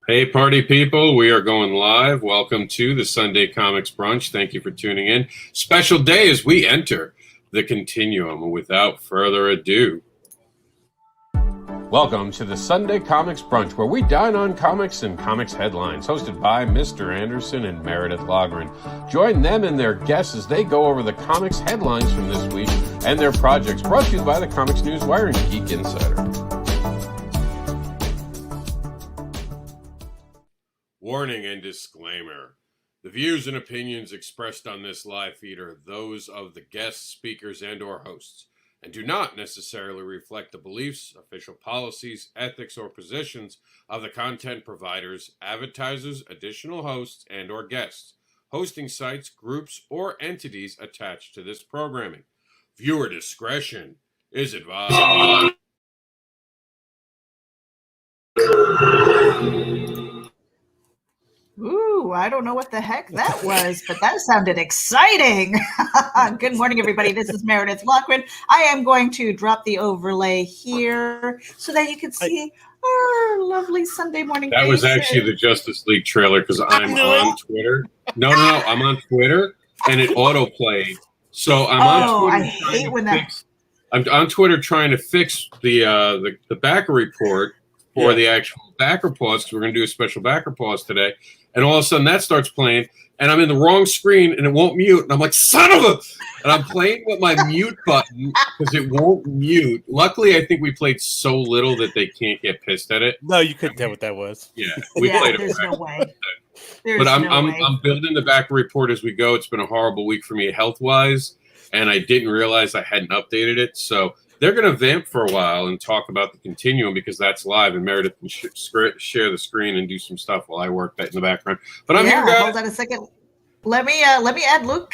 Hey, party people, we are going live. Welcome to the Sunday Comics Brunch. Thank you for tuning in. Special day as we enter the Continuum. Without further ado, welcome to the Sunday Comics Brunch, where we dine on comics and comics headlines, hosted by Mr. Anderson and Meredith Logren. Join them and their guests as they go over the comics headlines from this week and their projects, brought to you by the Comics News Wire and Geek Insider. Warning and disclaimer. The views and opinions expressed on this live feed are those of the guests, speakers, and or hosts, and do not necessarily reflect the beliefs, official policies, ethics, or positions of the content providers, advertisers, additional hosts, and or guests, hosting sites, groups, or entities attached to this programming. Viewer discretion is advised. Ooh, I don't know what the heck that was, but that sounded exciting. Good morning, everybody. This is Meredith Logren. I am going to drop the overlay here so that you can see our lovely Sunday morning That was actually the Justice League trailer because I'm on Twitter. No, I'm on Twitter and it autoplayed. So I'm on Twitter. I hate when that. I'm on Twitter trying to fix the backer report for the actual backer pause, because we're going to do a special backer pause today. And all of a sudden that starts playing, and I'm in the wrong screen, and it won't mute. And I'm like, son of a... And I'm playing with my mute button because it won't mute. Luckily, I think we played so little that they can't get pissed at it. No, you couldn't tell what that was. Yeah, we played it. There's no way. But I'm building the backer report as we go. It's been a horrible week for me health-wise, and I didn't realize I hadn't updated it. So they're going to vamp for a while and talk about the Continuum because that's live, and Meredith can share the screen and do some stuff while I work that in the background. But I'm here, guys. Hold on a second. Let me add Luke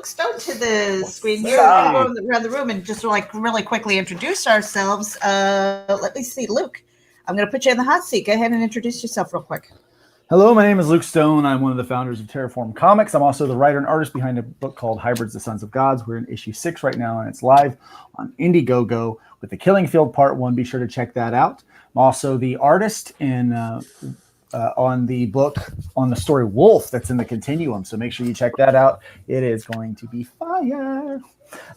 Stone to the screen here. We'll go around the room and just really quickly introduce ourselves. Let me see, Luke. I'm going to put you in the hot seat. Go ahead and introduce yourself real quick. Hello, my name is Luke Stone. I'm one of the founders of Terraform Comics. I'm also the writer and artist behind a book called Hybrids, the Sons of Gods. We're in issue 6 right now, and it's live on Indiegogo with The Killing Field Part 1. Be sure to check that out. I'm also the artist in on the book, on the story Wolf, that's in the Continuum. So make sure you check that out. It is going to be fire.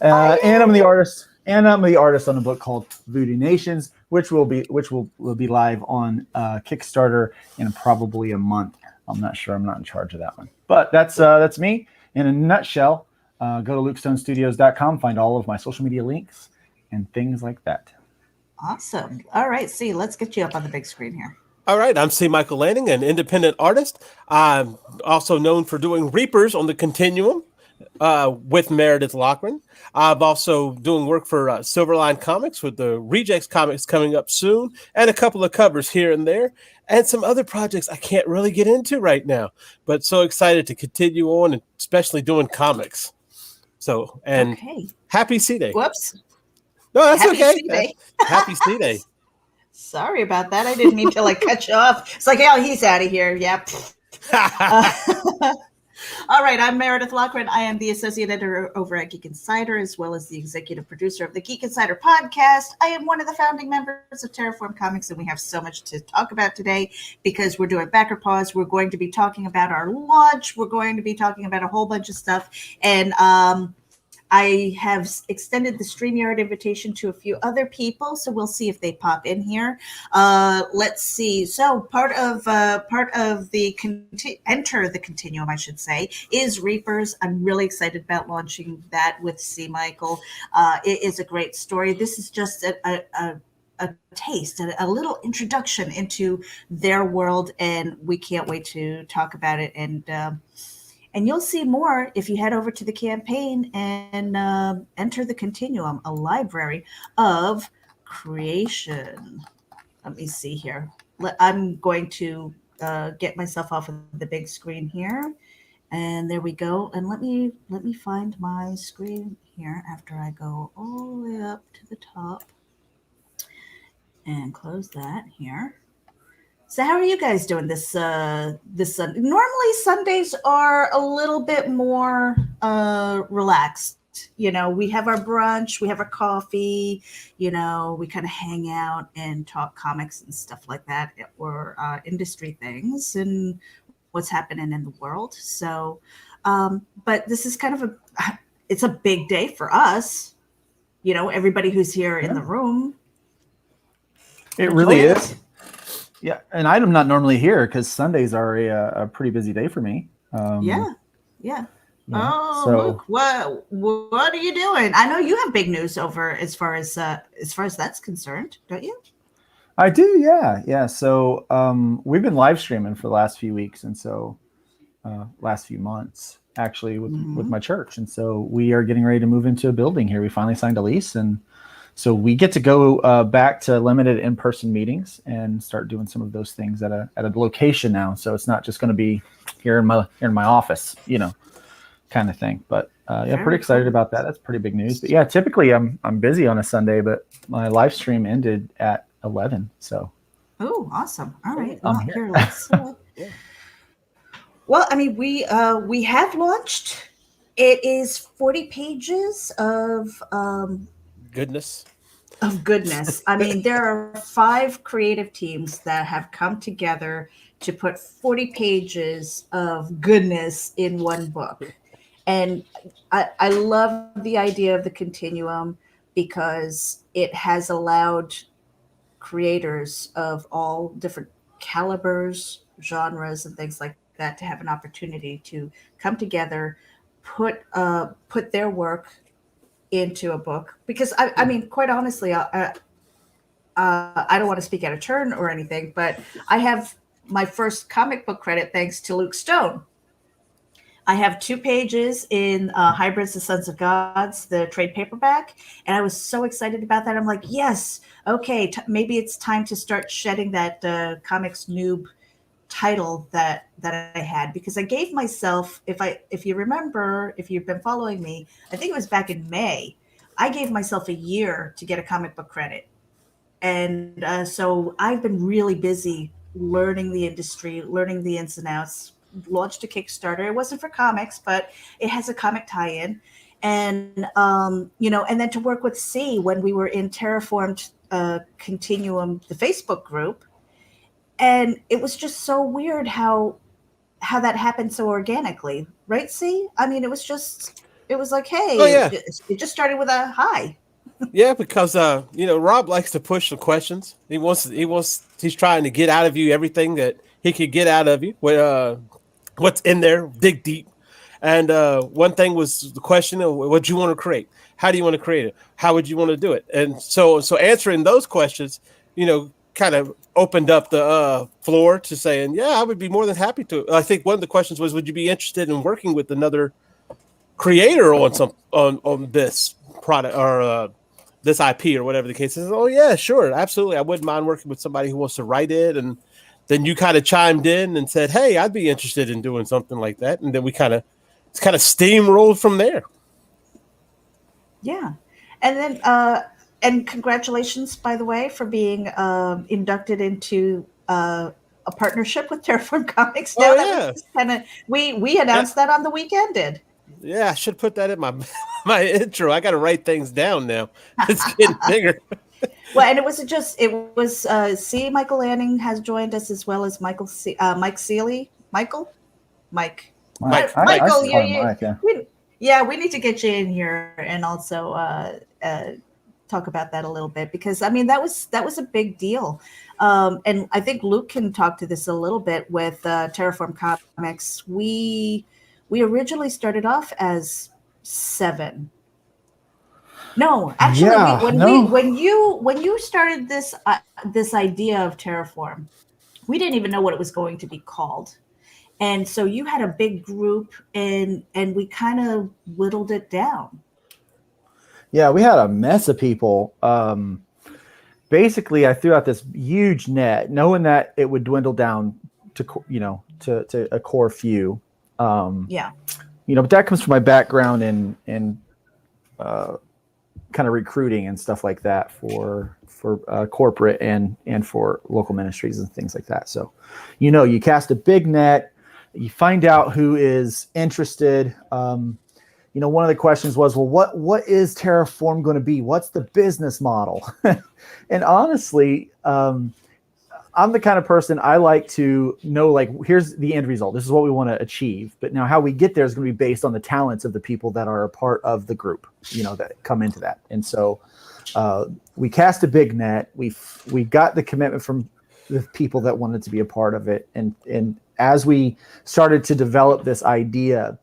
And I'm the artist. And I'm the artist on a book called Voodoo Nations, which will be live on Kickstarter in probably a month. I'm not sure. I'm not in charge of that one. But that's me in a nutshell. Go to lukestonestudios.com, find all of my social media links and things like that. Awesome. All right, C, let's get you up on the big screen here. All right, I'm C. Michael Lanning, an independent artist. I'm also known for doing Reapers on the Continuum with Meredith Logren. I'm also doing work for Silverline Comics with the Rejects comics coming up soon, and a couple of covers here and there, and some other projects I can't really get into right now, but so excited to continue on, and especially doing comics. So, and happy C-Day. Whoops. No, that's happy okay. C-Day. Happy C-Day. Sorry about that. I didn't mean to cut you off. It's like, he's out of here. Yep. All right, I'm Meredith Logren. I am the associate editor over at Geek Insider, as well as the executive producer of the Geek Insider podcast. I am one of the founding members of Terraform Comics, and we have so much to talk about today because we're doing backer pause. We're going to be talking about our launch. We're going to be talking about a whole bunch of stuff. And I have extended the StreamYard invitation to a few other people, so we'll see if they pop in here. Let's see. So part of the Enter the Continuum, I should say, is Reapers. I'm really excited about launching that with C. Michael. It is a great story. This is just a taste, a little introduction into their world, and we can't wait to talk about it. And you'll see more if you head over to the campaign and enter the Continuum, a library of creation. Let me see here. I'm going to get myself off of the big screen here. And there we go. And let me find my screen here after I go all the way up to the top and close that here. So how are you guys doing this Sunday? Normally Sundays are a little bit more relaxed You know, we have our brunch, we have our coffee, you know, we kind of hang out and talk comics and stuff like that, or industry things and what's happening in the world. So, but this is kind of it's a big day for us. You know, everybody who's here in the room. It really is. Yeah, and I'm not normally here because Sundays are a pretty busy day for me. Yeah. Oh, so, Luke, what are you doing? I know you have big news over as far as that's concerned, don't you? I do, yeah. So we've been live streaming for the last few weeks, and so last few months actually with my church, and so we are getting ready to move into a building here. We finally signed a lease, and so we get to go back to limited in-person meetings and start doing some of those things at a location now. So it's not just going to be here in my office, you know, kind of thing. But yeah, pretty excited about that. That's pretty big news. But yeah, typically I'm busy on a Sunday, but my live stream ended at 11. So oh, awesome! All right, I'm well, here. here, let's. Well, I mean, we have launched. It is 40 pages of Goodness. Of goodness. I mean, there are 5 creative teams that have come together to put 40 pages of goodness in one book. And I love the idea of the continuum because it has allowed creators of all different calibers, genres, and things like that to have an opportunity to come together, put their work into a book. Because I mean, quite honestly, I don't want to speak out of turn or anything, but I have my first comic book credit thanks to Luke Stone. I have 2 pages in Hybrids, the Sons of Gods, the trade paperback, and I was so excited about that. I'm like, yes, okay, maybe it's time to start shedding that COMiX noob title that I had, because I gave myself, if you remember, if you've been following me, I think it was back in May, I gave myself a year to get a comic book credit. And so I've been really busy learning the industry, learning the ins and outs. Launched a Kickstarter. It wasn't for comics, but it has a comic tie-in. And, you know, and then to work with C when we were in Terraformed Continuum, the Facebook group. And it was just so weird how that happened so organically. Right, C? I mean, it was like, hey, it just started with a hi. Yeah, because you know, Rob likes to push the questions. He's trying to get out of you everything that he could get out of you. What's in there, dig deep. And one thing was the question of what you want to create. How do you want to create it? How would you want to do it? And so answering those questions, you know, kind of opened up the floor to saying, yeah, I would be more than happy to. I think one of the questions was, would you be interested in working with another creator on this product or this IP or whatever the case is? Oh yeah, sure, absolutely. I wouldn't mind working with somebody who wants to write it. And then you kind of chimed in and said, hey, I'd be interested in doing something like that. And then we kind of steamrolled from there. Yeah. And then, and congratulations, by the way, for being inducted into a partnership with Terraform Comics. Now we announced that on the weekend, did. Yeah, I should put that in my intro. I got to write things down now. It's getting bigger. Well, and it was C. Michael Lanning has joined us, as well as Mike Seeley. Michael, Mike. We need to get you in here and also talk about that a little bit, because I mean that was a big deal, and I think Luke can talk to this a little bit with Terraform Comics. We originally started off as 7. No, actually, when you started this idea of Terraform, we didn't even know what it was going to be called, and so you had a big group, and we kind of whittled it down. Yeah, we had a mess of people. Basically, I threw out this huge net, knowing that it would dwindle down to a core few. But that comes from my background in kind of recruiting and stuff like that for corporate and for local ministries and things like that. So, you cast a big net, you find out who is interested. one of the questions was, well, what is Terraform going to be? What's the business model? And honestly, I'm the kind of person, I like to know, like, here's the end result. This is what we want to achieve. But now how we get there is going to be based on the talents of the people that are a part of the group, that come into that. And so we cast a big net. We got the commitment from the people that wanted to be a part of it. And as we started to develop this idea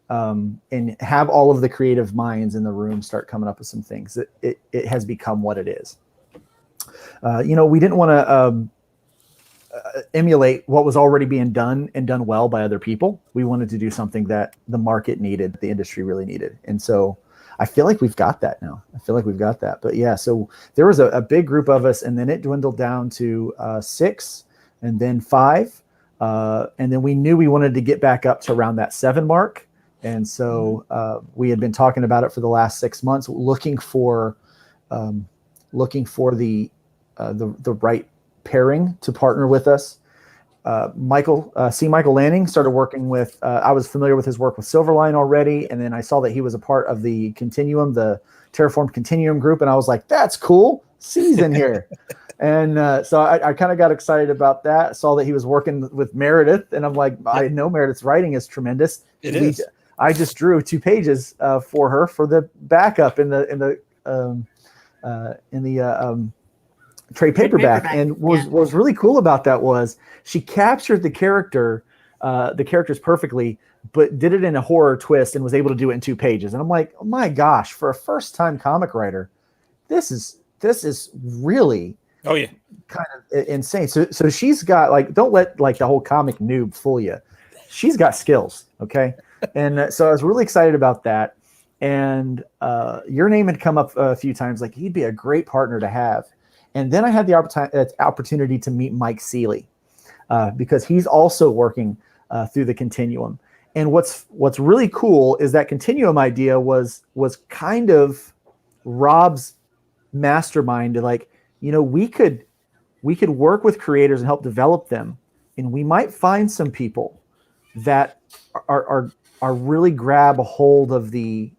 and have all of the creative minds in the room start coming up with some things, it has become what it is. We didn't want to emulate what was already being done and done well by other people. We wanted to do something that the market needed, the industry really needed. And so I feel like we've got that now. But yeah, so there was a big group of us, and then it dwindled down to 6 and then 5. And then we knew we wanted to get back up to around that 7 mark. And so we had been talking about it for the last 6 months, looking for the right pairing to partner with us. Michael Lanning started working with, I was familiar with his work with Silverline already. And then I saw that he was a part of the Continuum, the Terraform Continuum group. And I was like, that's cool. C's in here. And so I kind of got excited about that. Saw that he was working with Meredith. And I'm like, I know Meredith's writing is tremendous. I just drew 2 pages for her for the backup in the trade paperback. And what was really cool about that was she captured the characters perfectly, but did it in a horror twist and was able to do it in 2 pages. And I'm like, oh my gosh, for a first-time comic writer, this is really kind of insane. So she's got, like, don't let like the whole comic noob fool you. She's got skills, okay? And so I was really excited about that. And your name had come up a few times, like he'd be a great partner to have. And then I had the opportunity to meet Mike Seeley because he's also working through the Continuum. And what's really cool is that Continuum idea was kind of Rob's mastermind to, like, we could work with creators and help develop them, and we might find some people that are really grab a hold of the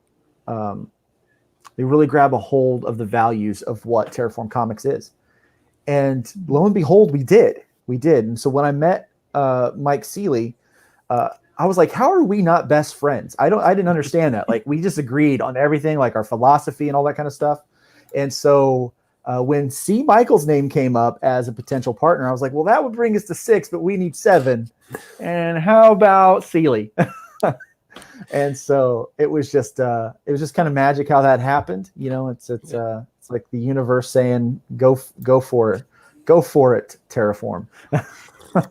values of what Terraform COMiX is. And lo and behold, we did. And so when I met Mike Seeley, I was like, how are we not best friends? I didn't understand that. Like, we just agreed on everything, like our philosophy and all that kind of stuff. And so when C. Michael's name came up as a potential partner, I was like, well, that would bring us to 6, but we need 7. And how about Seeley? And so it was just kind of magic how that happened. It's like the universe saying, go for it, Terraform.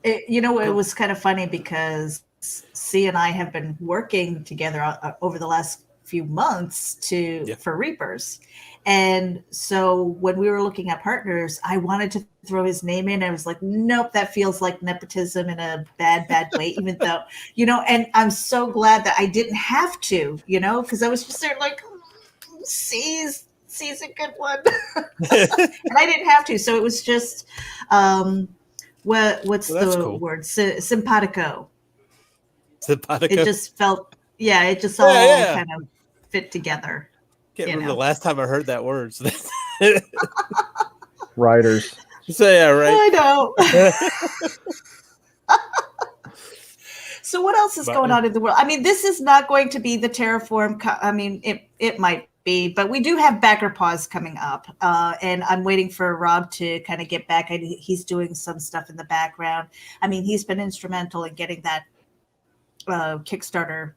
It was kind of funny because C and I have been working together over the last few months for Reapers. And so when we were looking at partners, I wanted to throw his name in. I was like, nope, that feels like nepotism in a bad way, even though, and I'm so glad that I didn't have to, because I was just there like, C's a good one. And I didn't have to. So it was just, what's the cool word? Simpatico. Simpatico. It just felt, it just all kind of fit together. Can't remember the last time I heard that word. So Writers. So yeah, right. I know. So what else is going on in the world? I mean, this is not going to be the Terraform. It might be, but we do have Backer Pause coming up, and I'm waiting for Rob to kind of get back. He's doing some stuff in the background. I mean, he's been instrumental in getting that Kickstarter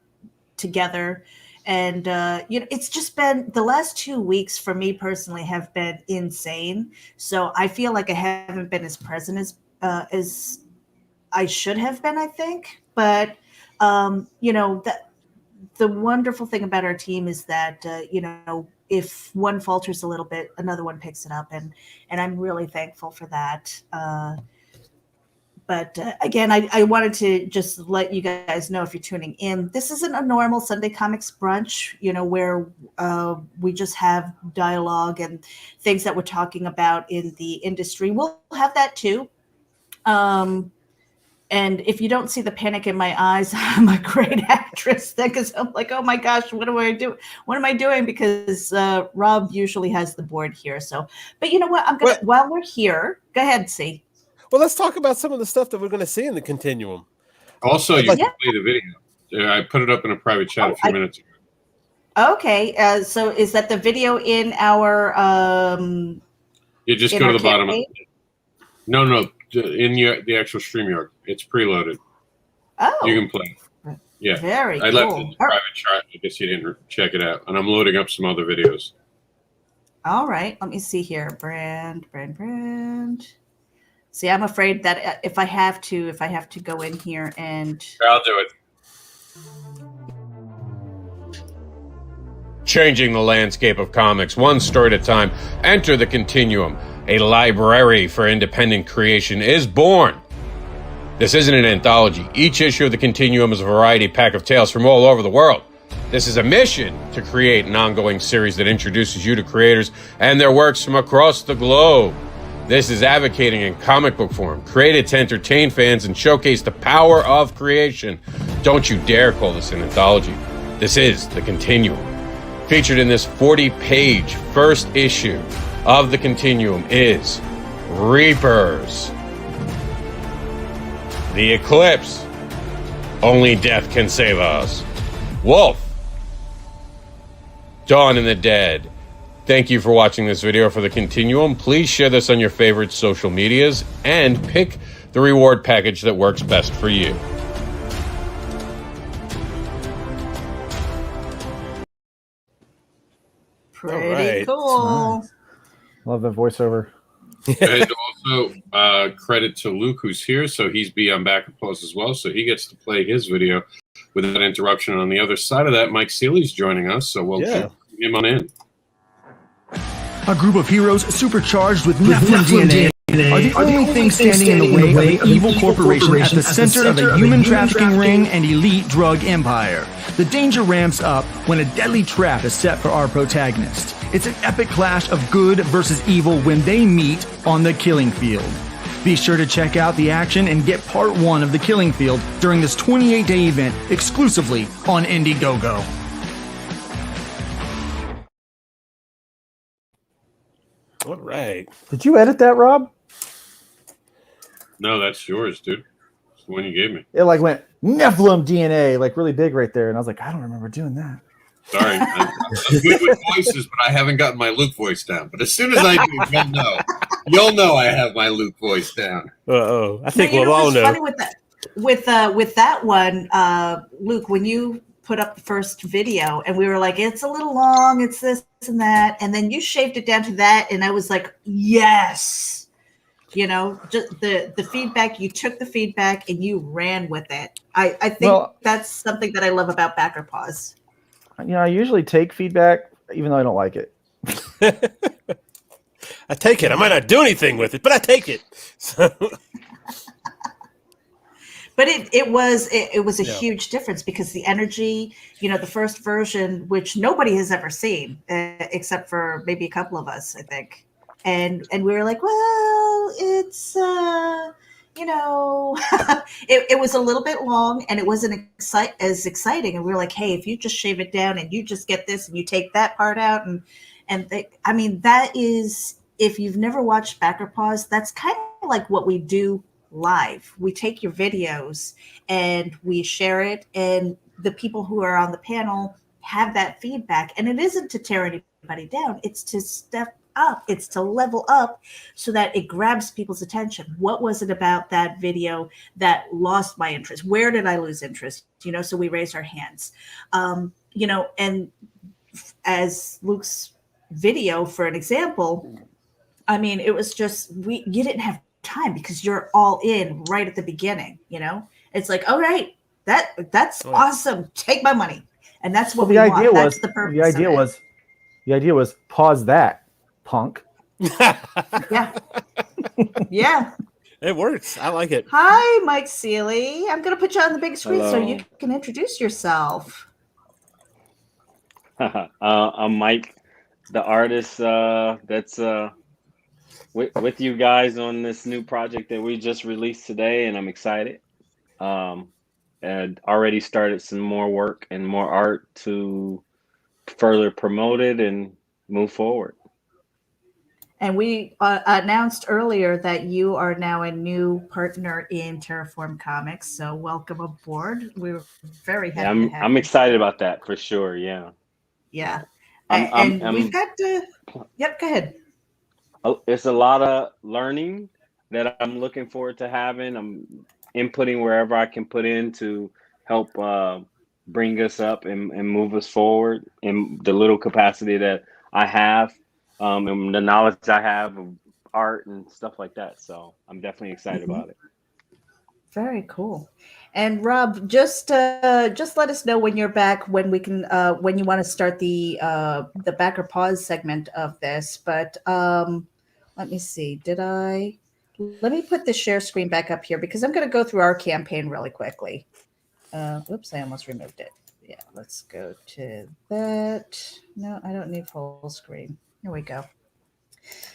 together. And, it's just been the last 2 weeks for me personally have been insane. So I feel like I haven't been as present as I should have been, I think. But, the wonderful thing about our team is that, if one falters a little bit, another one picks it up. And I'm really thankful for that. But again, I wanted to just let you guys know, if you're tuning in, this isn't a normal Sunday Comics brunch, where we just have dialogue and things that we're talking about in the industry. We'll have that too. And if you don't see the panic in my eyes, I'm a great actress because I'm like, oh my gosh, what do I do? What am I doing? Because Rob usually has the board here. So, but you know what? I'm gonna while we're here, go ahead, see. Well, let's talk about some of the stuff that we're going to see in the continuum. Also, you can play the video. Yeah, I put it up in a private chat a few minutes ago. Okay, so is that the video in our? You just go to the bottom. No, in the actual StreamYard, it's preloaded. Oh, you can play. Yeah, very. I left it in the private chat. I guess you didn't check it out, and I'm loading up some other videos. All right, let me see here. Brand. See, I'm afraid that if I have to go in here and I'll do it. Changing the landscape of comics one story at a time. Enter the Continuum. A library for independent creation is born. This isn't an anthology. Each issue of the Continuum is a variety pack of tales from all over the world. This is a mission to create an ongoing series that introduces you to creators and their works from across the globe. This is advocating in comic book form, created to entertain fans and showcase the power of creation. Don't you dare call this an anthology. This is the Continuum. Featured in this 40-page first issue of the Continuum is Reapers. The Eclipse. Only death can save us. Wolf. Dawn and the Dead. Thank you for watching this video for the Continuum. Please share this on your favorite social medias and pick the reward package that works best for you. Pretty cool. Nice. Love the voiceover. And also credit to Luke, who's here, so he's on back applause as well, so he gets to play his video without interruption. On the other side of that, Mike Seeley's joining us, so we'll get him on in. A group of heroes supercharged with Nephilim DNA are the only thing standing in the way of an evil corporation at the center of a human trafficking ring and elite drug empire. The danger ramps up when a deadly trap is set for our protagonist. It's an epic clash of good versus evil when they meet on the killing field. Be sure to check out the action and get part 1 of the killing field during this 28-day event exclusively on Indiegogo. All right. Did you edit that, Rob? No, that's yours, dude. It's the one you gave me. It like went Nephilim DNA, like really big right there. And I was like, I don't remember doing that. Sorry. I'm good with voices, but I haven't gotten my Luke voice down. But as soon as I do, you'll know. You'll know I have my Luke voice down. Uh-oh. I think we'll all know. Funny with that one, Luke, when you put up the first video and we were like, it's a little long, it's this and that, and then you shaved it down to that, and I was like, yes. You know, just the feedback, you took the feedback and you ran with it. I think that's something that I love about Backer Pause. You know, I usually take feedback even though I don't like it. I take it. I might not do anything with it, but I take it. But it was a huge difference because the energy, you know, the first version, which nobody has ever seen except for maybe a couple of us, I think. And we were like, well, it's, you know, it was a little bit long and it wasn't as exciting. And we were like, hey, if you just shave it down and you just get this and you take that part out. I mean, that is, if you've never watched Backer Pause, that's kind of like what we do live. We take your videos and we share it. And the people who are on the panel have that feedback. And it isn't to tear anybody down. It's to step up, it's to level up so that it grabs people's attention. What was it about that video that lost my interest? Where did I lose interest? You know, so we raise our hands. You know, and as Luke's video, for an example, I mean, it was just you didn't have time because you're all in right at the beginning. You know, it's like, all right, that's awesome. Take my money, and that's what we want. That's the purpose. The idea was pause that. Punk. Yeah. Yeah. It works. I like it. Hi, Mike Seeley. I'm going to put you on the big screen so you can introduce yourself. I'm Mike, the artist that's with you guys on this new project that we just released today, and I'm excited. and already started some more work and more art to further promote it and move forward. And we announced earlier that you are now a new partner in Terraform Comics. So welcome aboard. We're very Yeah, happy to have I'm you. excited about that for sure. Yeah. Yeah. I'm We've got to, yep, go ahead. it's a lot of learning that I'm looking forward to having. I'm inputting wherever I can put in to help bring us up and move us forward in the little capacity that I have, and the knowledge I have of art and stuff like that. So I'm definitely excited about it. Very cool. And Rob, just let us know when you're back, when we can, when you want to start the backer pause segment of this. But let me see. Let me put the share screen back up here because I'm going to go through our campaign really quickly. Whoops, I almost removed it. Yeah, let's go to that. No, I don't need full screen. Here we go.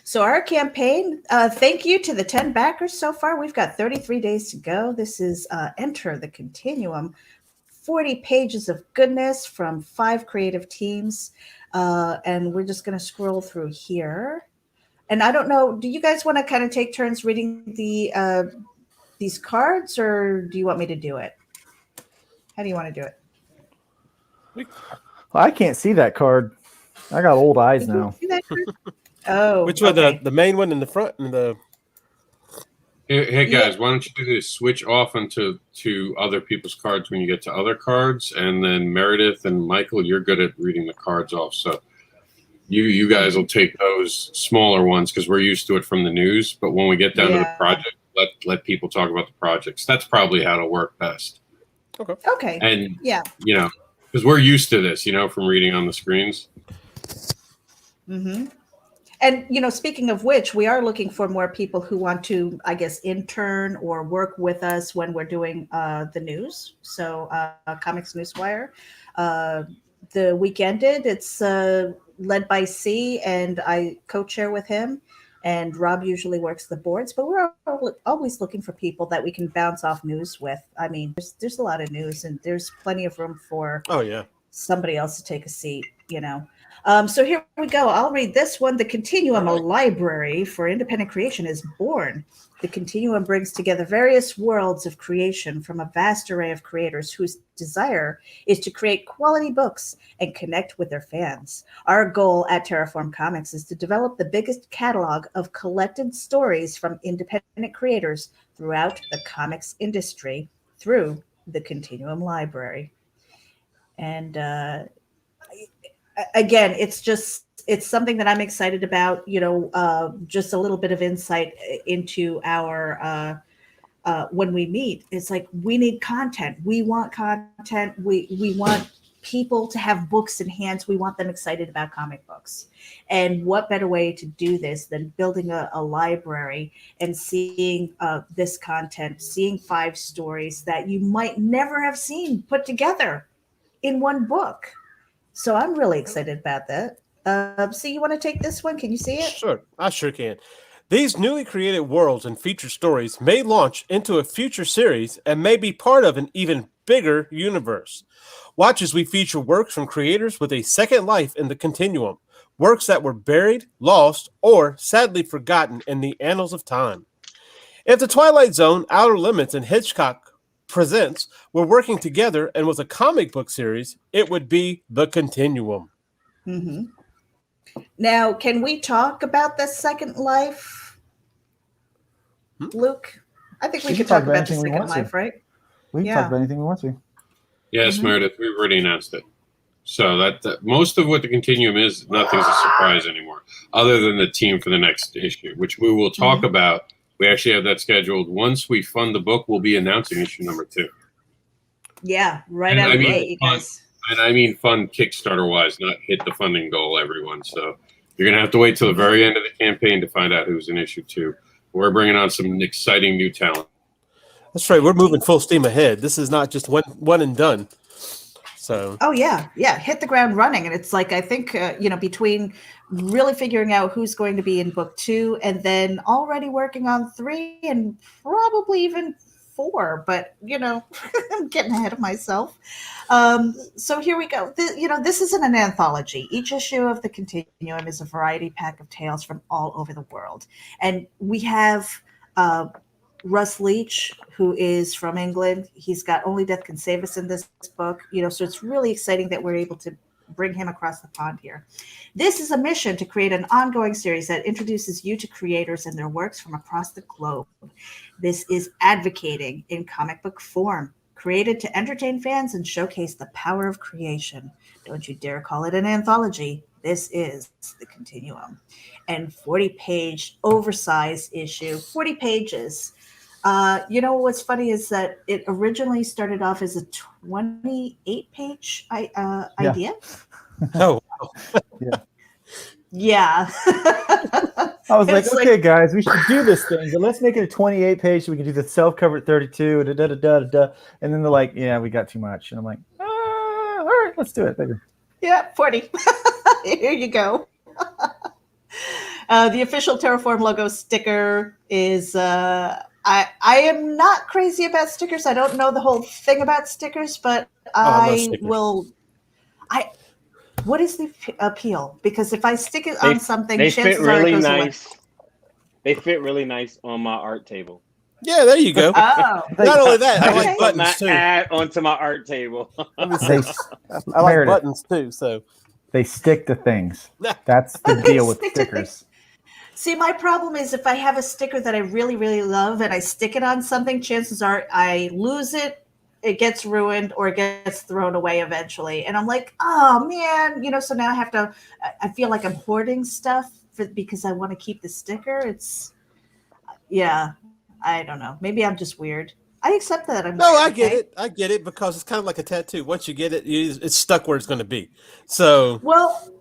So our campaign, thank you to the 10 backers so far. We've got 33 days to go. This is Enter the Continuum, 40 pages of goodness from 5 creative teams. And we're just going to scroll through here. And I don't know, do you guys want to kind of take turns reading these cards, or do you want me to do it? How do you want to do it? Well, I can't see that card. I got old eyes now. See that card? Oh, Which one? okay. The main one in the front and the. Hey guys, why don't you do this? Switch off onto other people's cards when you get to other cards, and then Meredith and Michael, you're good at reading the cards off, so you guys will take those smaller ones because we're used to it from the news. But when we get down to the project, let people talk about the projects. That's probably how it'll work best. Okay. Okay. And yeah, because we're used to this, from reading on the screens. Mm-hmm. And, speaking of which, we are looking for more people who want to, I guess, intern or work with us when we're doing the news. So COMiX Newswire. The week ended. It's led by C, and I co-chair with him. And Rob usually works the boards. But we're always looking for people that we can bounce off news with. I mean, there's a lot of news, and there's plenty of room for somebody else to take a seat, So here we go. I'll read this one. The Continuum, a library for independent creation, is born. The Continuum brings together various worlds of creation from a vast array of creators whose desire is to create quality books and connect with their fans. Our goal at Terraform Comics is to develop the biggest catalog of collected stories from independent creators throughout the comics industry through the Continuum Library. And again, it's something that I'm excited about, just a little bit of insight into our when we meet. It's like, we need content. We want content. We want people to have books in hands. We want them excited about comic books. And what better way to do this than building a library and seeing this content, seeing 5 stories that you might never have seen put together in one book. So I'm really excited about that. So you want to take this one? Can you see it? Sure, I sure can. These newly created worlds and feature stories may launch into a future series and may be part of an even bigger universe. Watch as we feature works from creators with a second life in the Continuum, works that were buried, lost, or sadly forgotten in the annals of time. If The Twilight Zone, Outer Limits, and Hitchcock Presents were working together and was a comic book series, it would be The Continuum. Mm-hmm. Now, can we talk about the second life, Luke? I think we could talk about the second life, right? We can talk about anything we want to. Yes, Meredith, we've already announced it. So that most of what the Continuum is, nothing's a surprise anymore, other than the team for the next issue, which we will talk about. We actually have that scheduled. Once we fund the book, we'll be announcing issue number 2. Yeah, right out of the gate, you guys. And I mean fund Kickstarter-wise, not hit the funding goal, everyone. So you're going to have to wait till the very end of the campaign to find out who's in issue 2. We're bringing on some exciting new talent. That's right. We're moving full steam ahead. This is not just one and done. So. Oh yeah, hit the ground running, and it's like, I think between really figuring out who's going to be in book 2, and then already working on 3, and probably even 4, but I'm getting ahead of myself. So here we go. This isn't an anthology. Each issue of the Continuum is a variety pack of tales from all over the world. And we have Russ Leach, who is from England. He's got Only Death Can Save Us in this book, so it's really exciting that we're able to bring him across the pond here. This is a mission to create an ongoing series that introduces you to creators and their works from across the globe. This is advocating in comic book form, created to entertain fans and showcase the power of creation. Don't you dare call it an anthology. This is the Continuum. And 40-page oversized issue, 40 pages. What's funny is that it originally started off as a 28-page idea. Oh, Yeah. I was like, okay, guys, we should do this thing, but let's make it a 28-page so we can do the self-cover at 32, and then they're like, yeah, we got too much. And I'm like, all right, let's do it. Yeah, 40. Here you go. The official Terraform logo sticker is... I am not crazy about stickers. I don't know the whole thing about stickers, but I will. What is the appeal? Because if I stick it on something, they chances fit really are it goes nice. away. They fit really nice on my art table. yeah, there you go. Oh, Not only that, I Okay. like buttons My too. ad onto my art table. I like Meredith, buttons too. So they stick to things. That's the Okay, deal with stick to stickers. See, my problem is if I have a sticker that I really, really love and I stick it on something, chances are I lose it, it gets ruined, or it gets thrown away eventually. And I'm like, oh man, so now I feel like I'm hoarding stuff because I want to keep the sticker. I don't know. Maybe I'm just weird. I accept that. I get it. I get it because it's kind of like a tattoo. Once you get it, it's stuck where it's going to be. So, Well,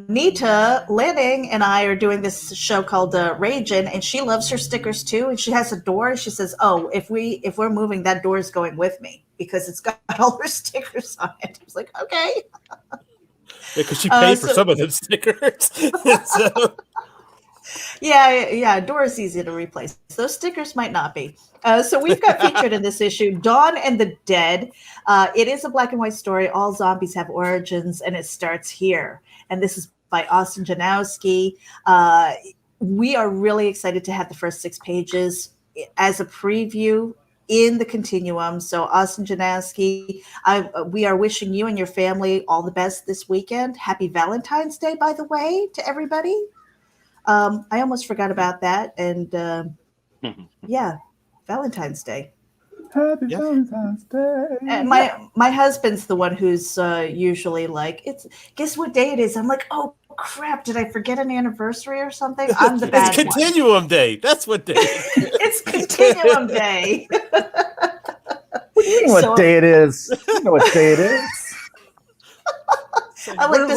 Nita Lanning and I are doing this show called Ragin', and she loves her stickers too. And she has a door. And she says, "Oh, if we're moving, that door is going with me because it's got all her stickers on it." I was like, "Okay." because she paid for some of them stickers. So, Yeah, door is easy to replace. Those stickers might not be. So we've got featured in this issue, Dawn and the Dead. It is a black and white story. All zombies have origins, and it starts here. And this is by Austin Janowski. We are really excited to have the first 6 pages as a preview in the Continuum. So Austin Janowski, we are wishing you and your family all the best this weekend. Happy Valentine's Day, by the way, to everybody. I almost forgot about that. And Valentine's Day. Happy Valentine's Day. And my husband's the one who's usually like, guess what day it is? I'm like, oh crap, did I forget an anniversary or something? I'm the bad it's Continuum Day. That's what day. It's Continuum Day. What do you mean what day it is? You know what day it is. I'm like,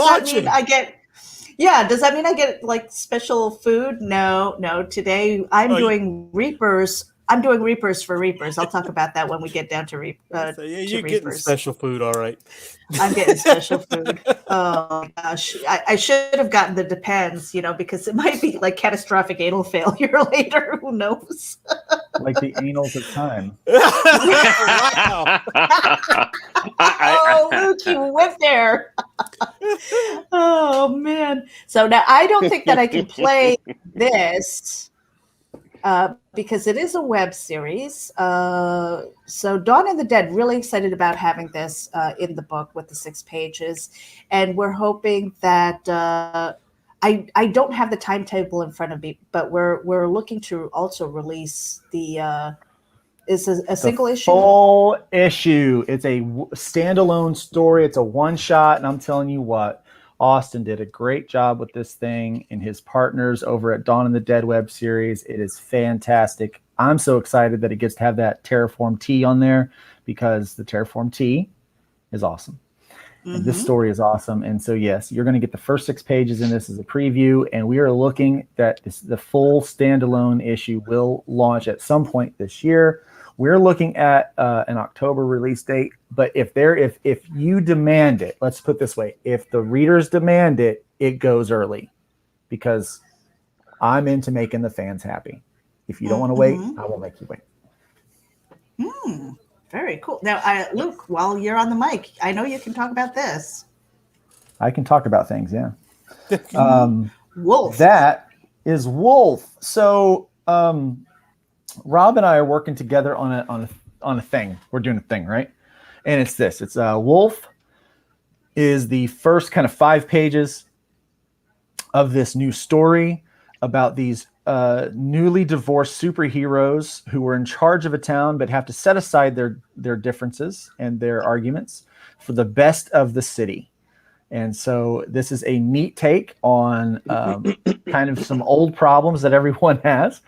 does that mean I get like special food? No. Today I'm doing Reapers. I'm doing Reapers for Reapers. I'll talk about that when we get down to You're to getting Reapers. special food, all right. I'm getting special food. Oh my gosh. I should have gotten the Depends, because it might be like catastrophic anal failure later. Who knows? Like the anals of time. Wow. Oh, Luke, you went there. Oh man. So now I don't think that I can play this because it is a web series. So Dawn and the Dead, really excited about having this in the book with the 6 pages. And we're hoping that I don't have the timetable in front of me, but we're looking to also release the is a single issue. Full issue. It's a standalone story. It's a one-shot, and I'm telling you what, Austin did a great job with this thing and his partners over at Dawn and the Dead web series. It is fantastic. I'm so excited that it gets to have that Terraform T on there because the Terraform T is awesome. And this story is awesome. And so, yes, you're going to get the first 6 pages in this as a preview. And we are looking that the full standalone issue will launch at some point this year. We're looking at an October release date. But if you demand it, let's put it this way, if the readers demand it, it goes early because I'm into making the fans happy. If you don't want to wait, I won't make you wait. Very cool. Now, Luke, while you're on the mic, I know you can talk about this. I can talk about things, yeah. Wolf. That is Wolf. So Rob and I are working together on a thing. We're doing a thing, right? And it's this. It's Wolf is the first kind of 5 pages of this new story about these newly divorced superheroes who were in charge of a town but have to set aside their differences and their arguments for the best of the city. And so this is a neat take on kind of some old problems that everyone has.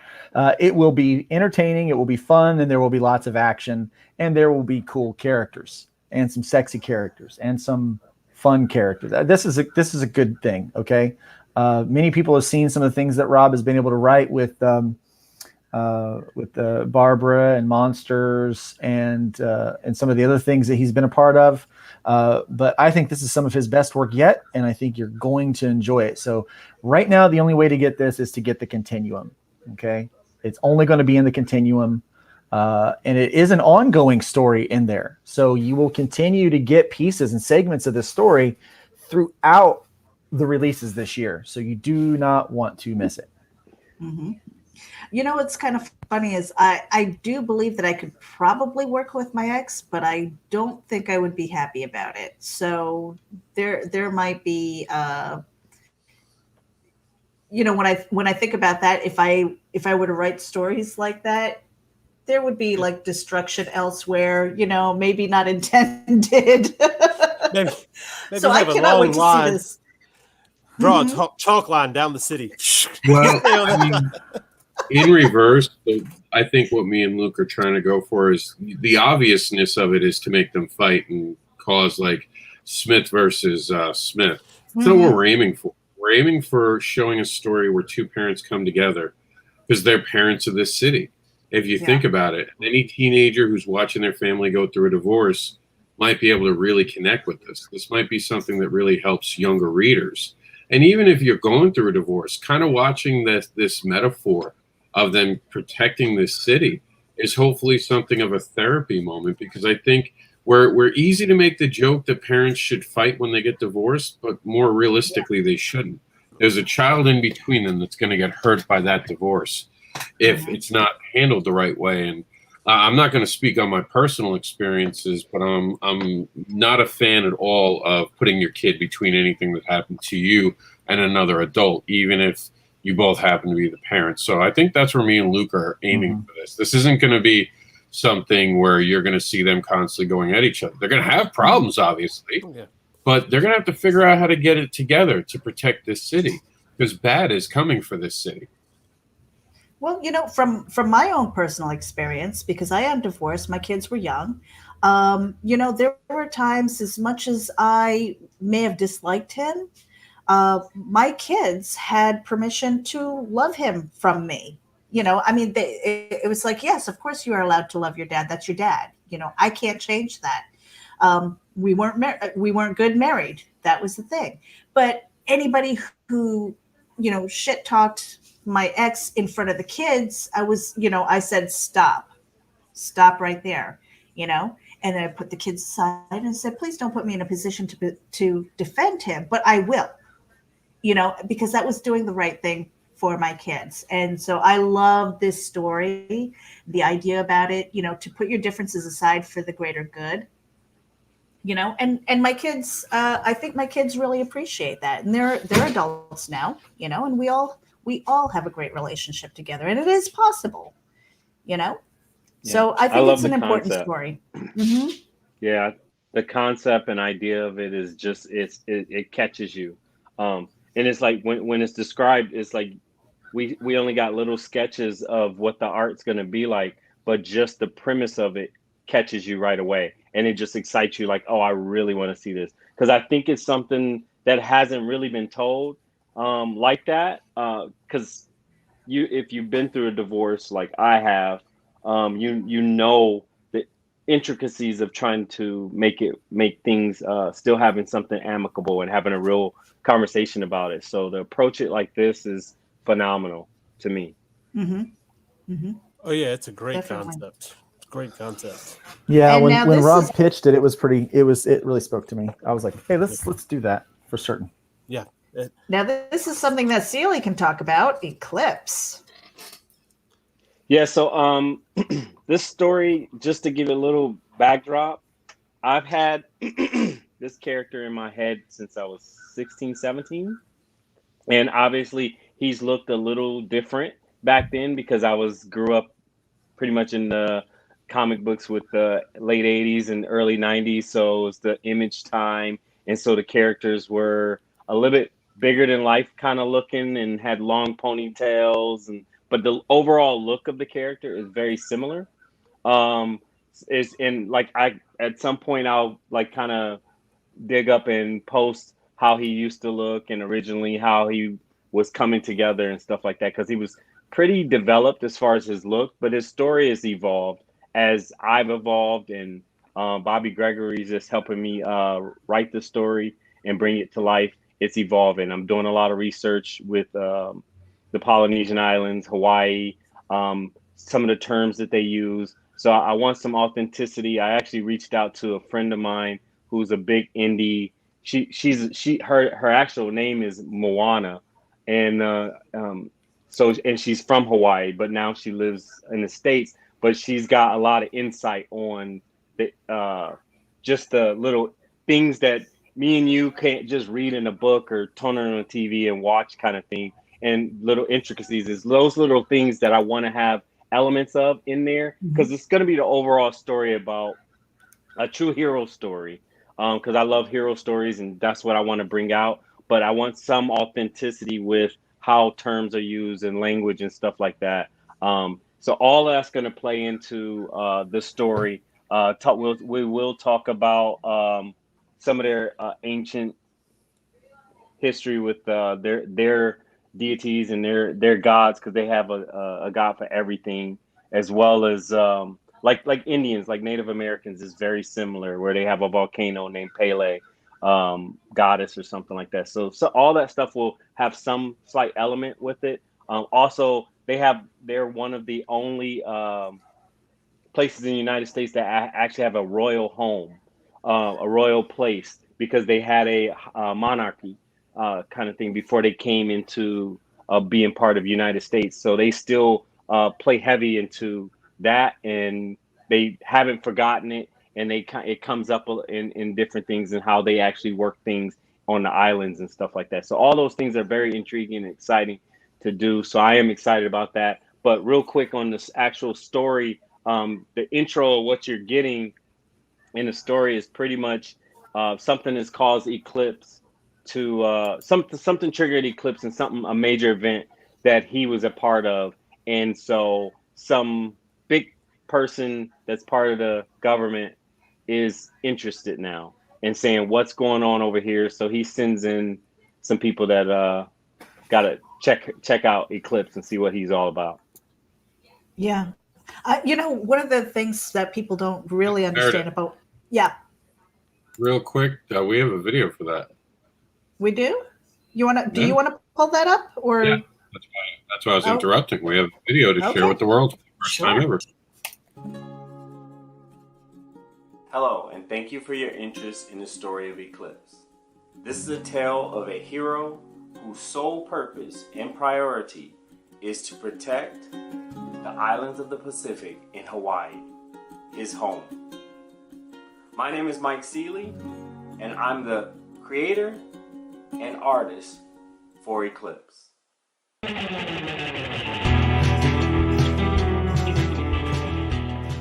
It will be entertaining, it will be fun, and there will be lots of action, and there will be cool characters and some sexy characters and some fun characters. This is a good thing, okay? Many people have seen some of the things that Rob has been able to write with Barbara and Monsters and some of the other things that he's been a part of. But I think this is some of his best work yet, and I think you're going to enjoy it. So right now, the only way to get this is to get the Continuum. Okay, it's only going to be in the Continuum, and it is an ongoing story in there. So you will continue to get pieces and segments of this story throughout the releases this year. So you do not want to miss it. Mm-hmm. You know, what's kind of funny is I do believe that I could probably work with my ex, but I don't think I would be happy about it. So there might be, you know, when I think about that, if I were to write stories like that, there would be like destruction elsewhere. You know, maybe not intended. Maybe So I have a cannot long wait to see line. this. Draw a chalk line down the city. Well, I mean, in reverse, I think what me and Luke are trying to go for is the obviousness of it is to make them fight and cause like Smith versus Smith. That's not what we're aiming for. We're aiming for showing a story where two parents come together because they're parents of this city. If you think about it, any teenager who's watching their family go through a divorce might be able to really connect with this. This might be something that really helps younger readers. And even if you're going through a divorce, kind of watching this metaphor of them protecting this city is hopefully something of a therapy moment, because I think we're easy to make the joke that parents should fight when they get divorced, but more realistically, they shouldn't. There's a child in between them that's going to get hurt by that divorce if it's not handled the right way. And I'm not going to speak on my personal experiences, but I'm not a fan at all of putting your kid between anything that happened to you and another adult, even if you both happen to be the parents. So I think that's where me and Luke are aiming for this. This isn't going to be something where you're going to see them constantly going at each other. They're going to have problems, obviously, but they're going to have to figure out how to get it together to protect this city, because bad is coming for this city. Well, you know, from my own personal experience, because I am divorced, my kids were young. You know, there were times, as much as I may have disliked him, my kids had permission to love him from me. You know, I mean, it was like, yes, of course you are allowed to love your dad. That's your dad. You know, I can't change that. We weren't good married. That was the thing. But anybody who, you know, shit talked my ex in front of the kids, I said, stop right there, you know, and then I put the kids aside and said, please don't put me in a position to defend him, but I will, you know, because that was doing the right thing for my kids. And so I love this story, the idea about it, you know, to put your differences aside for the greater good, you know, and my kids, I think my kids really appreciate that. And they're adults now, you know, and we all have a great relationship together, and it is possible, you know? Yeah. So I think it's an important story. Mm-hmm. Yeah. The concept and idea of it is just, it catches you. And it's like, when it's described, it's like, we only got little sketches of what the art's going to be like, but just the premise of it catches you right away. And it just excites you like, oh, I really want to see this. Because I think it's something that hasn't really been told like that. Because if you've been through a divorce like I have, you know the intricacies of trying to make things still having something amicable and having a real conversation about it. So to approach it like this is phenomenal to me. Mm-hmm. Mm-hmm. Oh yeah, it's a great Definitely. concept. Great concept. Yeah, And now when this Rob is- pitched it, it really spoke to me. I was like, hey, let's do that for certain. Yeah. Now this is something that Sealy can talk about. Eclipse. Yeah, so this story, just to give it a little backdrop, I've had this character in my head since I was 16, 17. And obviously he's looked a little different back then because I grew up pretty much in the comic books with the late 80s and early 90s. So it was the Image time. And so the characters were a little bit bigger than life kind of looking and had long ponytails, but the overall look of the character is very similar. Is in like at some point I'll like kind of dig up and post how he used to look and originally how he was coming together and stuff like that, because he was pretty developed as far as his look, but his story has evolved as I've evolved, and Bobby Gregory's just helping me write the story and bring it to life. It's evolving. I'm doing a lot of research with the Polynesian Islands, Hawaii, some of the terms that they use. So I want some authenticity. I actually reached out to a friend of mine who's a big indie. Her actual name is Moana, and she's from Hawaii, but now she lives in the States. But she's got a lot of insight on the just the little things that me and you can't just read in a book or turn on a TV and watch kind of thing, and little intricacies. Is those little things that I want to have elements of in there, because it's going to be the overall story about a true hero story, because I love hero stories and that's what I want to bring out. But I want some authenticity with how terms are used and language and stuff like that. So all that's going to play into the story. We will talk about some of their ancient history with their deities and their gods, because they have a god for everything, as well as like Indians, like Native Americans is very similar, where they have a volcano named Pele, goddess or something like that. So all that stuff will have some slight element with it. Also, they're one of the only places in the United States that actually have a royal home, a royal place, because they had a monarchy kind of thing before they came into being part of the United States. So they still play heavy into that, and they haven't forgotten it. And it comes up in different things and how they actually work things on the islands and stuff like that. So all those things are very intriguing and exciting to do. So I am excited about that. But real quick on this actual story, the intro of what you're getting in the story is pretty much something that's caused Eclipse to something triggered Eclipse, and a major event that he was a part of. And so some big person that's part of the government is interested now and saying, what's going on over here? So he sends in some people that gotta check out Eclipse and see what he's all about. Yeah. One of the things that people don't really understand about. Yeah. Real quick, we have a video for that. We do? Do you want to pull that up, or? Yeah, that's why I was interrupting. We have a video to share with the world for the first time ever. Hello, and thank you for your interest in the story of Eclipse. This is a tale of a hero whose sole purpose and priority is to protect the islands of the Pacific in Hawaii, his home. My name is Mike Seeley, and I'm the creator and artist for Eclipse.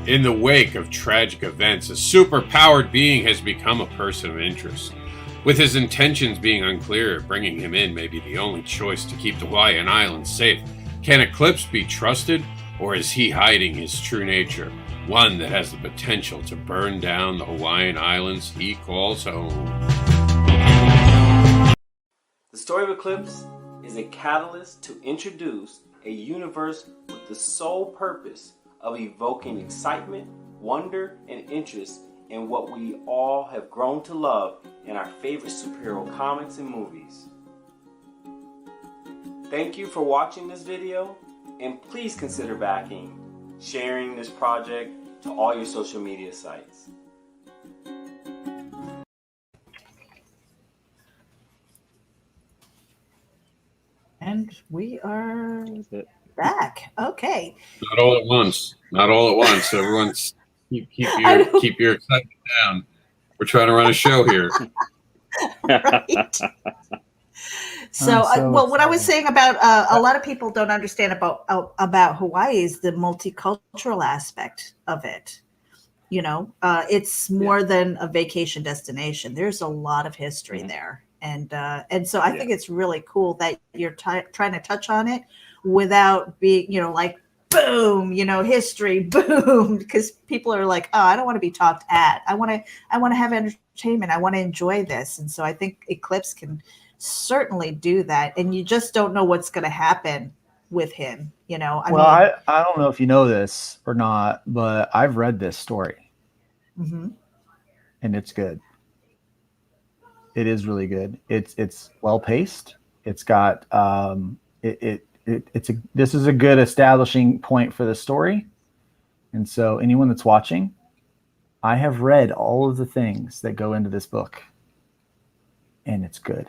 In the wake of tragic events, a super-powered being has become a person of interest. With his intentions being unclear, bringing him in may be the only choice to keep the Hawaiian Islands safe. Can Eclipse be trusted, or is he hiding his true nature? One that has the potential to burn down the Hawaiian Islands he calls home. The story of Eclipse is a catalyst to introduce a universe with the sole purpose of evoking excitement, wonder, and interest in what we all have grown to love in our favorite superhero comics and movies. Thank you for watching this video, and please consider backing, sharing this project, to all your social media sites. And we are back. Okay. Not all at once. Not all at once. Everyone's keep your excitement down. We're trying to run a show here. Right. So, well, what I was saying about a lot of people don't understand about Hawaii is the multicultural aspect of it. You know, it's more than a vacation destination. There's a lot of history there, and so I think it's really cool that you're trying to touch on it without being, you know, like boom, you know, history, boom, because people are like, oh, I don't want to be talked at. I want to have entertainment. I want to enjoy this, and so I think Eclipse can certainly do that, and you just don't know what's going to happen with him, you know. I don't know if you know this or not, but I've read this story, and it's good. It is really good. It's well paced. It's got this is a good establishing point for the story, and so anyone that's watching, I have read all of the things that go into this book, and it's good.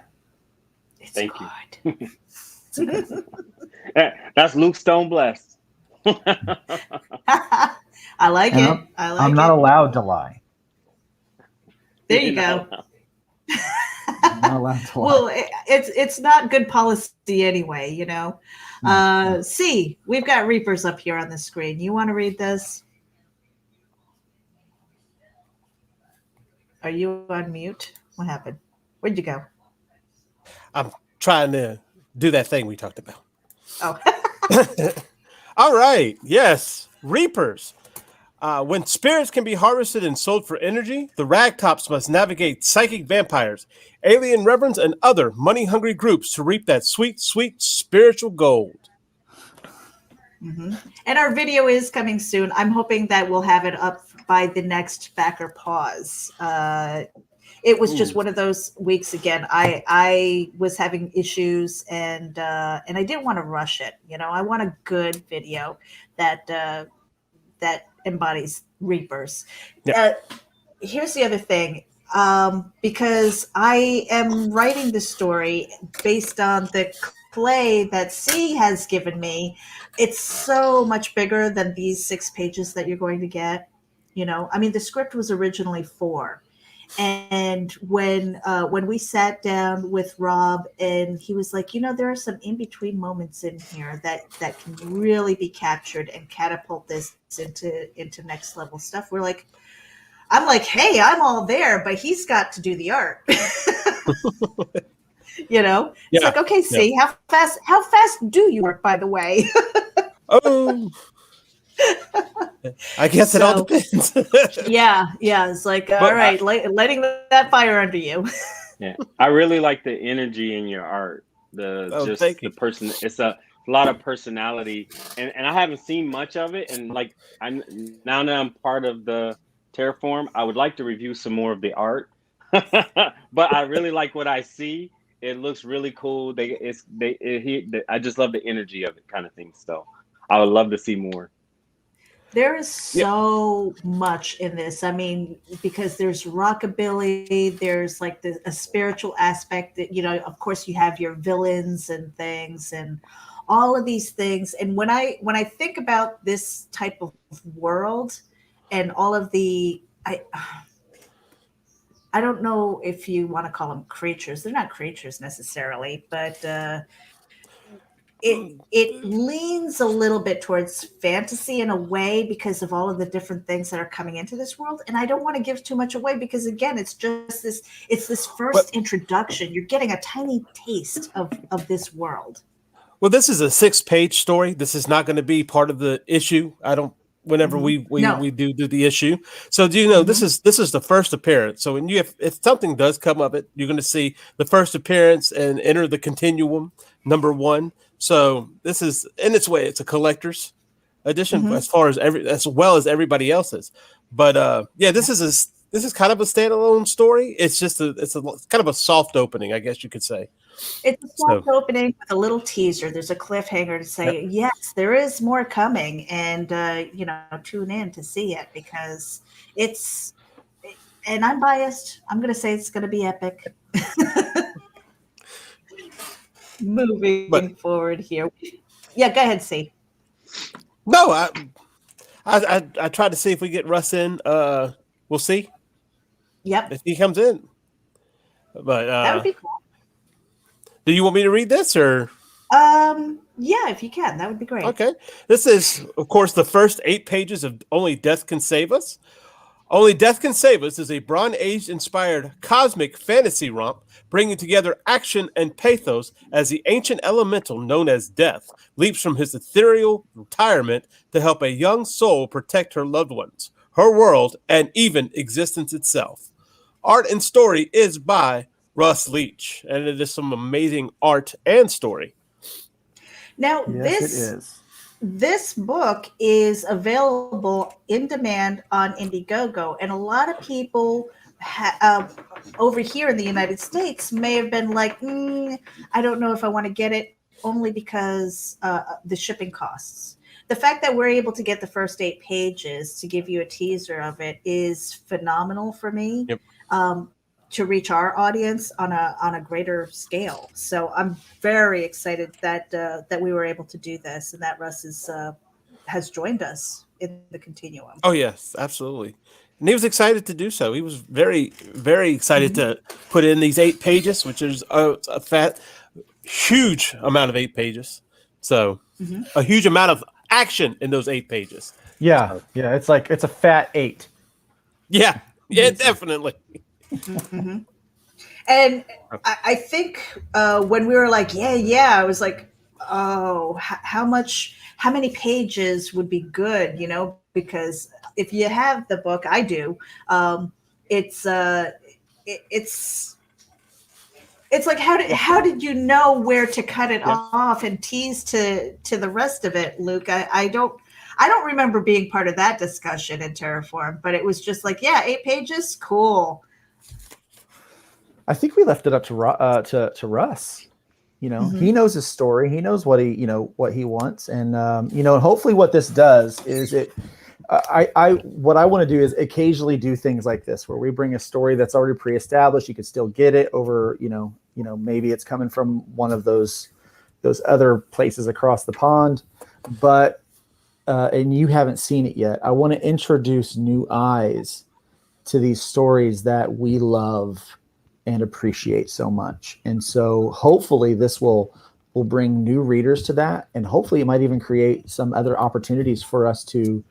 Thank you. That's Luke Stone blessed. I like it. I'm not allowed to lie. There you go. I'm not allowed to lie. Well, it's not good policy anyway, you know. See, we've got Reapers up here on the screen. You want to read this? Are you on mute? What happened? Where'd you go? I'm trying to do that thing we talked about. Oh. All right. Yes. Reapers. When spirits can be harvested and sold for energy, the Ragtops must navigate psychic vampires, alien reverends, and other money-hungry groups to reap that sweet, sweet spiritual gold. And our video is coming soon. I'm hoping that we'll have it up by the next Backer pause. It was just one of those weeks again. I was having issues, and I didn't want to rush it. You know, I want a good video that embodies Reapers. Yeah. Here's the other thing, because I am writing the story based on the play that C has given me. It's so much bigger than these 6 pages that you're going to get. You know, I mean, the script was originally 4. And when we sat down with Rob, and he was like, you know, there are some in-between moments in here that can really be captured and catapult this into next level stuff. I'm like, hey, I'm all there, but he's got to do the art. You know, it's like, okay, see, how fast do you work, by the way? Oh, I guess it all depends. yeah. It's like, all right, letting that fire under you. Yeah, I really like the energy in your art. The person. It's a lot of personality, and I haven't seen much of it. And like, now that I'm part of the Terraform, I would like to review some more of the art. But I really like what I see. It looks really cool. I just love the energy of it, kind of thing. So I would love to see more. There is so much in this. I mean, because there's rockabilly, there's like a spiritual aspect that, you know, of course you have your villains and things and all of these things. And when I think about this type of world and all of the, I don't know if you want to call them creatures. They're not creatures necessarily, but it leans a little bit towards fantasy in a way because of all of the different things that are coming into this world. And I don't want to give too much away because, again, it's just this first introduction. You're getting a tiny taste of this world. Well, this is a 6-page story. This is not going to be part of the issue. Whenever we do the issue. So do you know this is the first appearance. So when if something does come of it, you're going to see the first appearance and Enter the Continuum #1. So this is, in its way, it's a collector's edition as well as everybody else's. But this is kind of a standalone story. It's just it's kind of a soft opening, I guess you could say. It's a soft opening with a little teaser. There's a cliffhanger to say, yes, there is more coming, and tune in to see it because it's. And I'm biased. I'm going to say it's going to be epic. Moving forward here. Yeah, go ahead, C. No, I tried to see if we get Russ in. We'll see. Yep. If he comes in. But that would be cool. Do you want me to read this or? Yeah, if you can, that would be great. Okay. This is, of course, the first 8 pages of Only Death Can Save Us. Only Death Can Save Us is a Bronze Age-inspired cosmic fantasy romp bringing together action and pathos as the ancient elemental known as Death leaps from his ethereal retirement to help a young soul protect her loved ones, her world, and even existence itself. Art and story is by Russ Leach, and it is some amazing art and story. Now, Yes, this book is available in demand on Indiegogo, and a lot of people over here in the United States may have been like, I don't know if I want to get it, only because the shipping costs. The fact that we're able to get the first 8 pages to give you a teaser of it is phenomenal for me. Yep. To reach our audience on a greater scale. So I'm very excited that we were able to do this and that Russ has joined us in the Continuum. Oh, yes, absolutely. And he was excited to do so. He was very, very excited to put in these 8 pages, which is a huge amount of 8 pages. So a huge amount of action in those 8 pages. Yeah. It's a fat 8. Yeah, definitely. And I think when we were like, I was like, oh, how many pages would be good, because if you have the book, I do, it's like, how did you know where to cut it off and tease to the rest of it, Luke? I don't remember being part of that discussion in Terraform, but it was just like, 8 pages, cool. I think we left it up to Russ. He knows his story. He knows what he wants, and hopefully what this does is it. What I want to do is occasionally do things like this, where we bring a story that's already pre-established. You could still get it over, maybe it's coming from one of those other places across the pond, but and you haven't seen it yet. I want to introduce new eyes to these stories that we love and appreciate so much. And so hopefully this will bring new readers to that. And hopefully it might even create some other opportunities for us to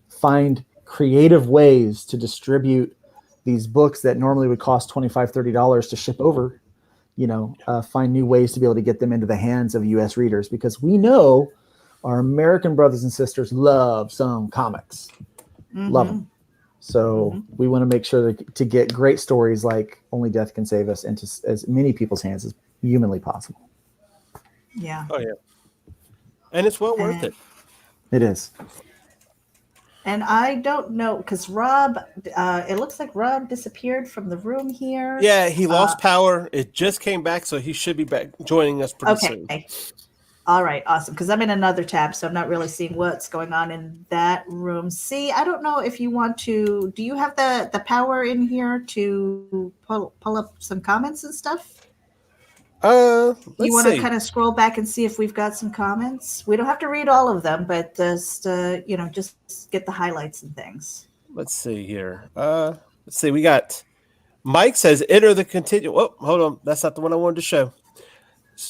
find creative ways to distribute these books that normally would cost $25, $30 to ship over, find new ways to be able to get them into the hands of US readers, because we know our American brothers and sisters love some comics, love them. So we want to make sure to get great stories like Only Death Can Save Us into as many people's hands as humanly possible. Yeah. Oh, yeah. And it's well worth it. It is. And I don't know, because Rob, it looks like Rob disappeared from the room here. Yeah, he lost power. It just came back, so he should be back joining us pretty soon. All right, awesome. Because I'm in another tab, so I'm not really seeing what's going on in that room. See, I don't know if you want to. Do you have the power in here to pull up some comments and stuff? You want to kind of scroll back and see if we've got some comments? We don't have to read all of them, but just just get the highlights and things. Let's see here. Let's see. We got Mike says, "Enter the Continuum." Oh, hold on. That's not the one I wanted to show.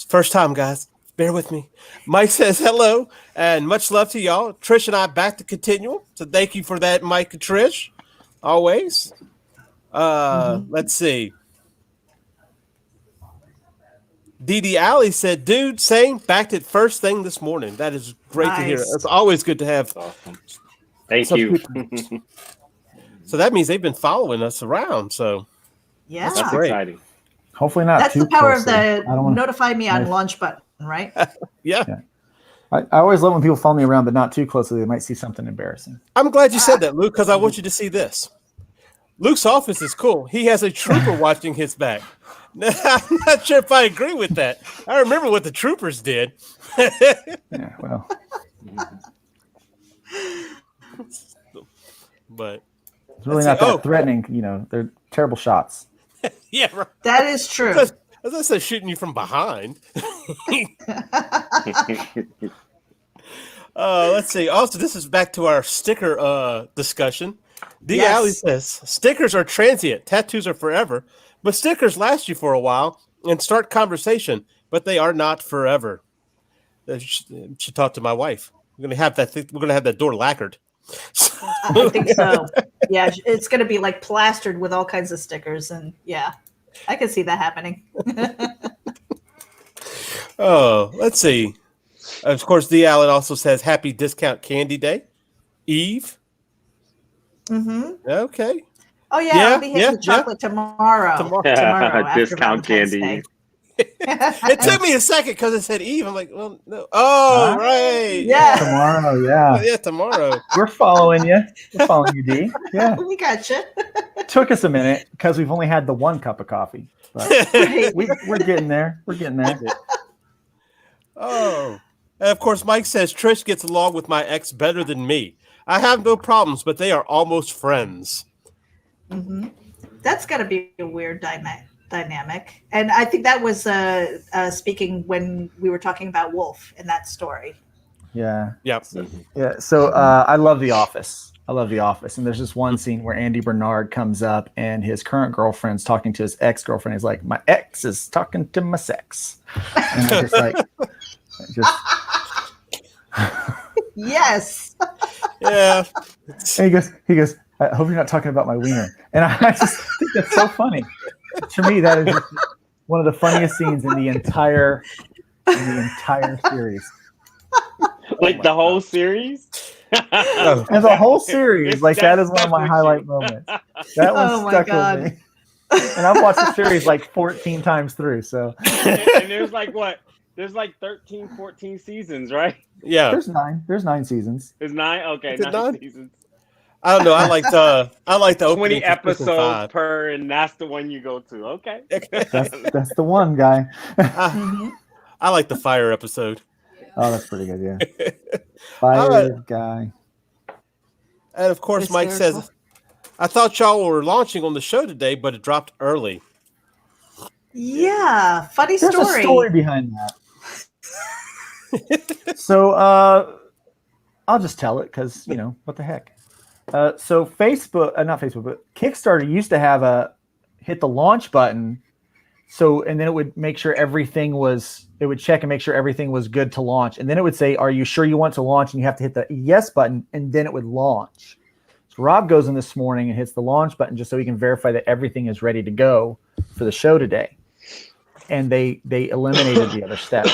First time, guys. Bear with me. Mike says hello and much love to y'all. Trish and I back to Continuum. So thank you for that, Mike and Trish. Always. Let's see. Dee Alley said, dude, same. Backed it first thing this morning. That is great to hear. It's always good to have. Awesome. Thank you. So that means they've been following us around. So yeah, that's great. exciting. Hopefully not. That's too the power closely. of the notify me on launch button, right? Yeah. I always love when people follow me around, but not too closely. They might see something embarrassing. I'm glad you said that, Luke, because I want you to see this. Luke's office is cool. He has a trooper watching his back. I'm not sure if I agree with that. I remember what the troopers did. Yeah, well, But it's really not that threatening. You know, they're terrible shots. yeah, right. That is true. As I said, shooting you from behind. Let's see. Also, this is back to our sticker discussion. D. Yes. Alley says, stickers are transient, tattoos are forever, but stickers last you for a while and start conversation, but they are not forever. Should talk to my wife. We're gonna have that door lacquered. I think so. Yeah, it's going to be like plastered with all kinds of stickers, and yeah, I can see that happening. Oh, let's see. Of course, D. Allen also says Happy Discount Candy Day. Eve. Mm-hmm. Okay. Oh yeah, I'll be hitting the chocolate tomorrow. Tomorrow Discount candy. It took me a second because it said Eve. I'm like, well, no. Oh, right. Yeah. Tomorrow, yeah. Yeah, tomorrow. We're following you. We're following you, D. Yeah. We got you. Took us a minute because we've only had the one cup of coffee. But we're getting there. We're getting there. Oh. And of course, Mike says Trish gets along with my ex better than me. I have no problems, but they are almost friends. Mm-hmm. That's got to be a weird dynamic. And I think that was speaking when we were talking about Wolf in that story. Yeah. Yep. Yeah. So I love The Office. And there's this one scene where Andy Bernard comes up and his current girlfriend's talking to his ex-girlfriend. He's like, my ex is talking to my sex. And I'm just like, Yes. Yeah. And he goes, I hope you're not talking about my wiener. And I just think that's so funny. To me, that is just one of the funniest scenes in the entire series. Like the whole series? And the whole series, like that is one of my highlight moments. That one stuck with me. And I've watched the series like 14 times through. So and there's like what? There's like 13, 14 seasons, right? Yeah. There's 9. There's 9 seasons. There's 9? Okay, 9 seasons. I don't know. I like the 20 episodes per, and that's the one you go to. Okay. That's the one, guy. I like the fire episode. Oh, that's pretty good, yeah. Fire guy. And of course, Mike says, I thought y'all were launching on the show today, but it dropped early. Yeah, funny story. There's a story behind that. So I'll just tell it because, what the heck. So not Facebook, but Kickstarter used to have hit the launch button. So, and then it would make sure it would check and make sure everything was good to launch. And then it would say, are you sure you want to launch? And you have to hit the yes button, and then it would launch. So Rob goes in this morning and hits the launch button just so he can verify that everything is ready to go for the show today. And they eliminated the other step.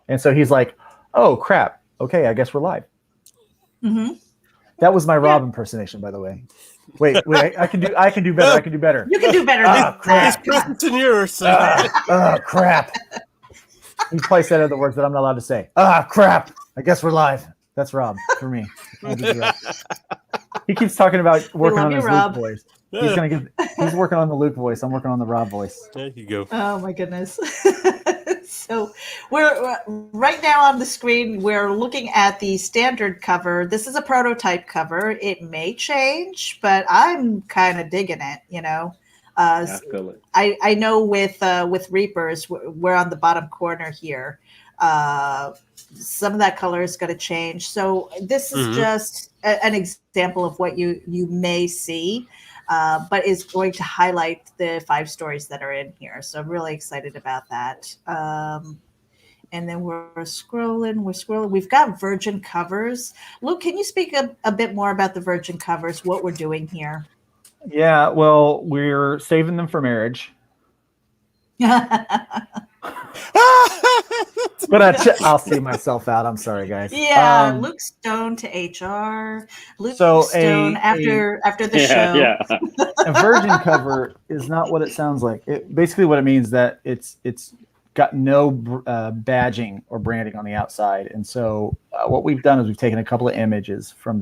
And so he's like, oh crap. Okay, I guess we're live. Mm-hmm. That was my Rob impersonation, by the way. Wait, I can do better. I can do better. You can do better than crap. that. Yours. Crap. He probably said other words that I'm not allowed to say. Crap. I guess we're live. That's Rob for me. He keeps talking about working on his Luke voice. He's working on the Luke voice. I'm working on the Rob voice. There you go. Oh my goodness. So we're right now on the screen. We're looking at the standard cover. This is a prototype cover. It may change, but I'm kind of digging it. I know with Reapers, we're on the bottom corner here. Some of that color is going to change. So this is just an example of what you may see. But is going to highlight the 5 stories that are in here. So I'm really excited about that. And then we're scrolling. We've got virgin covers. Luke, can you speak a bit more about the virgin covers, what we're doing here? Yeah, well, we're saving them for marriage. But I'll see myself out. I'm sorry, guys. Yeah, Luke Stone to HR. Luke Stone after the show. Yeah. A virgin cover is not what it sounds like. Basically, what it means that it's got no badging or branding on the outside. And so what we've done is we've taken a couple of images from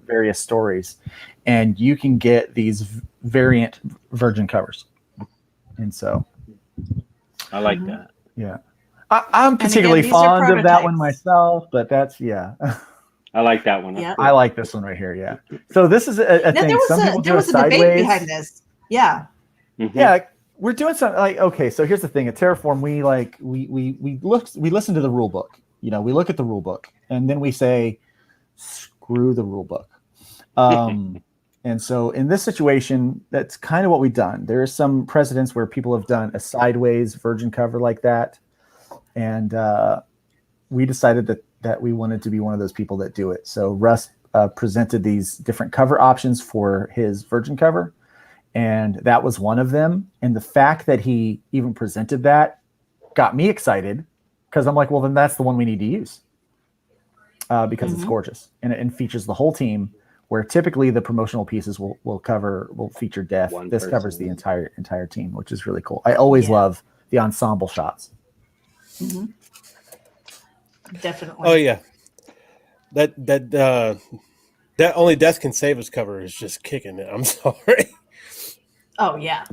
various stories, and you can get these variant virgin covers. And so I like that. Yeah. I'm particularly these are fond of that one prototypes. myself, but that's, I like that one. That's Yeah. cool. I like this one right here. Yeah. So this is a Now, thing. Some people there do it was a debate sideways. behind this. Yeah. Mhm. Yeah. We're doing something like, okay, so here's the thing. At Terraform, we listen to the rule book. You know, we look at the rule book and then we say, screw the rule book. And so in this situation, that's kind of what we've done. There are some precedents where people have done a sideways virgin cover like that. And we decided that we wanted to be one of those people that do it. So Russ presented these different cover options for his virgin cover. And that was one of them. And the fact that he even presented that got me excited because I'm like, well, then that's the one we need to use because it's gorgeous and features the whole team. Where typically the promotional pieces will feature Death. This covers the entire team, which is really cool. I always love the ensemble shots. Mm-hmm. Definitely. Oh yeah, that Only Death Can Save Us cover is just kicking it. I'm sorry. Oh yeah.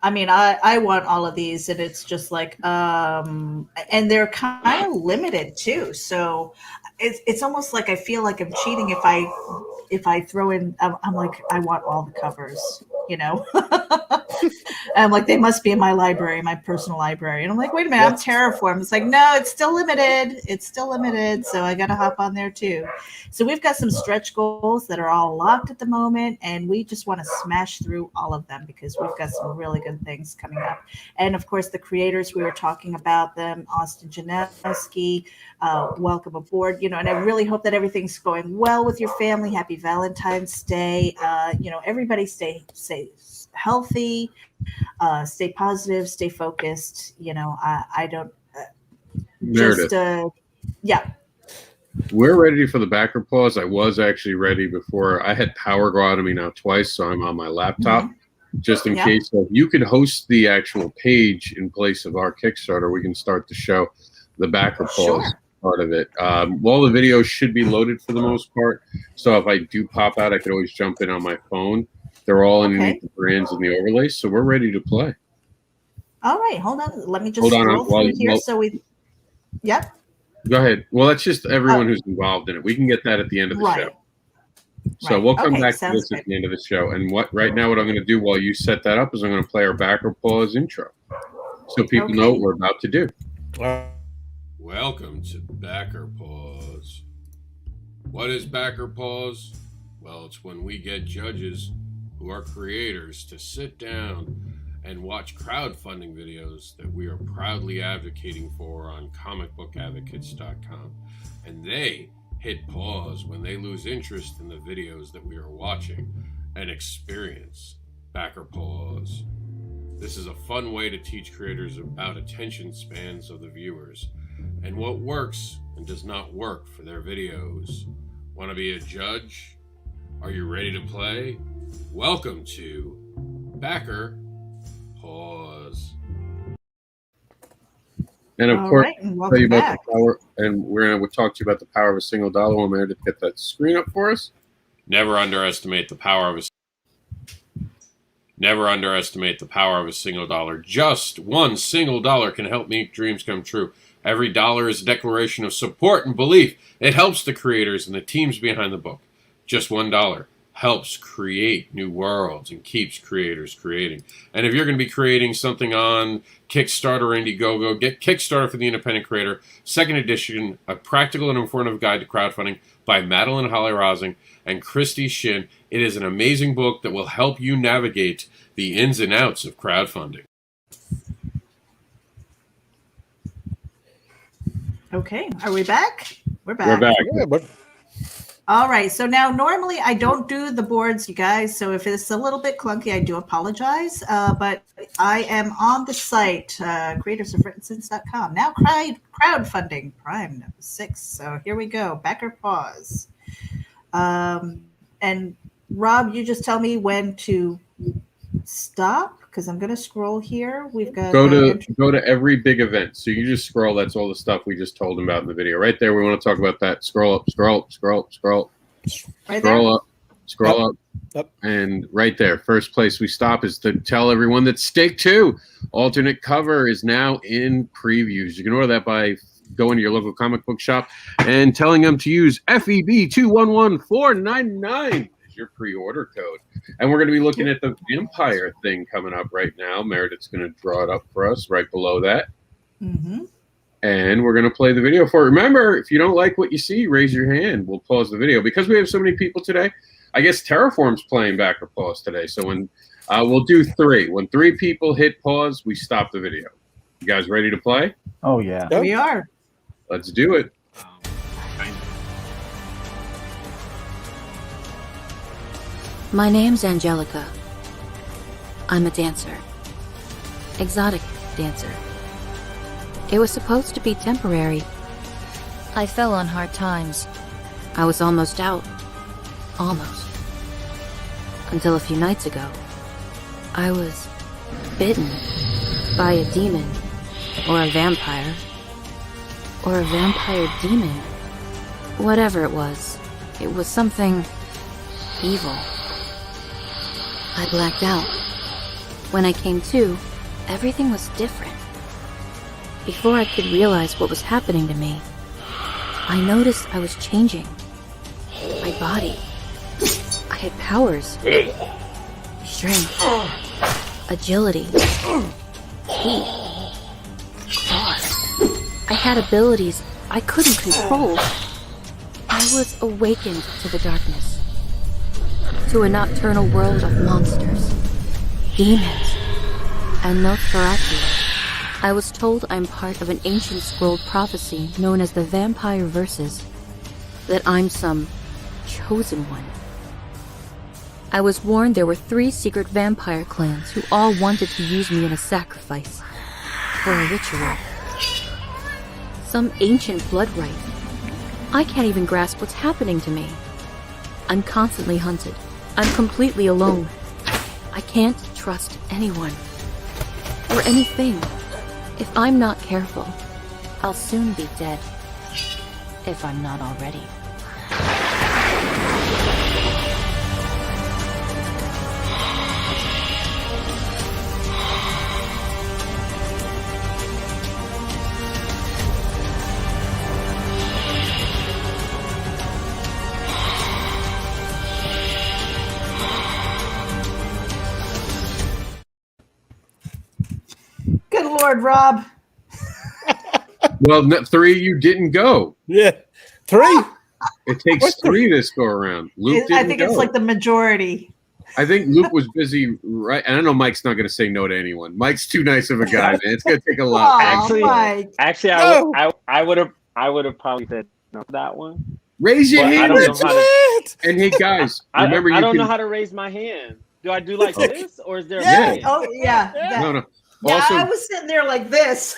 I mean, I want all of these, and it's just like, and they're kind of limited too. So it's almost like I feel like I'm cheating if I throw in. I'm like, I want all the covers, you know. And I'm like, they must be in my library, my personal library. And I'm like, wait a minute, I'm Terraform. It's like, no, it's still limited. It's still limited. So I got to hop on there too. So we've got some stretch goals that are all locked at the moment. And we just want to smash through all of them because we've got some really good things coming up. And of course, the creators, we were talking about them, Austin Janowski, welcome aboard, you know, and I really hope that everything's going well with your family. Happy Valentine's Day. You know, everybody stay healthy, stay positive, stay focused. You know, I don't Meredith, yeah. we're ready for the backer pause. I was actually ready before. I had power go out of me now twice, so I'm on my laptop just in case. So if you could host the actual page in place of our Kickstarter, we can start the show, the backer pause part of it. All the videos should be loaded for the most part. So if I do pop out, I could always jump in on my phone. They're all underneath the brands and the overlays, so we're ready to play. All right, hold on. Let me just scroll through here. So we, Go ahead. Well, that's just everyone who's involved in it. We can get that at the end of the show. So we'll come back to this at the end of the show. And right now, what I'm going to do while you set that up is I'm going to play our backer pause intro, so people know what we're about to do. Welcome to Backer Pause. What is Backer Pause? Well, it's when we get judges who are creators to sit down and watch crowdfunding videos that we are proudly advocating for on comicbookadvocates.com. And they hit pause when they lose interest in the videos that we are watching and experience backer pause. This is a fun way to teach creators about attention spans of the viewers and what works and does not work for their videos. Want to be a judge? Are you ready to play? Welcome to Backer Pause. And of course, tell you about the power, and we're going to talk to you about the power of a single dollar. When Meredith get that screen up for us. Never underestimate the power of a single dollar. Just one single dollar can help make dreams come true. Every dollar is a declaration of support and belief. It helps the creators and the teams behind the book. Just $1 helps create new worlds and keeps creators creating. And if you're going to be creating something on Kickstarter or Indiegogo, get Kickstarter for the Independent Creator, second edition, a practical and informative guide to crowdfunding by Madeline Holly-Rosing and Christy Shin. It is an amazing book that will help you navigate the ins and outs of crowdfunding. Okay, are we back? We're back. We're back. Yeah, but All right, so now normally I don't do the boards, you guys, so if it's a little bit clunky, I do apologize, but I am on the site, creatorsofwrittensense.com. Now crowdfunding, Prime number 6, so here we go, backer pause. And Rob, you just tell me when to stop, because I'm going to scroll here. We've got go to every big event. So you just scroll. That's all the stuff we just told them about in the video. Right there, we want to talk about that. Scroll up, scroll. Right Scroll there? up. Scroll up. Yep. And right there, first place we stop is to tell everyone that Stake 2 alternate cover is now in previews. You can order that by going to your local comic book shop and telling them to use FEB211499 as your pre-order code. And we're going to be looking at the vampire thing coming up right now. Meredith's going to draw it up for us right below that. Mm-hmm. And we're going to play the video for it. Remember, if you don't like what you see, raise your hand. We'll pause the video. Because we have so many people today, I guess Terraform's playing back or pause today. So when we'll do 3. When 3 people hit pause, we stop the video. You guys ready to play? Oh, yeah. Yep. We are. Let's do it. My name's Angelica. I'm a dancer. Exotic dancer. It was supposed to be temporary. I fell on hard times. I was almost out. Almost. Until a few nights ago. I was bitten by a demon. Or a vampire. Or a vampire demon. Whatever it was something evil. I blacked out. When I came to, everything was different. Before I could realize what was happening to me, I noticed I was changing. My body. I had powers. Strength. Agility. Teeth. Claws. I had abilities I couldn't control. I was awakened to the darkness. To a nocturnal world of monsters. Demons. And Nosferatu. I was told I'm part of an ancient scrolled prophecy known as the Vampire Verses. That I'm some chosen one. I was warned there were 3 secret vampire clans who all wanted to use me in a sacrifice. For a ritual. Some ancient blood rite. I can't even grasp what's happening to me. I'm constantly hunted. I'm completely alone. I can't trust anyone. Or anything. If I'm not careful, I'll soon be dead. If I'm not already. Good Lord, Rob. Well, 3 you didn't go. Yeah. 3. It takes 3 this go around. Luke didn't I think it's go. like the majority. I think Luke was busy, right? And I know Mike's not going to say no to anyone. Mike's too nice of a guy, man. It's going to take a lot. Aw, Mike. Actually, No. I would have probably said no to that one. Raise your But I hand. don't know how to- And hey, guys, remember I don't you know can. how to raise my hand. Do I do like this, or is there? Yeah. A hand? Oh, yeah. That- No. Yeah, Also, I was sitting there like this.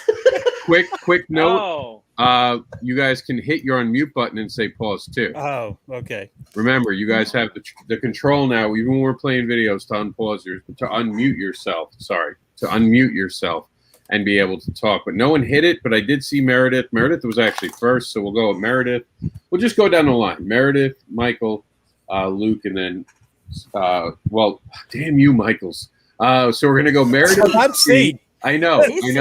quick note. Oh, You guys can hit your unmute button and say pause too. Oh, okay. Remember, you guys have the control now, even when we're playing videos, to unmute yourself. Sorry, to unmute yourself and be able to talk. But no one hit it. But I did see Meredith. Meredith was actually first, so we'll go with Meredith. We'll just go down the line: Meredith, Michael, Luke, and then well, damn you, Michaels. So we're gonna go Meredith. I'm C. I know, He's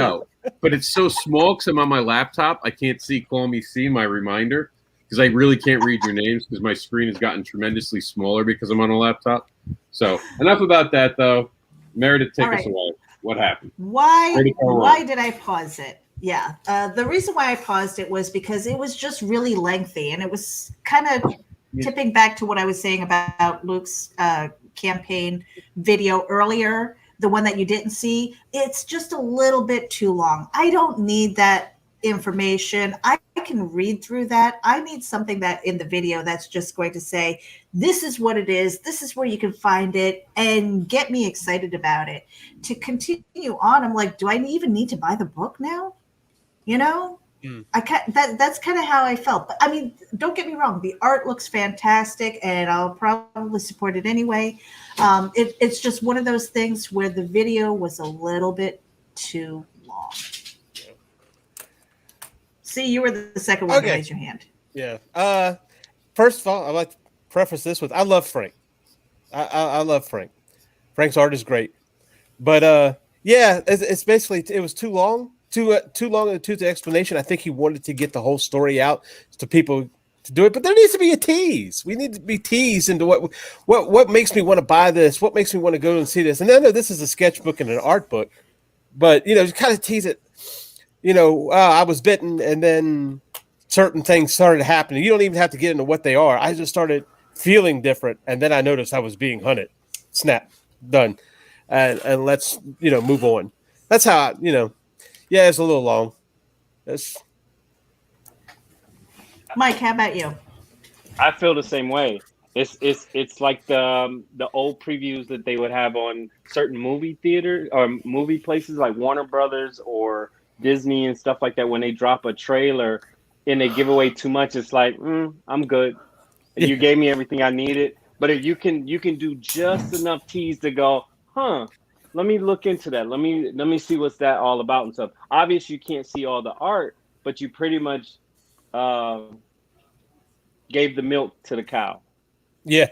but it's so small because I'm on my laptop. I can't see. Call me C, my reminder, because I really can't read your names because my screen has gotten tremendously smaller because I'm on a laptop. So enough about that, though. Meredith, take us away. What happened? Why did I pause it? Yeah, the reason why I paused it was because it was just really lengthy, and it was kind of tipping back to what I was saying about Luke's campaign video earlier. The one that you didn't see, it's just a little bit too long. I don't need that information. I can read through that. I need something that in the video that's just going to say, this is what it is. This is where you can find it and get me excited about it. To continue on, I'm like, do I even need to buy the book now? You know, that's kind of how I felt. But I mean, don't get me wrong. The art looks fantastic and I'll probably support it anyway. It's just one of those things where the video was a little bit too long. See, you were the second one to raise your hand. Yeah. First of all, I'd like to preface this with I love Frank. I love Frank. Frank's art is great, but yeah, it's basically it was too long, too long in the tooth explanation. I think he wanted to get the whole story out to people to do it, but there needs to be a tease. We need to be teased into what makes me want to buy this, what makes me want to go and see this. And I know this is a sketchbook and an art book, but you kind of tease it. I was bitten, and then certain things started happening. You don't even have to get into what they are. I just started feeling different, and then I noticed I was being hunted. Snap, done, and let's move on. That's how yeah, it's a little long. Mike, how about you? I feel the same way. It's like the old previews that they would have on certain movie theaters or movie places like Warner Brothers or Disney and stuff like that. When they drop a trailer and they give away too much, it's like, I'm good. You gave me everything I needed. But if you can do just enough tease to go, let me look into that. Let me see what's that all about and stuff. Obviously, you can't see all the art, but you pretty much gave the milk to the cow. Yeah.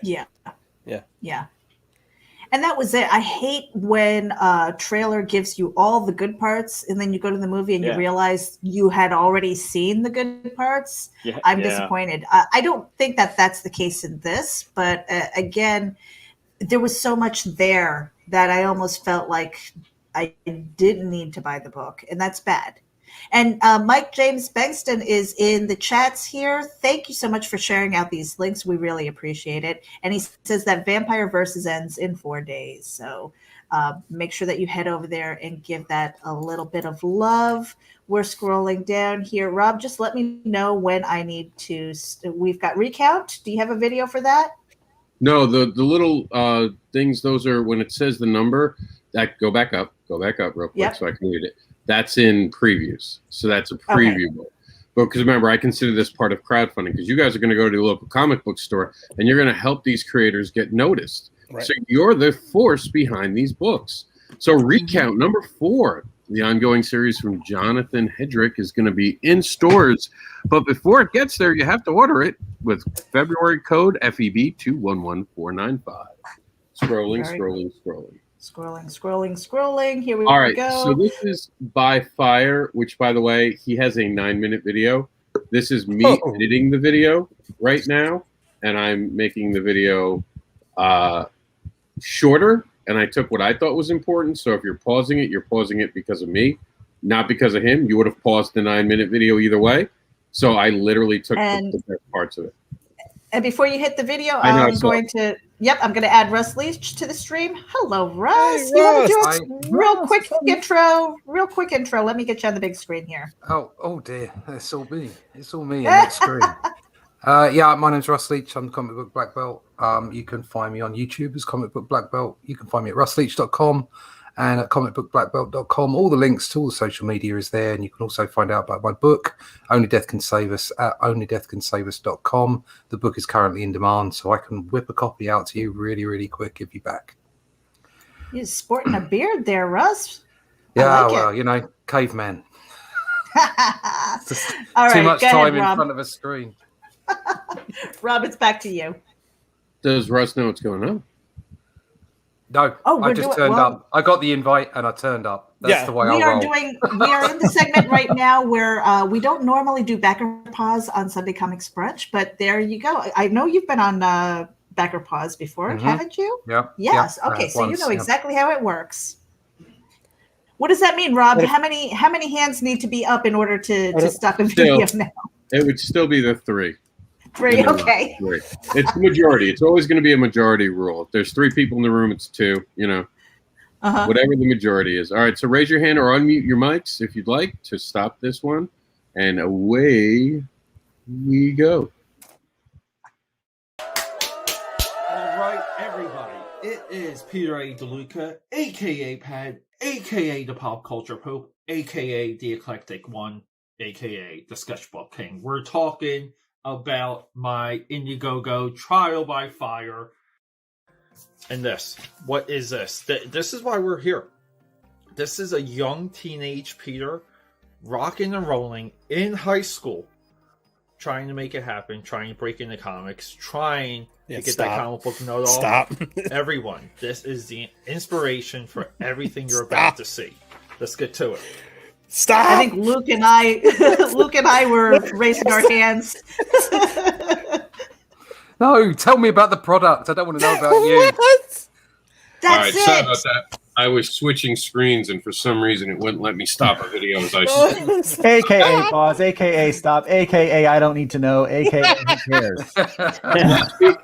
And that was it. I hate when a trailer gives you all the good parts, and then you go to the movie and you realize you had already seen the good parts. I'm disappointed. I don't think that that's the case in this, but again, there was so much there that I almost felt like I didn't need to buy the book, and that's bad. And Mike James Bengston is in the chats here. Thank you so much for sharing out these links. We really appreciate it. And he says that Vampire Versus ends in 4 days. So make sure that you head over there and give that a little bit of love. We're scrolling down here. Rob, just let me know when I need to. We've got recount. Do you have a video for that? No, the little things, those are when it says the number, that go back up real quick so I can read it. That's in previews. So that's a preview book. But because remember, I consider this part of crowdfunding because you guys are going to go to the local comic book store and you're going to help these creators get noticed. Right. So you're the force behind these books. So recount number 4, the ongoing series from Jonathan Hedrick is going to be in stores. But before it gets there, you have to order it with February code FEB211495. Scrolling. Here we go. All right, so this is by Fire, which, by the way, he has a 9-minute video. This is me editing the video right now, and I'm making the video shorter, and I took what I thought was important. So if you're pausing it because of me, not because of him. You would have paused the 9-minute video either way. So I literally took the best parts of it. And before you hit the video, I'm going to add Russ Leach to the stream. Hello, Russ. Hey, you want to do a real quick intro? Let me get you on the big screen here. Oh dear. It's all me. It's all me on that screen. My name's Russ Leach. I'm the Comic Book Black Belt. You can find me on YouTube as Comic Book Black Belt. You can find me at russleach.com and at comicbookblackbelt.com. All the links to all the social media is there, and you can also find out about my book, Only Death Can Save Us, at onlydeathcansavus.com. The book is currently in demand, so I can whip a copy out to you really, really quick if you're back. You're sporting a beard there, Russ. Yeah, caveman. All right, too much time ahead, in front of a screen. Rob, it's back to you. Does Russ know what's going on? No, I just turned up. I got the invite and I turned up. That's the way I roll. We are in the segment right now where we don't normally do Backer Pause on Sunday Comics Brunch, but there you go. I know you've been on Backer Pause before, haven't you? Yeah. Yes. Okay, so you know exactly how it works. What does that mean, Rob? How many hands need to be up in order to stop a video now? It would still be the 3. 3, okay. 3. It's the majority. It's always going to be a majority rule. If there's 3 people in the room, it's 2, whatever the majority is. All right, so raise your hand or unmute your mics if you'd like to stop this one. And away we go. All right, everybody. It is Peter A. DeLuca, a.k.a. Pad, a.k.a. the Pop Culture Pope, a.k.a. the Eclectic One, a.k.a. the Sketchbook King. We're talking about my Indiegogo Trial by Fire. And this. What is this? This is why we're here. This is a young teenage Peter rocking and rolling in high school, trying to make it happen, trying to break into comics, trying to get stop. that comic book note off. Stop. Everyone, this is the inspiration for everything you're about to see. Let's get to it. Stop. I think Luke and I were raising our hands. No, tell me about the product. I don't want to know about you. What? All right, That's sorry it. about that. I was switching screens, and for some reason, it wouldn't let me stop a video as I. AKA pause, AKA stop, AKA I don't need to know, AKA who cares.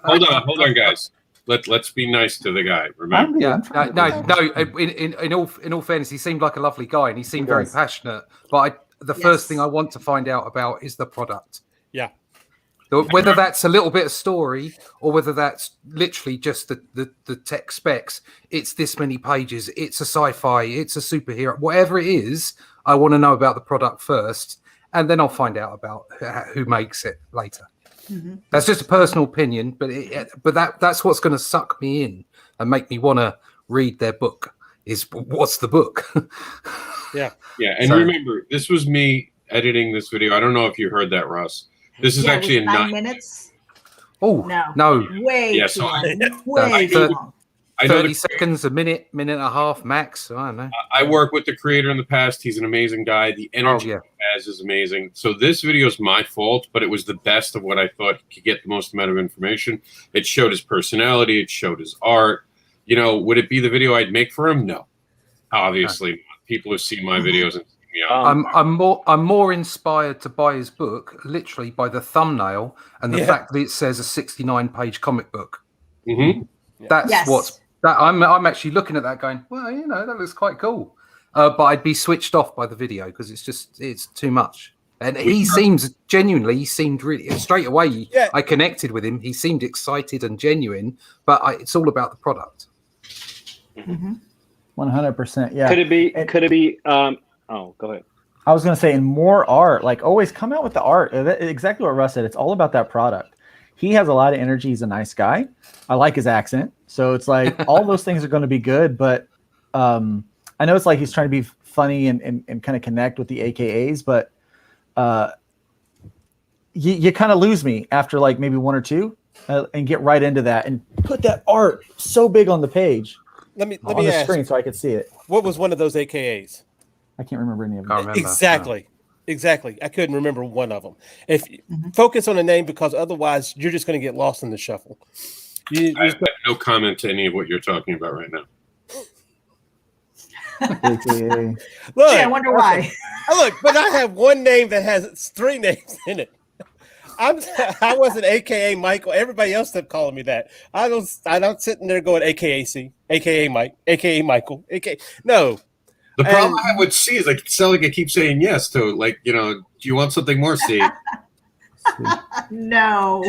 Hold on, guys. Let's be nice to the guy. Remember? Yeah, in all fairness, he seemed like a lovely guy, and he seemed very passionate. But the first thing I want to find out about is the product. Yeah. Whether that's a little bit of story or whether that's literally just the tech specs, it's this many pages, it's a sci-fi, it's a superhero, whatever it is, I want to know about the product first, and then I'll find out about who makes it later. Mm-hmm. That's just a personal opinion, but that's what's going to suck me in and make me want to read their book. Is what's the book? Yeah. And remember, this was me editing this video. I don't know if you heard that, Russ. This is actually 9 minutes. Oh no! Way too long. Way too long. 30 seconds, a minute, minute and a half max. I don't know. I worked with the creator in the past. He's an amazing guy. The energy he has is amazing. So this video is my fault, but it was the best of what I thought could get the most amount of information. It showed his personality. It showed his art. You know, would it be the video I'd make for him? No, obviously. People who see my videos and I'm more inspired to buy his book literally by the thumbnail and the fact that it says a 69-page comic book. Mm-hmm. That's what's that. I'm actually looking at that going, well, you know, that looks quite cool. But I'd be switched off by the video because it's too much. And he seems genuinely, really straight away. Yeah. I connected with him. He seemed excited and genuine, but it's all about the product. 100%. Yeah. Could it be? Oh, go ahead. I was going to say, in more art, like always come out with the art. Exactly what Russ said. It's all about that product. He has a lot of energy. He's a nice guy. I like his accent. So it's like all those things are going to be good. But I know it's like he's trying to be funny and kind of connect with the AKAs. But you kind of lose me after like maybe one or two and get right into that and put that art so big on the page. Let me on the ask, screen so I could see it. What was one of those AKAs? I can't remember any of them. Exactly. I couldn't remember one of them. If focus on the name, because otherwise you're just going to get lost in the shuffle. I have no comment to any of what you're talking about right now. AKA. Look, I wonder why. Look, but I have one name that has three names in it. I wasn't AKA Michael. Everybody else kept calling me that. I don't sitting there going AKA AKA Mike, AKA Michael, AKA no. The problem I would see is I sound like I keep saying yes to it. Like, you know, do you want something more, C? No.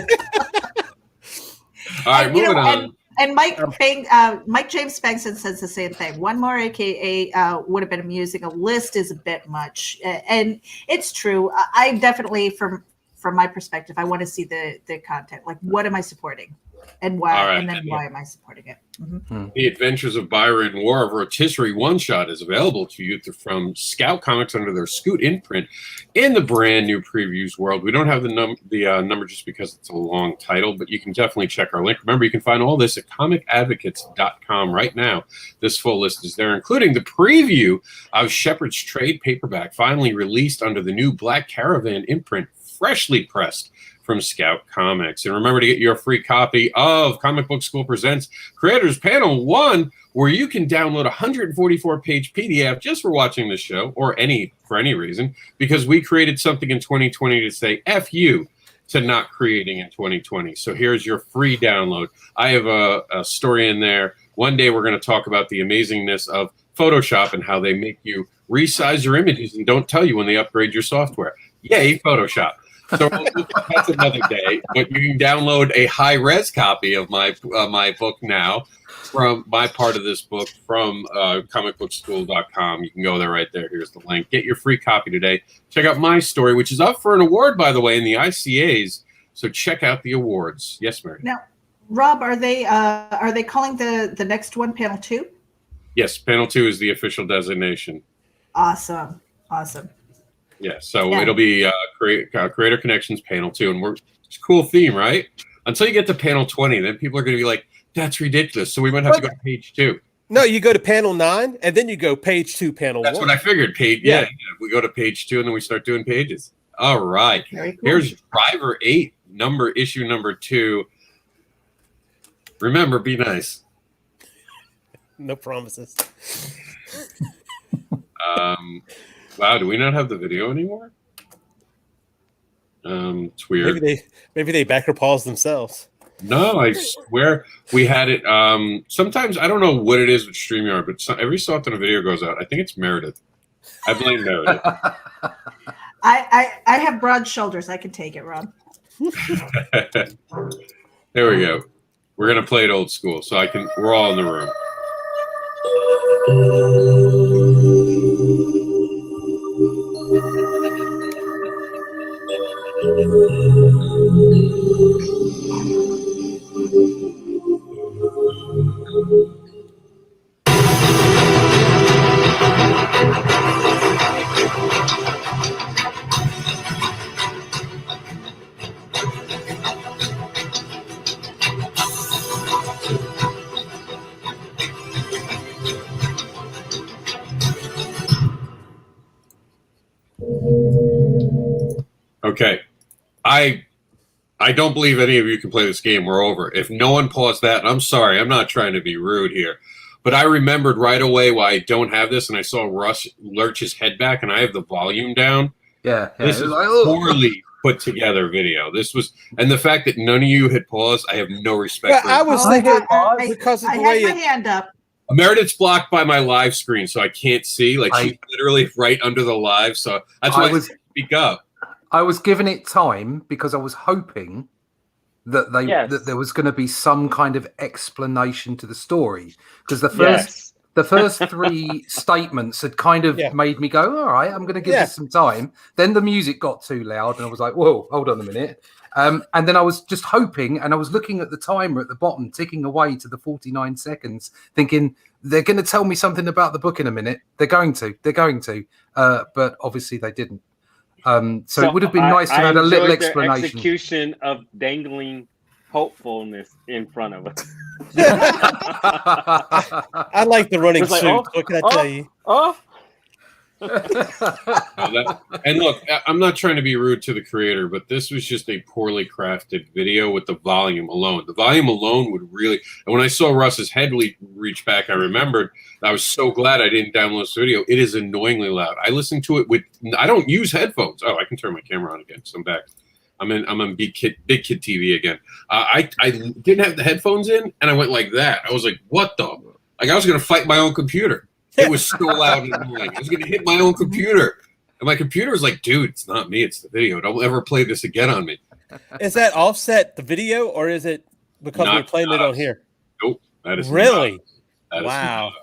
All right, moving on. And Mike James Spangson says the same thing. One more AKA would have been amusing. A list is a bit much, and it's true. I definitely, from my perspective, I want to see the content. Like, what am I supporting, and why? Right, and then why am I supporting it? Mm-hmm. The Adventures of Byron War of Rotisserie one shot is available to you from Scout Comics under their Scoot imprint in the brand new previews world. We don't have the number just because it's a long title, but you can definitely check our link. Remember, you can find all this at comicadvocates.com right now. This full list is there, including the preview of Shepherd's Trade paperback, finally released under the new Black Caravan imprint, freshly pressed from Scout Comics. And remember to get your free copy of Comic Book School Presents Creators Panel 1, where you can download a 144-page PDF just for watching the show, or for any reason, because we created something in 2020 to say F you to not creating in 2020. So here's your free download. I have a story in there. One day we're going to talk about the amazingness of Photoshop and how they make you resize your images and don't tell you when they upgrade your software. Yay, Photoshop. So that's another day. But you can download a high-res copy of my book now, from my part of this book, from comicbookschool.com. You can go there right there. Here's the link. Get your free copy today. Check out my story, which is up for an award, by the way, in the ICAs. So check out the awards. Yes, Mary. Now, Rob, are they calling the next one Panel 2? Yes, Panel 2 is the official designation. Awesome. Yeah, so Yeah. it'll be Creator Connections Panel 2, and it's a cool theme, right? Until you get to Panel 20, then people are going to be like, that's ridiculous. So we might have to go to page 2. No, you go to panel 9, and then you go page 2, panel 1. That's what I figured. Yeah, we go to page 2, and then we start doing pages. All right. Very cool. Here's Driver 8, issue number 2. Remember, be nice. No promises. Wow, do we not have the video anymore? It's weird. Maybe they backer pause themselves. No, I swear we had it. Sometimes I don't know what it is with StreamYard, but every so often a video goes out. I think it's Meredith. I blame Meredith. I have broad shoulders. I can take it, Rob. There we go. We're gonna play it old school, so we're all in the room. Okay. I don't believe any of you can play this game. We're over. If no one paused that, and I'm sorry, I'm not trying to be rude here, but I remembered right away why I don't have this, and I saw Russ lurch his head back, and I have the volume down. Yeah. This is poorly put together video. This was, and the fact that none of you had paused, I have no respect for it. I was thinking because of the way I had my hand up. Meredith's blocked by my live screen, so I can't see. Like, she's literally right under the live, so that's why I speak up. I was giving it time because I was hoping that that there was going to be some kind of explanation to the story, because the first 3 statements had kind of made me go, all right, I'm going to give this some time. Then the music got too loud, and I was like, whoa, hold on a minute. And then I was just hoping, and I was looking at the timer at the bottom, ticking away to the 49 seconds, thinking they're going to tell me something about the book in a minute. They're going to. But obviously they didn't. So it would have been nice to have a little explanation. Execution of dangling hopefulness in front of us. I like the running suit. What can I tell you? And look, I'm not trying to be rude to the creator, but this was just a poorly crafted video with the volume alone. The volume alone would really, and when I saw Russ's head reach back, I remembered. I was so glad I didn't download this video. It is annoyingly loud. I listen to it I don't use headphones. Oh, I can turn my camera on again, so I'm back. I'm on big kid TV again. I didn't have the headphones in, and I went like that. I was like, what the? Like, I was going to fight my own computer. It was so loud and annoying. I was going to hit my own computer. And my computer was like, dude, it's not me. It's the video. Don't ever play this again on me. Is that offset the video, or is it because we're playing it on here? Nope. That is really? Wow.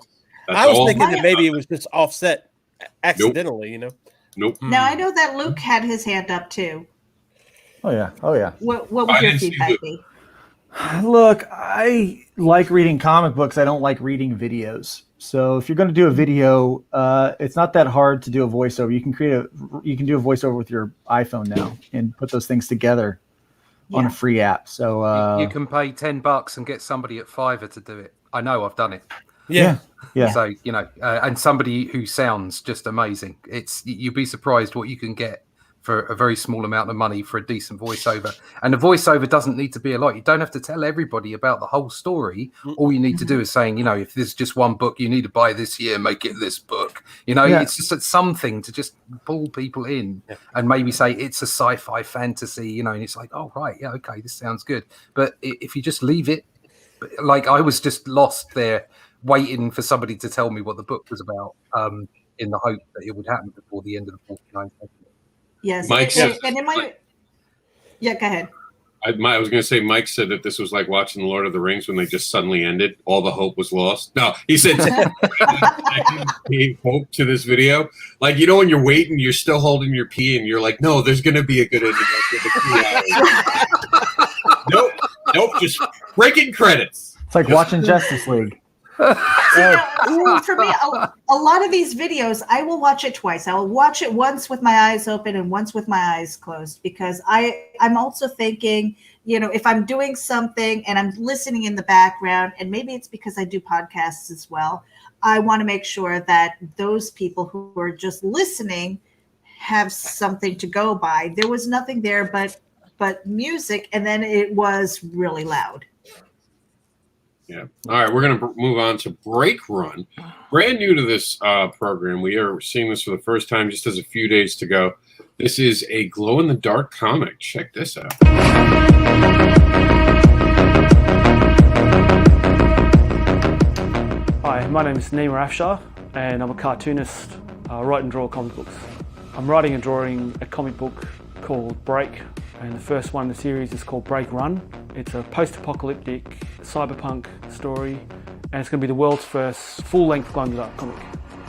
I was thinking that maybe it was just offset accidentally, Nope. Now, I know that Luke had his hand up too. Oh, yeah. What would your feedback be? Look, I like reading comic books. I don't like reading videos. So if you're going to do a video, it's not that hard to do a voiceover. You can do a voiceover with your iPhone now and put those things together on a free app. So you can pay $10 and get somebody at Fiverr to do it. I know, I've done it. Yeah. So and somebody who sounds just amazing. You'd be surprised what you can get for a very small amount of money for a decent voiceover. And the voiceover doesn't need to be a lot. You don't have to tell everybody about the whole story. All you need to do is saying, if there's just one book you need to buy this year, make it this book. It's just something to just pull people in and maybe say it's a sci-fi fantasy, and it's like, oh, right, yeah, okay, this sounds good. But if you just leave it, like I was just lost there waiting for somebody to tell me what the book was about in the hope that it would happen before the end of the 49 seconds. Yes. Mike said, go ahead. I was going to say, Mike said that this was like watching The Lord of the Rings when they just suddenly ended. All the hope was lost. No, he said gave hope to this video. Like, when you're waiting, you're still holding your pee, and you're like, no, there's going to be a good ending. Nope, just breaking credits. It's like watching Justice League. For me, a lot of these videos, I will watch it twice. I will watch it once with my eyes open and once with my eyes closed, because I'm also thinking, if I'm doing something and I'm listening in the background, and maybe it's because I do podcasts as well, I want to make sure that those people who are just listening have something to go by. There was nothing there but music, and then it was really loud. Yeah. All right, we're going to move on to Break Run. Brand new to this program. We are seeing this for the first time, just as a few days to go. This is a glow-in-the-dark comic. Check this out. Hi, my name is Nima Afshar, and I'm a cartoonist. I write and draw comic books. I'm writing and drawing a comic book called Break, and the first one in the series is called Break Run. It's a post-apocalyptic cyberpunk story, and it's going to be the world's first full-length glow-in-the-dark comic.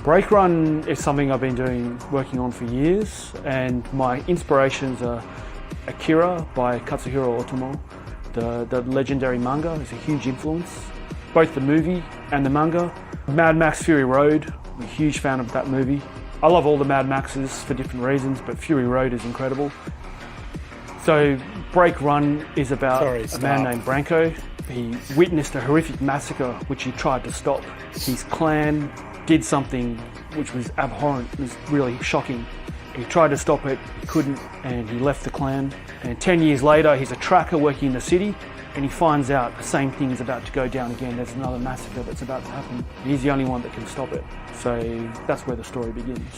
Break Run is something I've been working on for years, and my inspirations are Akira by Katsuhiro Otomo. The legendary manga is a huge influence, both the movie and the manga. Mad Max Fury Road, I'm a huge fan of that movie. I love all the Mad Maxes for different reasons, but Fury Road is incredible. So Break Run is about a man named Branko. He witnessed a horrific massacre which he tried to stop. His clan did something which was abhorrent, it was really shocking. He tried to stop it, he couldn't, and he left the clan. And 10 years later, he's a tracker working in the city, and he finds out the same thing is about to go down again. There's another massacre that's about to happen. He's the only one that can stop it. So that's where the story begins.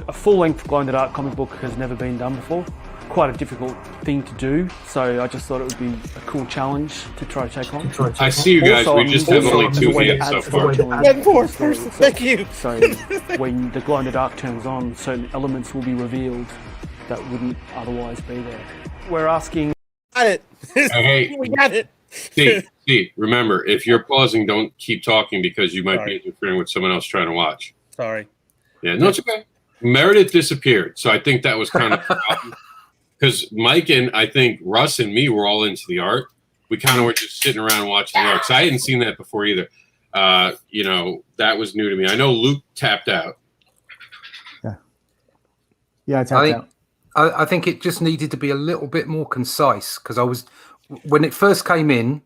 A full-length glow-in-the-dark comic book has never been done before. Quite a difficult thing to do, so I just thought it would be a cool challenge to try to take on. I see you guys, we just have only 2 videos so far. Thank you. So when the glow-in-the-dark turns on, certain elements will be revealed that wouldn't otherwise be there. We're asking... Got it. Hey, We got it. See, remember, if you're pausing, don't keep talking because you might be interfering with someone else trying to watch. Sorry. Yeah, no, it's okay. Meredith disappeared, so I think that was kind of because Mike and I think Russ and me were all into the art. We kind of were just sitting around watching the art. So I hadn't seen that before either. That was new to me. I know Luke tapped out. Yeah, I tapped out. I think it just needed to be a little bit more concise, because when it first came in,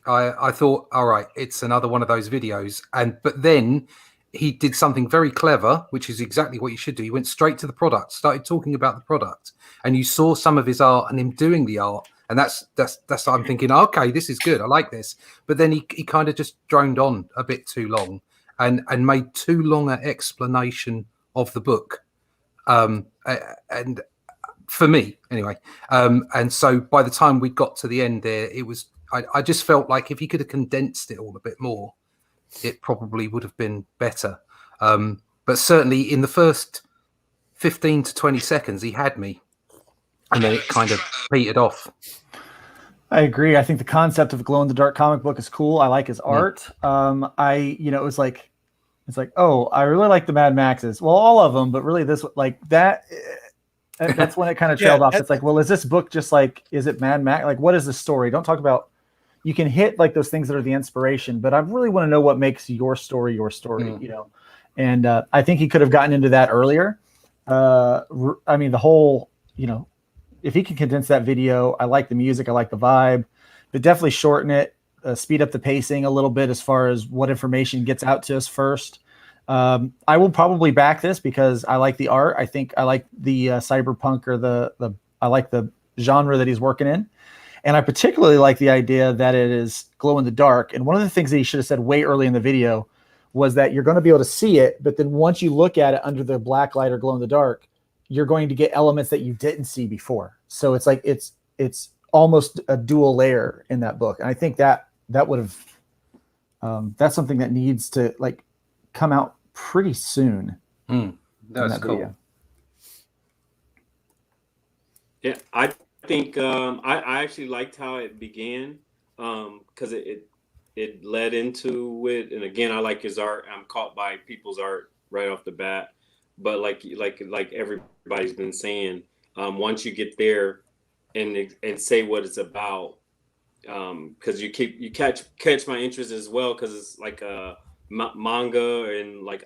I thought, all right, it's another one of those videos. But then he did something very clever, which is exactly what you should do. He went straight to the product, started talking about the product, and you saw some of his art and him doing the art. And that's I'm thinking, okay, this is good. I like this. But then he kind of just droned on a bit too long and made too long an explanation of the book. And for me anyway. And so by the time we got to the end there, I just felt like if he could have condensed it all a bit more, it probably would have been better. But certainly in the first 15 to 20 seconds, he had me. And then it kind of petered off. I agree. I think the concept of a glow-in-the-dark comic book is cool. I like his art. It was like, oh, I really like the Mad Maxes. Well, all of them, but really this, like that, that's when it kind of trailed off. It's like, well, is this book just like, is it Mad Max? Like, what is the story? Don't talk about, you can hit like those things that are the inspiration, but I really want to know what makes your story, And I think he could have gotten into that earlier. I mean, the whole, if he can condense that video, I like the music, I like the vibe, but definitely shorten it, speed up the pacing a little bit as far as what information gets out to us first. I will probably back this because I like the art. I think I like the cyberpunk, or I like the genre that he's working in. And I particularly like the idea that it is glow in the dark. And one of the things that he should have said way early in the video was that you're going to be able to see it, but then once you look at it under the black light or glow in the dark, you're going to get elements that you didn't see before. So it's like it's almost a dual layer in that book. And I think that would have that's something that needs to like come out pretty soon. That's cool. Video. Yeah, I think I actually liked how it began because it led into it. And again, I like his art. I'm caught by people's art right off the bat. But like everybody's been saying, once you get there and say what it's about, because you catch my interest as well, because it's like a manga and like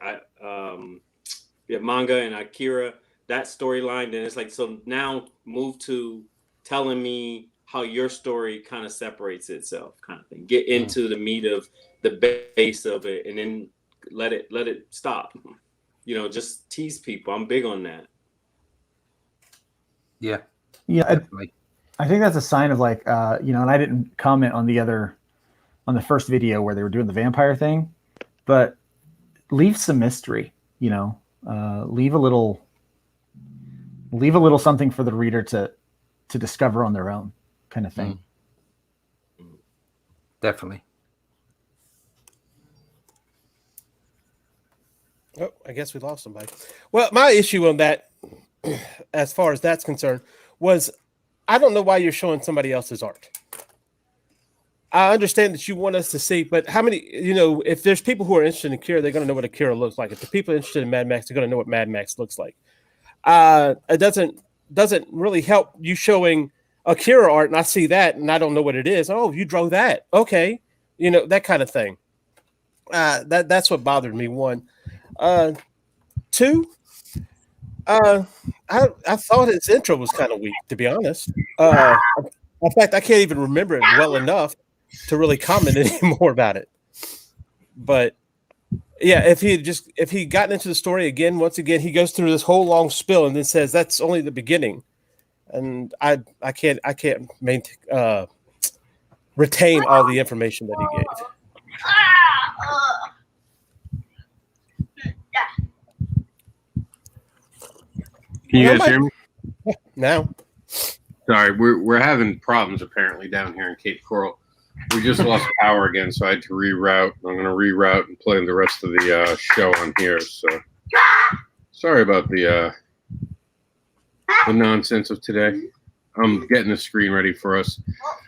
manga and Akira, that storyline. Then it's like, so now move to telling me how your story kind of separates itself, kind of thing. Get into the meat of the base of it, and then let it stop. You know, just tease people. I'm big on that. Yeah, I think that's a sign of like, you know, and I didn't comment on the first video where they were doing the vampire thing, but leave some mystery, you know, leave a little something for the reader to discover on their own, kind of thing. Definitely. Oh, I guess we lost somebody. Well, my issue on that, as far as that's concerned, was I don't know why you're showing somebody else's art. I understand that you want us to see, but how many, you know, if there's people who are interested in Akira, they're going to know what Akira looks like. If the people are interested in Mad Max, they're going to know what Mad Max looks like. It doesn't really help you showing Akira art, and I see that, and I don't know what it is. Oh, you drew that. Okay. You know, that kind of thing. That's what bothered me, one. Two, I thought his intro was kind of weak, to be honest. In fact, I can't even remember it well enough to really comment anymore about it. But yeah, if he gotten into the story again, once again, he goes through this whole long spill and then says that's only the beginning, and I can't retain all the information that he gave. Can you guys hear me? Now. Sorry, we're having problems apparently down here in Cape Coral. We just lost power again, so I had to reroute. I'm going to reroute and play the rest of the show on here. So sorry about the nonsense of today. I'm getting the screen ready for us.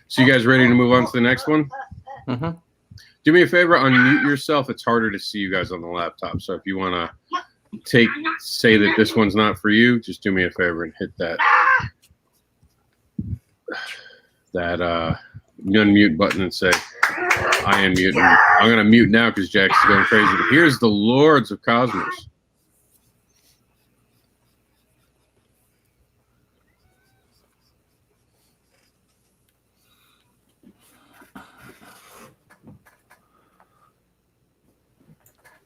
So you guys ready to move on to the next one? Mm-hmm. Do me a favor, unmute yourself. It's harder to see you guys on the laptop. So if you want to say that this one's not for you, just do me a favor and hit that unmute button and say I am muting. I'm going to mute now because Jack's going crazy. But here's the Lords of Cosmos.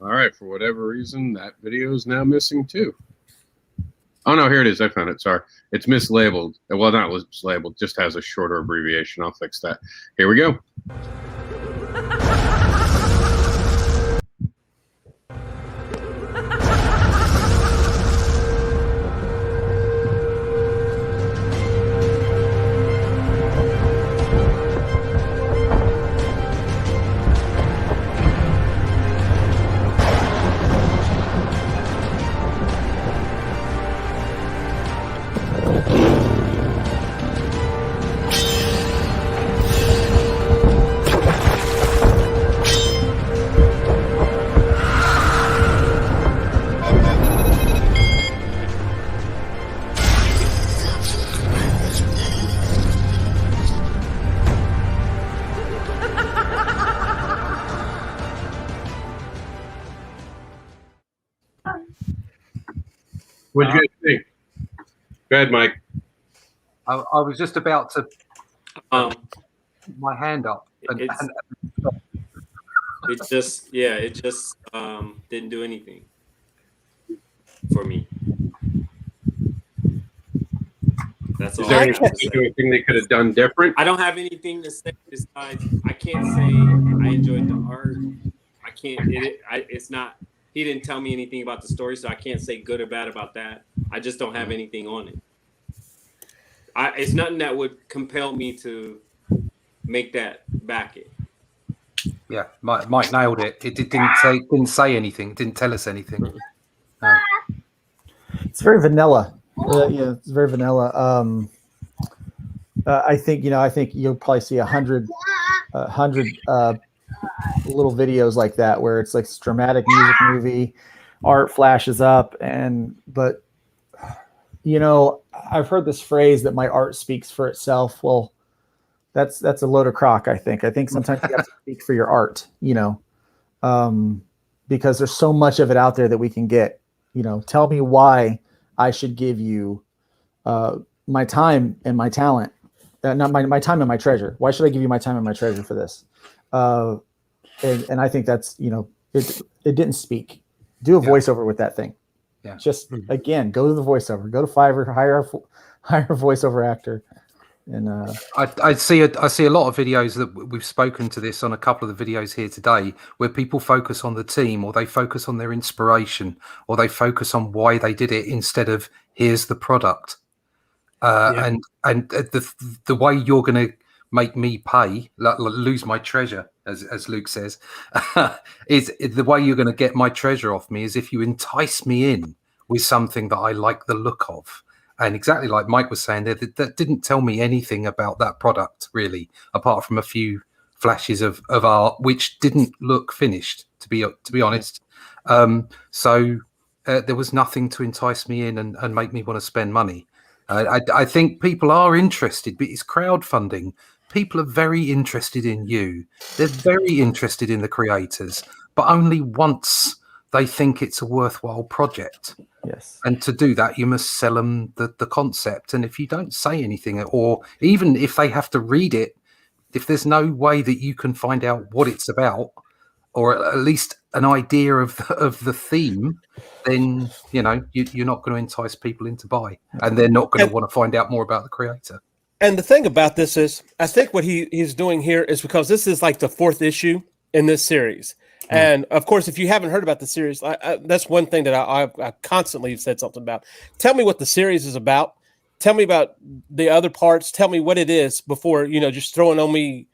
All right, for whatever reason, that video is now missing too. Oh, no, here it is. I found it. Sorry. It's mislabeled. Well, not mislabeled, just has a shorter abbreviation. I'll fix that. Here we go. What'd you guys think? Go ahead, Mike. I was just about to my hand up. It just didn't do anything for me. That's all. Is there anything they could have done different? I don't have anything to say besides I can't say I enjoyed the art. I can't. It's not. He didn't tell me anything about the story, so I can't say good or bad about that. I just don't have anything on it. It's nothing that would compel me to make that back it. Yeah, Mike nailed it. It didn't say anything. It didn't tell us anything. No. It's very vanilla. Yeah, it's very vanilla. I think you'll probably see 100 little videos like that where it's like this dramatic music movie, art flashes up, but you know, I've heard this phrase that my art speaks for itself. Well, that's a load of crock. I think sometimes you have to speak for your art. You know, because there's so much of it out there that we can get. Tell me why I should give you my time and my talent, not my time and my treasure. Why should I give you my time and my treasure for this? And I think that's, it didn't speak. Do a voiceover with that thing. Yeah. Just again, go to the voiceover, go to Fiverr, hire a voiceover actor. And I see a lot of videos that we've spoken to this on a couple of the videos here today, where people focus on the team, or they focus on their inspiration, or they focus on why they did it instead of here's the product. And the way you're going to make me pay, lose my treasure, as Luke says, is the way you're going to get my treasure off me is if you entice me in with something that I like the look of. And exactly like Mike was saying there, that didn't tell me anything about that product really, apart from a few flashes of art, which didn't look finished, to be honest. So there was nothing to entice me in and make me want to spend money. I think people are interested, but it's crowdfunding. People are very interested in you. They're very interested in the creators, but only once they think it's a worthwhile project. Yes. And to do that, you must sell them the concept. And if you don't say anything, or even if they have to read it, if there's no way that you can find out what it's about, or at least an idea of the theme, then you're not going to entice people into buy, and they're not going to want to find out more about the creator. And the thing about this is, I think what he's doing here is because this is like the 4th issue in this series. And of course, if you haven't heard about the series, that's one thing that I constantly said something about. Tell me what the series is about. Tell me about the other parts. Tell me what it is before, just throwing on me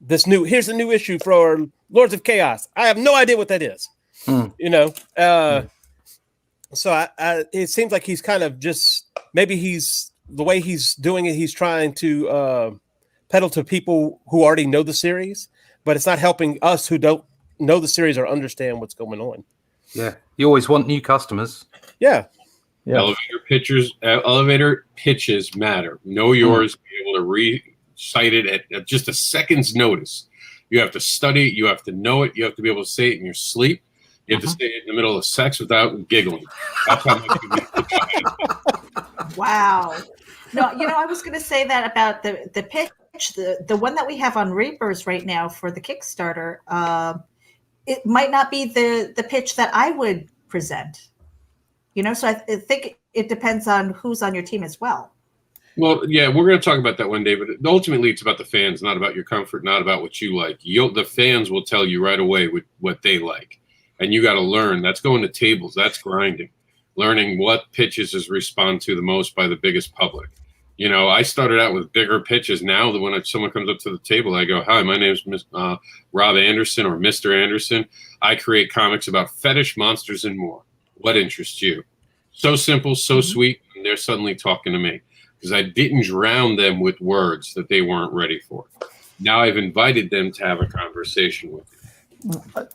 here's a new issue for Lords of Chaos. I have no idea what that is. So it seems like he's kind of just, maybe the way he's doing it, he's trying to peddle to people who already know the series, but it's not helping us who don't know the series or understand what's going on. Yeah, you always want new customers. Yeah. Elevator pitches matter. Know yours. Be able to recite it at just a second's notice. You have to study it. You have to know it. You have to be able to say it in your sleep. You have to say it in the middle of sex without giggling. That's how much you need. Wow. No, I was going to say that about the pitch, the one that we have on Reapers right now for the Kickstarter. It might not be the pitch that I would present. So I think it depends on who's on your team as well. Well, yeah, we're going to talk about that one day, but ultimately it's about the fans, not about your comfort, not about what you like. The fans will tell you right away what they like, and you got to learn. That's going to tables. That's grinding, learning what pitches respond to the most by the biggest public. I started out with bigger pitches. Now that when someone comes up to the table, I go, "Hi, my name is Rob Anderson or Mr. Anderson. I create comics about fetish, monsters, and more. What interests you?" So simple, so sweet, and they're suddenly talking to me because I didn't drown them with words that they weren't ready for. Now I've invited them to have a conversation with me.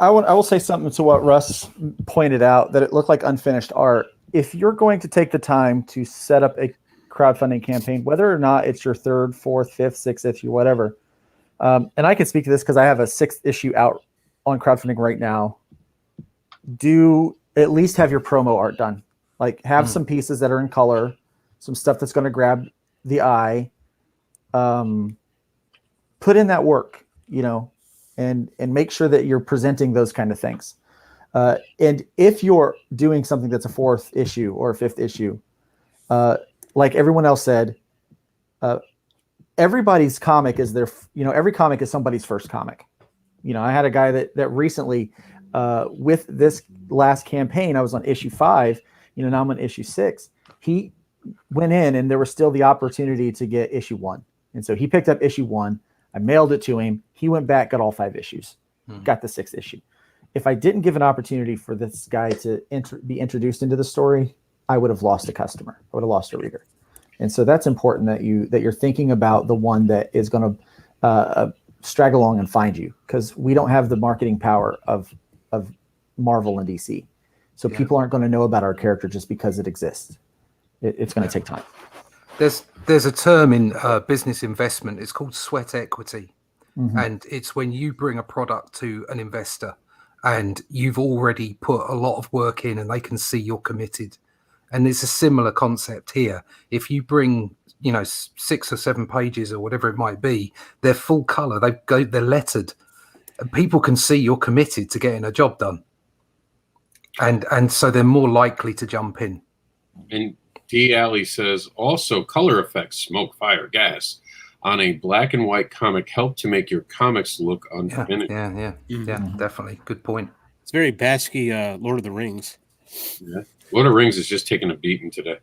I will say something to what Russ pointed out, that it looked like unfinished art. If you're going to take the time to set up a crowdfunding campaign, whether or not it's your 3rd, 4th, 5th, 6th issue, whatever, and I can speak to this because I have a 6th issue out on crowdfunding right now. Do at least have your promo art done. Like have some pieces that are in color, some stuff that's going to grab the eye. Put in that work, and make sure that you're presenting those kind of things. And if you're doing something that's a 4th issue or a 5th issue, like everyone else said, everybody's comic is every comic is somebody's first comic. I had a guy that recently, with this last campaign, I was on issue 5, now I'm on issue 6. He went in and there was still the opportunity to get issue 1. And so he picked up issue 1. I mailed it to him. He went back, got all 5 issues, got the 6th issue. If I didn't give an opportunity for this guy to be introduced into the story, I would have lost a customer. I would have lost a reader. And so that's important that you're thinking about the one that is going to straggle along and find you, because we don't have the marketing power of Marvel and DC. So people aren't going to know about our character just because it exists. It's going to take time. There's a term in business investment. It's called sweat equity. And it's when you bring a product to an investor and you've already put a lot of work in and they can see you're committed. And it's a similar concept here. If you bring, 6 or 7 pages or whatever it might be, they're full color, they're lettered, and people can see you're committed to getting a job done. And so they're more likely to jump in. And D. Alley says, also color effects, smoke, fire, gas on a black and white comic help to make your comics look unfinished. Yeah, definitely. Good point. It's very Bashki, Lord of the Rings. Yeah. Lord of the Rings is just taking a beating today.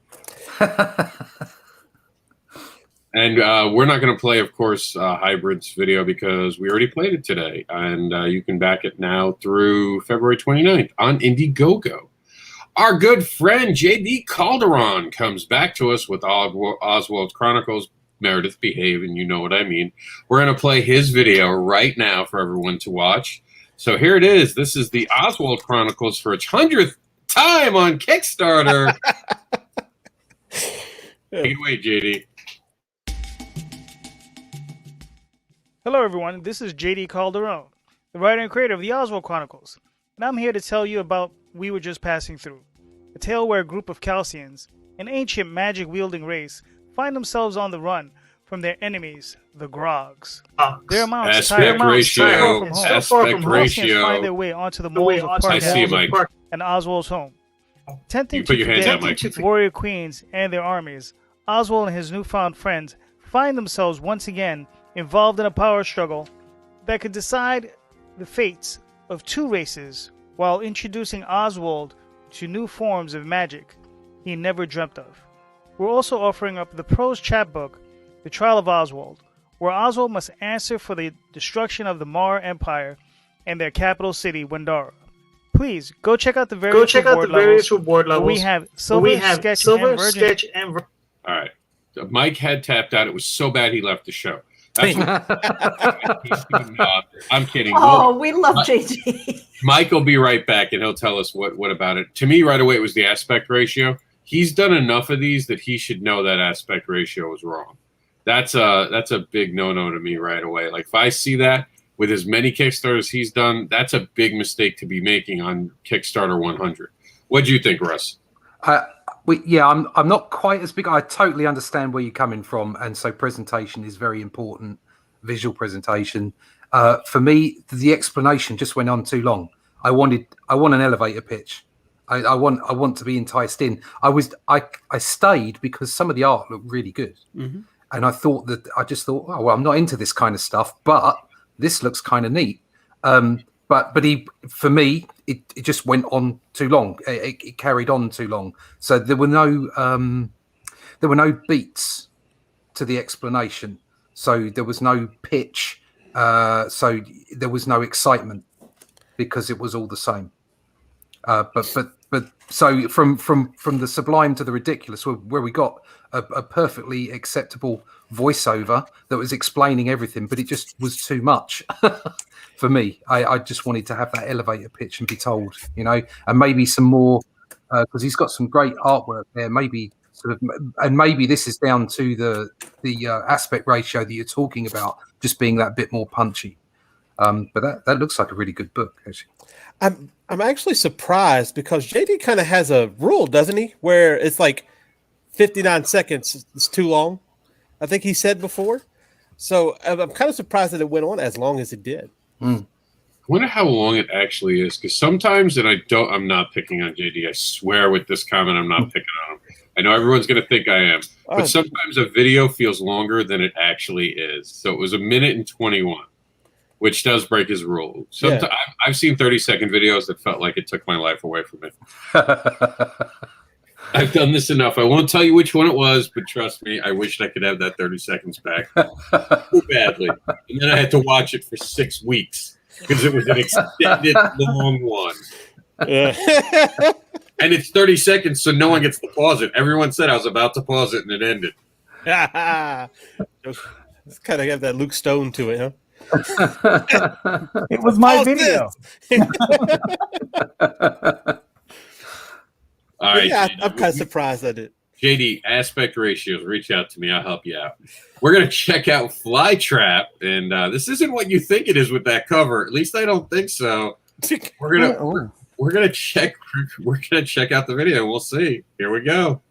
And we're not going to play, of course, Hybrid's video because we already played it today. And you can back it now through February 29th on Indiegogo. Our good friend J.D. Calderon comes back to us with Oswald Chronicles, Meredith Behave, and you know what I mean. We're going to play his video right now for everyone to watch. So here it is. This is the Oswald Chronicles for its 100th time on Kickstarter. Take it away, JD. Hello everyone, this is JD Calderon, the writer and creator of the Oswald Chronicles, and I'm here to tell you about We Were Just Passing Through, a tale where a group of Calcians, an ancient magic-wielding race, find themselves on the run from their enemies, the Grogs. Their amounts aspect ratio, find their way onto the moles of Park and Oswald's home. Attempting to forget warrior queens and their armies, Oswald and his newfound friends find themselves once again involved in a power struggle that could decide the fates of 2 races while introducing Oswald to new forms of magic he never dreamt of. We're also offering up the prose chapbook, The Trial of Oswald, where Oswald must answer for the destruction of the Mar Empire and their capital city, Wendara. Please go check out the various reward levels. We have Silver, Sketch, and Virgin. All right. Mike had tapped out. It was so bad he left the show. That's I'm kidding. Oh, we love JD. Mike will be right back, and he'll tell us what about it. To me, right away, it was the aspect ratio. He's done enough of these that he should know that aspect ratio is wrong. That's a big no-no to me right away. Like, if I see that with as many Kickstarters he's done, that's a big mistake to be making on Kickstarter 100. What do you think, Russ? I'm not quite as big. I totally understand where you're coming from, and so presentation is very important. Visual presentation. For me, the explanation just went on too long. I want an elevator pitch. I want to be enticed in. I stayed because some of the art looked really good, and I just thought, oh well, I'm not into this kind of stuff, but this looks kind of neat. But for me, it just went on too long. It carried on too long. So there were no beats to the explanation. So there was no pitch. So there was no excitement because it was all the same. But so from the sublime to the ridiculous, where we got a perfectly acceptable voiceover that was explaining everything, but it just was too much for me. I just wanted to have that elevator pitch and be told, and maybe some more, because he's got some great artwork there. Maybe and maybe this is down to the aspect ratio that you're talking about, just being that bit more punchy. But that looks like a really good book, actually. I'm actually surprised because JD kind of has a rule, doesn't he? Where it's like 59 seconds is too long. I think he said before. So I'm kind of surprised that it went on as long as it did. I wonder how long it actually is, because sometimes, and I'm not picking on JD. I swear with this comment, I'm not picking on him. I know everyone's going to think I am, but sometimes a video feels longer than it actually is. So it was 1 minute and 21. Which does break his rule. Sometimes I've seen 30-second videos that felt like it took my life away from me. I've done this enough. I won't tell you which one it was, but trust me, I wished I could have that 30 seconds back so badly. And then I had to watch it for 6 weeks because it was an extended, long one. Yeah. And it's 30 seconds, so no one gets to pause it. Everyone said I was about to pause it, and it ended. It's kind of got that Luke Stone to it, huh? It was my video. All right, yeah, I'm kind of surprised at it. JD, aspect ratios, reach out to me. I'll help you out. We're going to check out Flytrap, and this isn't what you think it is with that cover. At least I don't think so. We're gonna check out the video. We'll see. Here we go.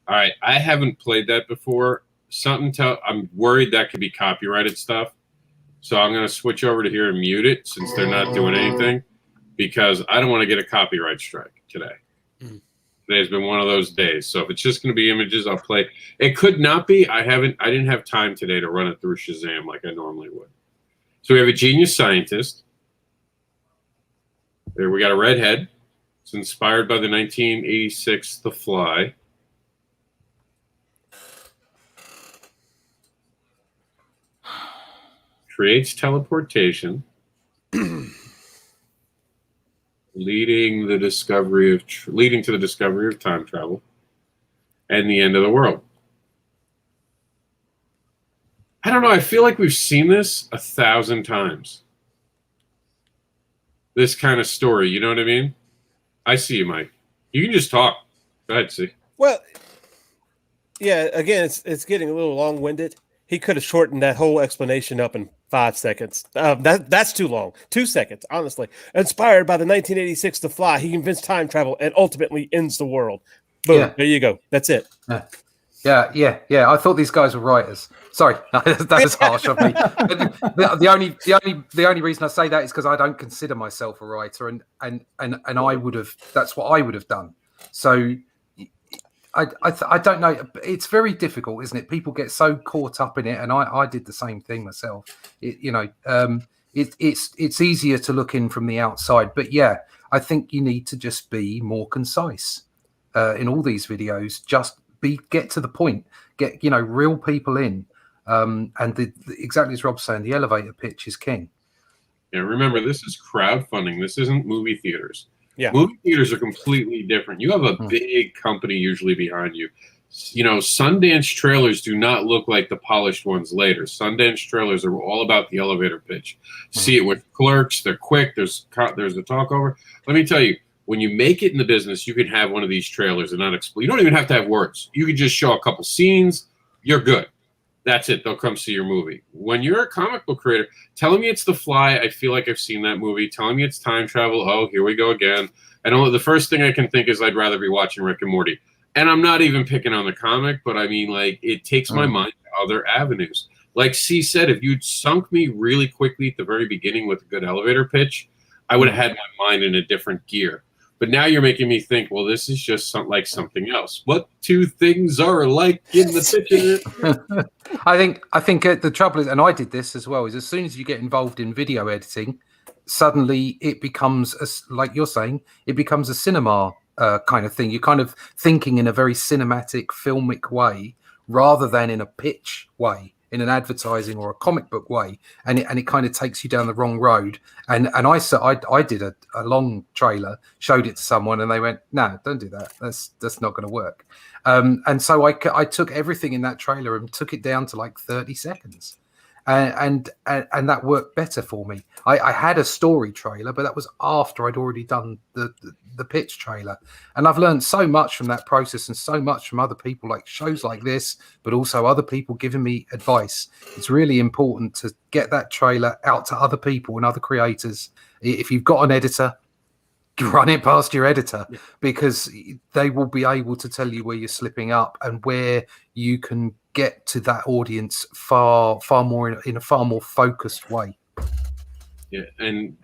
All right, I haven't played that before. I'm worried that could be copyrighted stuff. So I'm going to switch over to here and mute it since they're not doing anything, because I don't want to get a copyright strike today. Today's been one of those days. So if it's just going to be images, I'll play. It could not be. I didn't have time today to run it through Shazam like I normally would. So we have a genius scientist. There we got a redhead. It's inspired by the 1986 The Fly. Creates teleportation, leading to the discovery of time travel and the end of the world. I don't know. I feel like we've seen this 1,000 times. This kind of story, you know what I mean? I see you, Mike. You can just talk. Go ahead, see. Well, yeah. Again, it's getting a little long-winded. He could have shortened that whole explanation up in 5 seconds. That's too long. 2 seconds, honestly. Inspired by the 1986 The Fly, he invents time travel and ultimately ends the world. Boom. Yeah. There you go. That's it. Yeah. I thought these guys were writers. Sorry, that was harsh of me. The only reason I say that is because I don't consider myself a writer, and I would have. That's what I would have done. So. I don't know. It's very difficult, isn't it? People get so caught up in it, and I did the same thing myself. It's easier to look in from the outside, but yeah, I think you need to just be more concise in all these videos. Just get to the point. Get real people in, and exactly as Rob's saying, the elevator pitch is king. Yeah, remember this is crowdfunding. This isn't movie theaters. Yeah. Movie theaters are completely different. You have a big company usually behind you. Sundance trailers do not look like the polished ones later. Sundance trailers are all about the elevator pitch. See it with Clerks. They're quick. There's a talkover. Let me tell you, when you make it in the business, you can have one of these trailers and not explain. You don't even have to have words. You can just show a couple scenes. You're good. That's it. They'll come see your movie. When you're a comic book creator, telling me it's The Fly, I feel like I've seen that movie. Telling me it's time travel, oh, here we go again. And the first thing I can think is I'd rather be watching Rick and Morty. And I'm not even picking on the comic, but I mean, like, it takes my mind to other avenues. Like C said, if you'd sunk me really quickly at the very beginning with a good elevator pitch, I would have had my mind in a different gear. But now you're making me think, well, this is just like something else. What two things are alike in the picture? I think the trouble is, and I did this as well, is as soon as you get involved in video editing, suddenly it becomes, like you're saying, it becomes a cinema kind of thing. You're kind of thinking in a very cinematic, filmic way rather than in a pitch way, in an advertising or a comic book way, and it kind of takes you down the wrong road. And I did a long trailer, showed it to someone, and they went, "No, don't do that. That's not going to work." And so I took everything in that trailer and took it down to like 30 seconds, and that worked better for me. I had a story trailer, but that was after I'd already done the pitch trailer, and I've learned so much from that process and so much from other people, like shows like this, but also other people giving me advice. It's really important to get that trailer out to other people and other creators. If you've got an editor, run it past your editor, because they will be able to tell you where you're slipping up and where you can get to that audience far more in a far more focused way. Yeah, and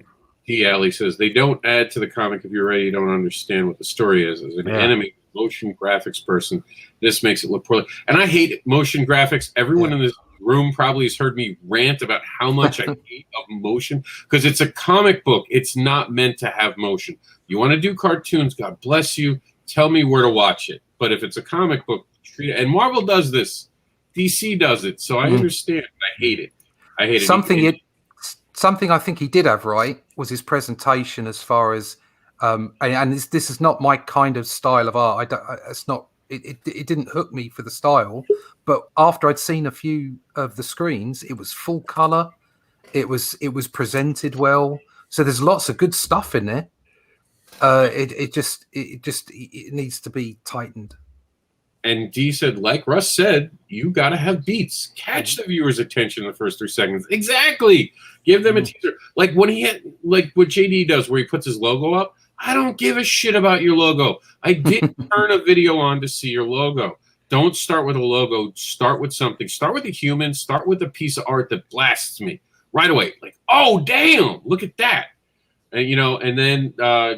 T. Alley says they don't add to the comic if you're ready. You don't understand what the story is. As an animated motion graphics person, this makes it look poorly. And I hate motion graphics. Everyone in this room probably has heard me rant about how much I hate of motion, because it's a comic book. It's not meant to have motion. You want to do cartoons, God bless you. Tell me where to watch it. But if it's a comic book, treat it. And Marvel does this. DC does it. So I understand. I hate it. I hate it. Something I think he did have right was his presentation, as far as, and this is not my kind of style of art. It's not It didn't hook me for the style. But after I'd seen a few of the screens, it was full color. It was presented well. So there's lots of good stuff in there. It needs to be tightened. And D said, like Russ said, you got to have beats. Catch the viewer's attention in the first 3 seconds. Exactly. Give them a teaser. Like when like what JD does where he puts his logo up. I don't give a shit about your logo. I didn't turn a video on to see your logo. Don't start with a logo. Start with something. Start with a human. Start with a piece of art that blasts me right away. Like, oh, damn, look at that. And, and then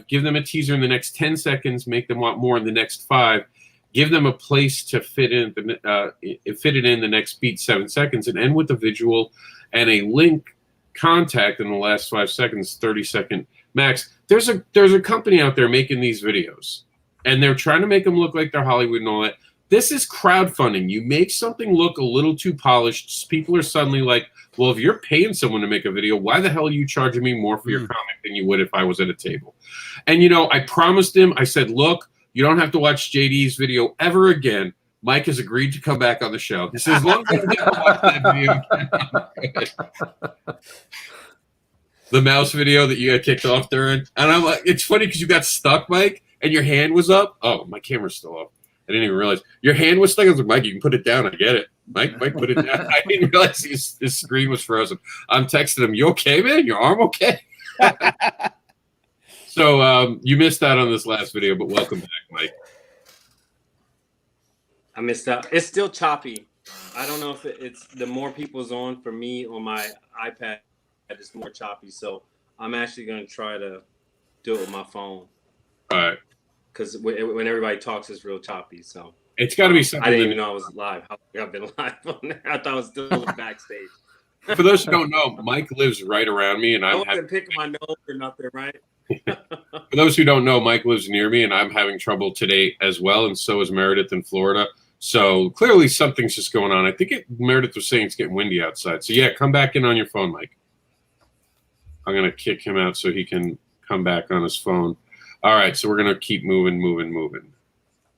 give them a teaser in the next 10 seconds. Make them want more in the next 5. Give them a place to fit it in the next beat 7 seconds, and end with a visual and a link contact in the last 5 seconds, 30-second max. There's a company out there making these videos, and they're trying to make them look like they're Hollywood and all that. This is crowdfunding. You make something look a little too polished. People are suddenly like, well, if you're paying someone to make a video, why the hell are you charging me more for your comic than you would if I was at a table? And, I promised him, I said, look, you don't have to watch JD's video ever again. Mike has agreed to come back on the show. He says, as long as you don't watch that video again. The mouse video that you got kicked off during. And I'm like, it's funny because you got stuck, Mike, and your hand was up. Oh, my camera's still off. I didn't even realize. Your hand was stuck. I was like, Mike, you can put it down. I get it. Mike, put it down. I didn't realize his screen was frozen. I'm texting him, you okay, man? Your arm okay? So you missed out on this last video, but welcome back, Mike. I missed out. It's still choppy. I don't know if it's the more people's on for me on my iPad, it's more choppy. So I'm actually going to try to do it with my phone. All right. Because when everybody talks, it's real choppy. So it's got to be something. I didn't even know I was live. I've been live on there. I thought I was still backstage. For those who don't know, Mike lives right around me, and I wasn't picking my nose or nothing, right? For those who don't know, Mike lives near me, and I'm having trouble today as well, and so is Meredith in Florida. So clearly something's just going on. I think Meredith was saying it's getting windy outside. So, yeah, come back in on your phone, Mike. I'm going to kick him out so he can come back on his phone. All right, so we're going to keep moving.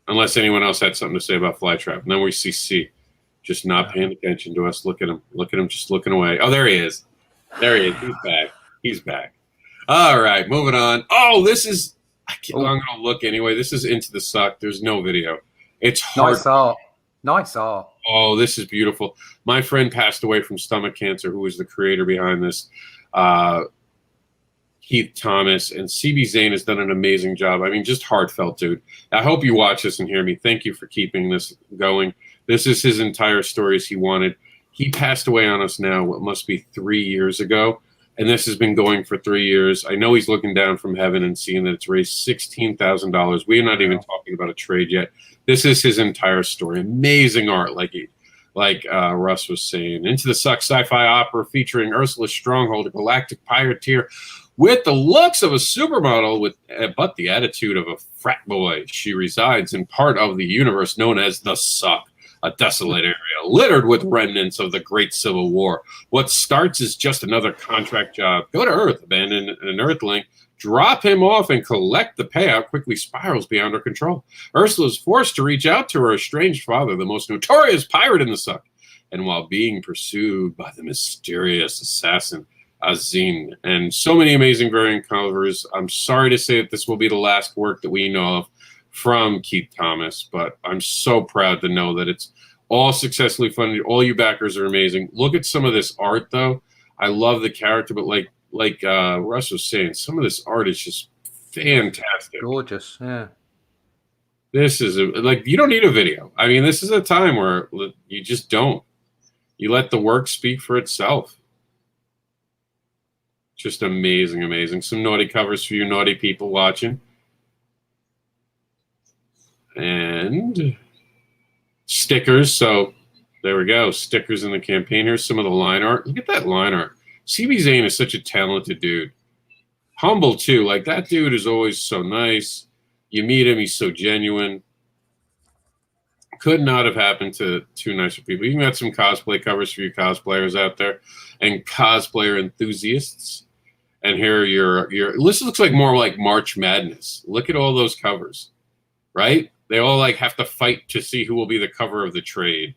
Unless anyone else had something to say about Flytrap. And then we see C just not paying attention to us. Look at him just looking away. Oh, there he is. He's back. All right, moving on. Oh, this is I'm going to look anyway. This is Into the Suck. There's no video. It's hard. Nice art. Oh, this is beautiful. My friend passed away from stomach cancer, who was the creator behind this. Keith Thomas, and CB Zane has done an amazing job. I mean, just heartfelt, dude. I hope you watch this and hear me. Thank you for keeping this going. This is his entire story as he wanted. He passed away on us now, what must be 3 years ago, and this has been going for 3 years. I know he's looking down from heaven and seeing that it's raised $16,000. We are not even talking about a trade yet. This is his entire story. Amazing art, like Russ was saying. Into the Suck sci-fi opera featuring Ursula Stronghold, a galactic pirateer with the looks of a supermodel but the attitude of a frat boy. She resides in part of the universe known as the Suck, a desolate area littered with remnants of the Great Civil War. What starts as just another contract job, go to Earth, abandon an Earthling, drop him off, and collect the payout, quickly spirals beyond her control. Ursula is forced to reach out to her estranged father, the most notorious pirate in the Suck, and while being pursued by the mysterious assassin Azin, and so many amazing variant covers. I'm sorry to say that this will be the last work that we know of from Keith Thomas, but I'm so proud to know that it's all successfully funded. All you backers are amazing. Look at some of this art, though. I love the character, but like Russ was saying, some of this art is just fantastic. Gorgeous, yeah. This is you don't need a video. I mean, this is a time where you just don't. You let the work speak for itself. Just amazing, amazing. Some naughty covers for you naughty people watching. And stickers. So there we go. Stickers in the campaign. Here's some of the line art. Look at that line art. CB Zane is such a talented dude. Humble, too. Like, that dude is always so nice. You meet him, he's so genuine. Could not have happened to two nicer people. You got some cosplay covers for you cosplayers out there and cosplayer enthusiasts. And here this looks like more like March Madness. Look at all those covers, right? They all like have to fight to see who will be the cover of the trade.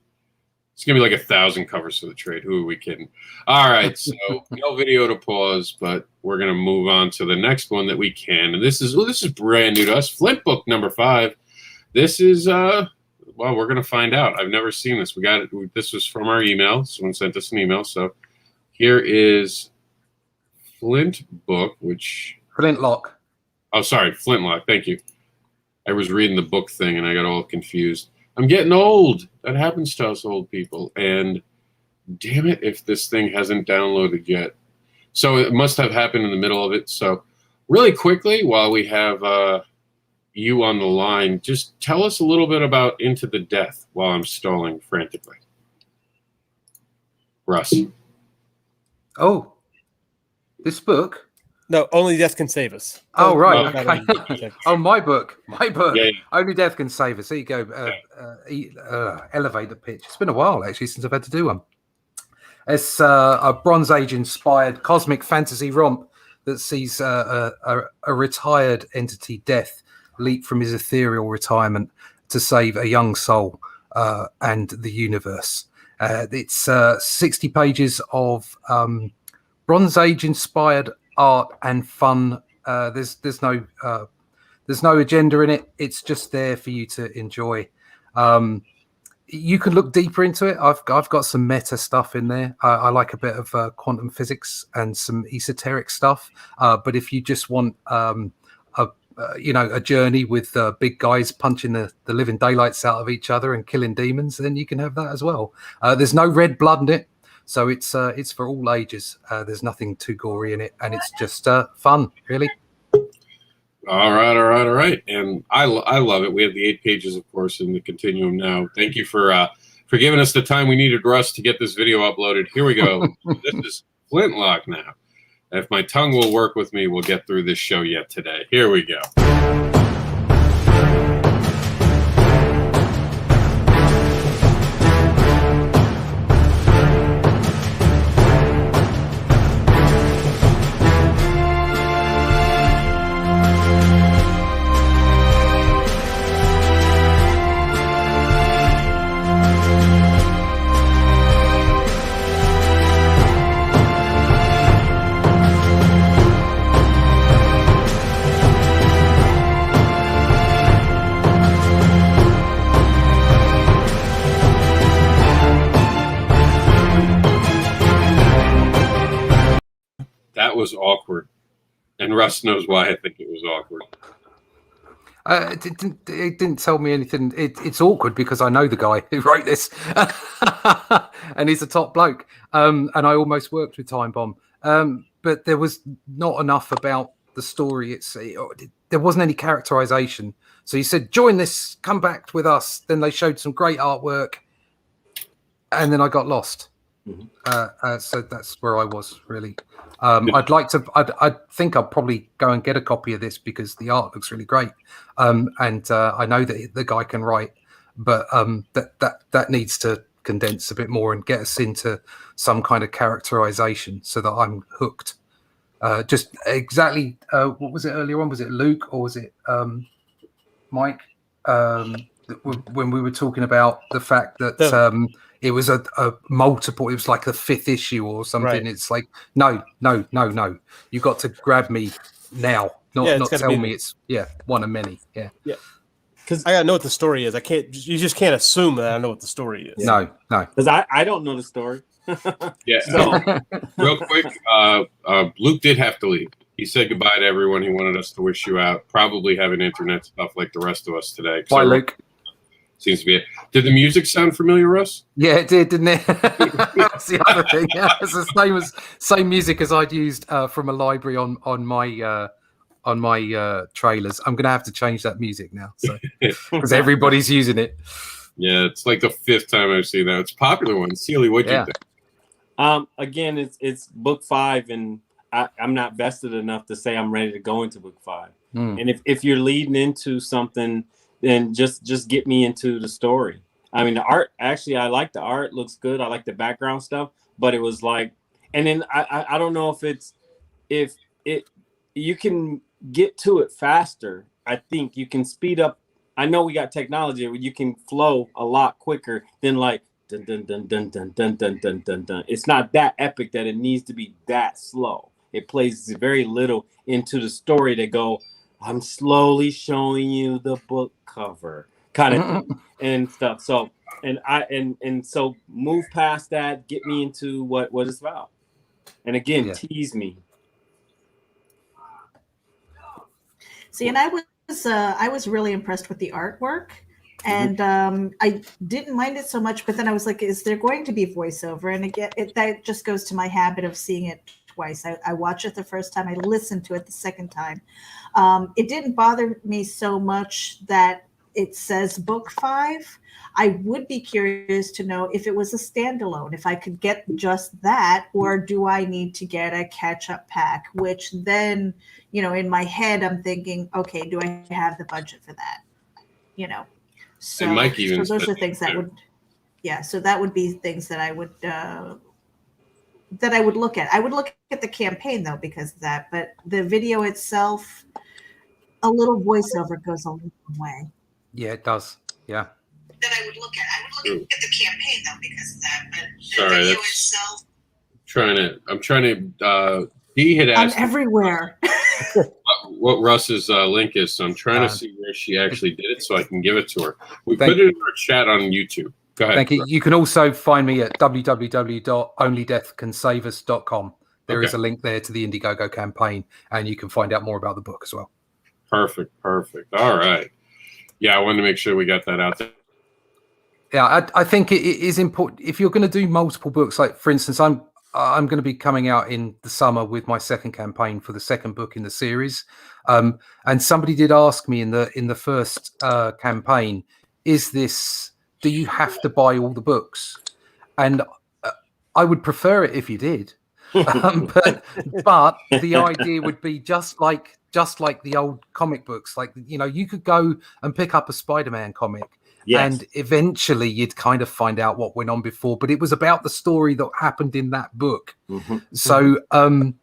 It's gonna be like 1,000 covers for the trade. Who are we kidding? All right, so no video to pause, but we're gonna move on to the next one that we can. And this is brand new to us. Flint book number 5. This is well, we're gonna find out. I've never seen this. We got it. This was from our email. Someone sent us an email. So here is Flint book, which Flintlock. Oh, sorry, Flintlock. Thank you. I was reading the book thing and I got all confused. I'm getting old. That happens to us old people. And damn it if this thing hasn't downloaded yet. So it must have happened in the middle of it. So really quickly, while we have you on the line, just tell us a little bit about Into the Death while I'm stalling frantically. Russ. Oh, this book? No, Only Death Can Save Us. Oh, right. Okay. Oh, my book. My book. Yeah. Only Death Can Save Us. There you go. Elevate the pitch. It's been a while, actually, since I've had to do one. It's a Bronze Age-inspired cosmic fantasy romp that sees a retired entity, Death, leap from his ethereal retirement to save a young soul and the universe. It's 60 pages of Bronze Age-inspired art and fun. There's no agenda in it. It's just there for you to enjoy. You can look deeper into it. I've got some meta stuff in there. I like a bit of quantum physics and some esoteric stuff. But if you just want a journey with big guys punching the living daylights out of each other and killing demons, then you can have that as well. There's no red blood in it. So it's for all ages. There's nothing too gory in it, and it's just fun, really. All right. And I love it. We have the 8 pages, of course, in the Continuum now. Thank you for giving us the time we needed, Russ, to get this video uploaded. Here we go. This is Flintlock now. If my tongue will work with me, we'll get through this show yet today. Here we go. That was awkward, and Russ knows why I think it was awkward. It didn't tell me anything. It's awkward because I know the guy who wrote this, and he's a top bloke. And I almost worked with Time Bomb, but there was not enough about the story. There wasn't any characterization. So he said, "Join this, come back with us." Then they showed some great artwork, and then I got lost. Mm-hmm. So that's where I was really. I'd like to. I think I'll probably go and get a copy of this because the art looks really great, and I know that the guy can write, but that needs to condense a bit more and get us into some kind of characterization so that I'm hooked. Just exactly what was it earlier on? Was it Luke or was it Mike? When we were talking about the fact that it was a multiple, it was like the 5th issue or something. Right. It's like, no. You got to grab me now, not tell me it's one of many. Yeah. Because I gotta know what the story is. You just can't assume that I know what the story is. No. Because I don't know the story. Yeah. So, real quick, Luke did have to leave. He said goodbye to everyone. He wanted us to wish you out. Probably having internet stuff like the rest of us today. Bye, Luke. Seems to be it. Did the music sound familiar, Russ? Yeah, it did, didn't it? That's the other thing. Yeah, it's the same music as I'd used from a library on my trailers. I'm gonna have to change that music now, because everybody's using it. Yeah, it's like the 5th time I've seen that. It's a popular one. Sealy, what'd you think? Again, it's book 5, and I'm not vested enough to say I'm ready to go into book 5. And if you're leading into something, then just get me into the story. I mean, the art, actually, I like the art. Looks good. I like the background stuff. But it was like, and then I don't know if you can get to it faster. I think you can speed up I know we got technology where you can flow a lot quicker than like dun dun dun dun dun dun dun dun dun dun. It's not that epic that it needs to be that slow. It plays very little into the story to go, I'm slowly showing you the book cover kind of thing and stuff. So and so move past that, get me into what it's about. And again, tease me. See, and I was really impressed with the artwork, and I didn't mind it so much. But then I was like, is there going to be voiceover? And again, that just goes to my habit of seeing it twice. I watch it the first time, I listen to it the second time. It didn't bother me so much that it says book 5. I would be curious to know if it was a standalone, if I could get just that, or do I need to get a catch-up pack, which then, in my head, I'm thinking, okay, do I have the budget for that? So, those are things that would, so that would be things that I would look at. I would look at the campaign though, because of that, but the video itself, a little voiceover goes a long way. Yeah, it does. Yeah. That I would look at. At the campaign though, because of that, but Sorry, the video itself. I'm trying to. Dee had asked. I'm everywhere. what Russ's link is, so I'm trying to see where she actually did it, so I can give it to her. We put it in our chat on YouTube. Go ahead. Thank you. You can also find me at www.onlydeathcansavus.com. There is a link there to the Indiegogo campaign, and you can find out more about the book as well. Perfect. All right. Yeah, I wanted to make sure we got that out there. Yeah, I think it is important if you're going to do multiple books. Like, for instance, I'm going to be coming out in the summer with my second campaign for the second book in the series. And somebody did ask me in the first campaign, do you have to buy all the books? And I would prefer it if you did. But the idea would be just like the old comic books. Like, you could go and pick up a Spider-Man comic. Yes. And eventually you'd kind of find out what went on before, but it was about the story that happened in that book. So, I'm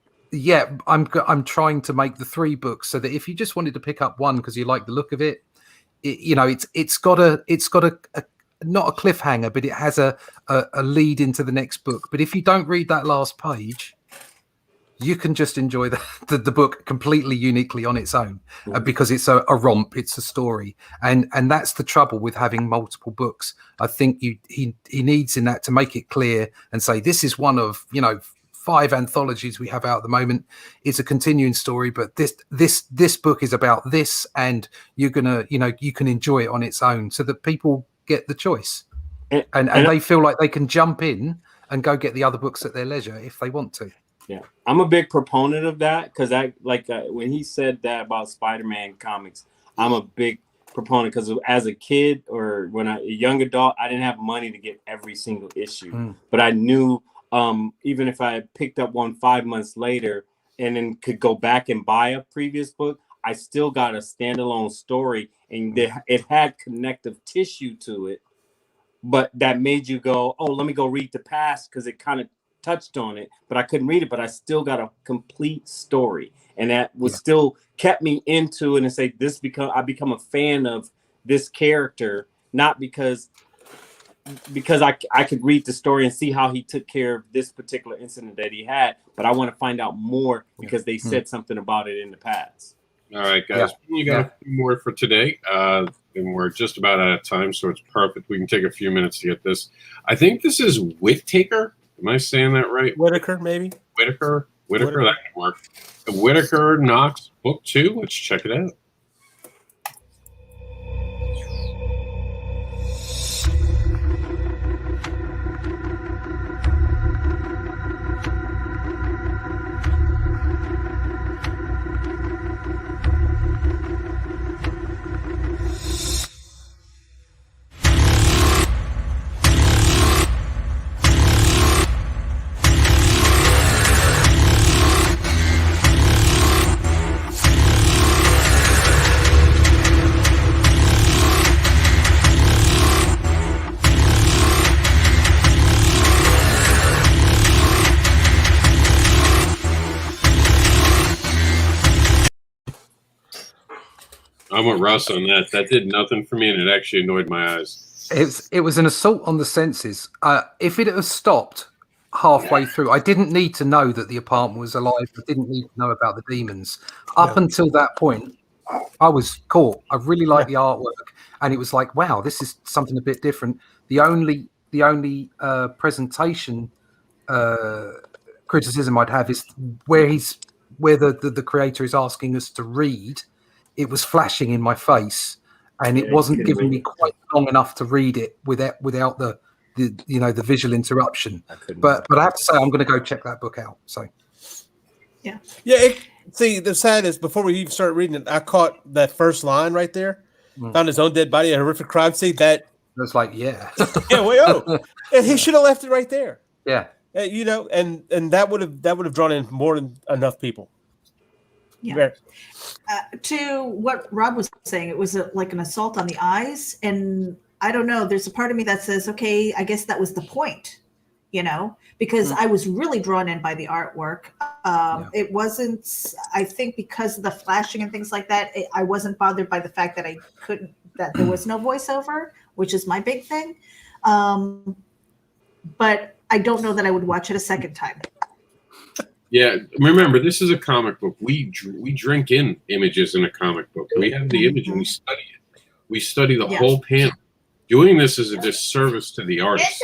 trying to make the 3 books so that if you just wanted to pick up one because you like the look of it, it's got a not a cliffhanger, but it has a lead into the next book. But if you don't read that last page, you can just enjoy the book completely uniquely on its own because it's a romp, it's a story, and that's the trouble with having multiple books. I think he needs in that to make it clear and say this is one of 5 anthologies we have out at the moment. It's a continuing story, but this book is about this, and you're gonna you can enjoy it on its own, so that people get the choice and they feel like they can jump in and go get the other books at their leisure if they want to. Yeah, I'm a big proponent of that because when he said that about Spider-Man comics, I'm a big proponent because as a kid or when a young adult, I didn't have money to get every single issue, but I knew even if I picked up one 5 months later and then could go back and buy a previous book, I still got a standalone story and it had connective tissue to it, but that made you go, oh, let me go read the past because it kind of touched on it, but I couldn't read it, but I still got a complete story, and that was still kept me into it and say I become a fan of this character, not because I could read the story and see how he took care of this particular incident that he had, but I want to find out more because they said something about it in the past. All right, guys, you got a few more for today, and we're just about out of time, so it's perfect. We can take a few minutes to get this. I think this is Whittaker. Am I saying that right? Whittaker, maybe? Whittaker, that can work. Whittaker Knox book 2. Let's check it out. I'm with Russ on that. That did nothing for me, and it actually annoyed my eyes. It was an assault on the senses. If it had stopped halfway through, I didn't need to know that the apartment was alive. I didn't need to know about the demons. Up until that point, I was caught. I really liked the artwork, and it was like, wow, this is something a bit different. The only presentation criticism I'd have is where the creator is asking us to read. It was flashing in my face, and it wasn't giving me quite long enough to read it without the visual interruption. But I have to say, I'm going to go check that book out. So yeah. See, the sad is before we even started reading it, I caught that first line right there. Found his own dead body, a horrific crime scene. That was like, yeah, and he should have left it right there. Yeah, and that would have drawn in more than enough people. Yeah. To what Rob was saying, it was like an assault on the eyes, and I don't know. There's a part of me that says, okay, I guess that was the point, because I was really drawn in by the artwork. It wasn't, I think, because of the flashing and things like that. I wasn't bothered by the fact that that there was no voiceover, which is my big thing. But I don't know that I would watch it a second time. Yeah, remember, this is a comic book. We drink in images in a comic book. We have the image and we study it. We study the whole panel. Doing this is a disservice to the artist.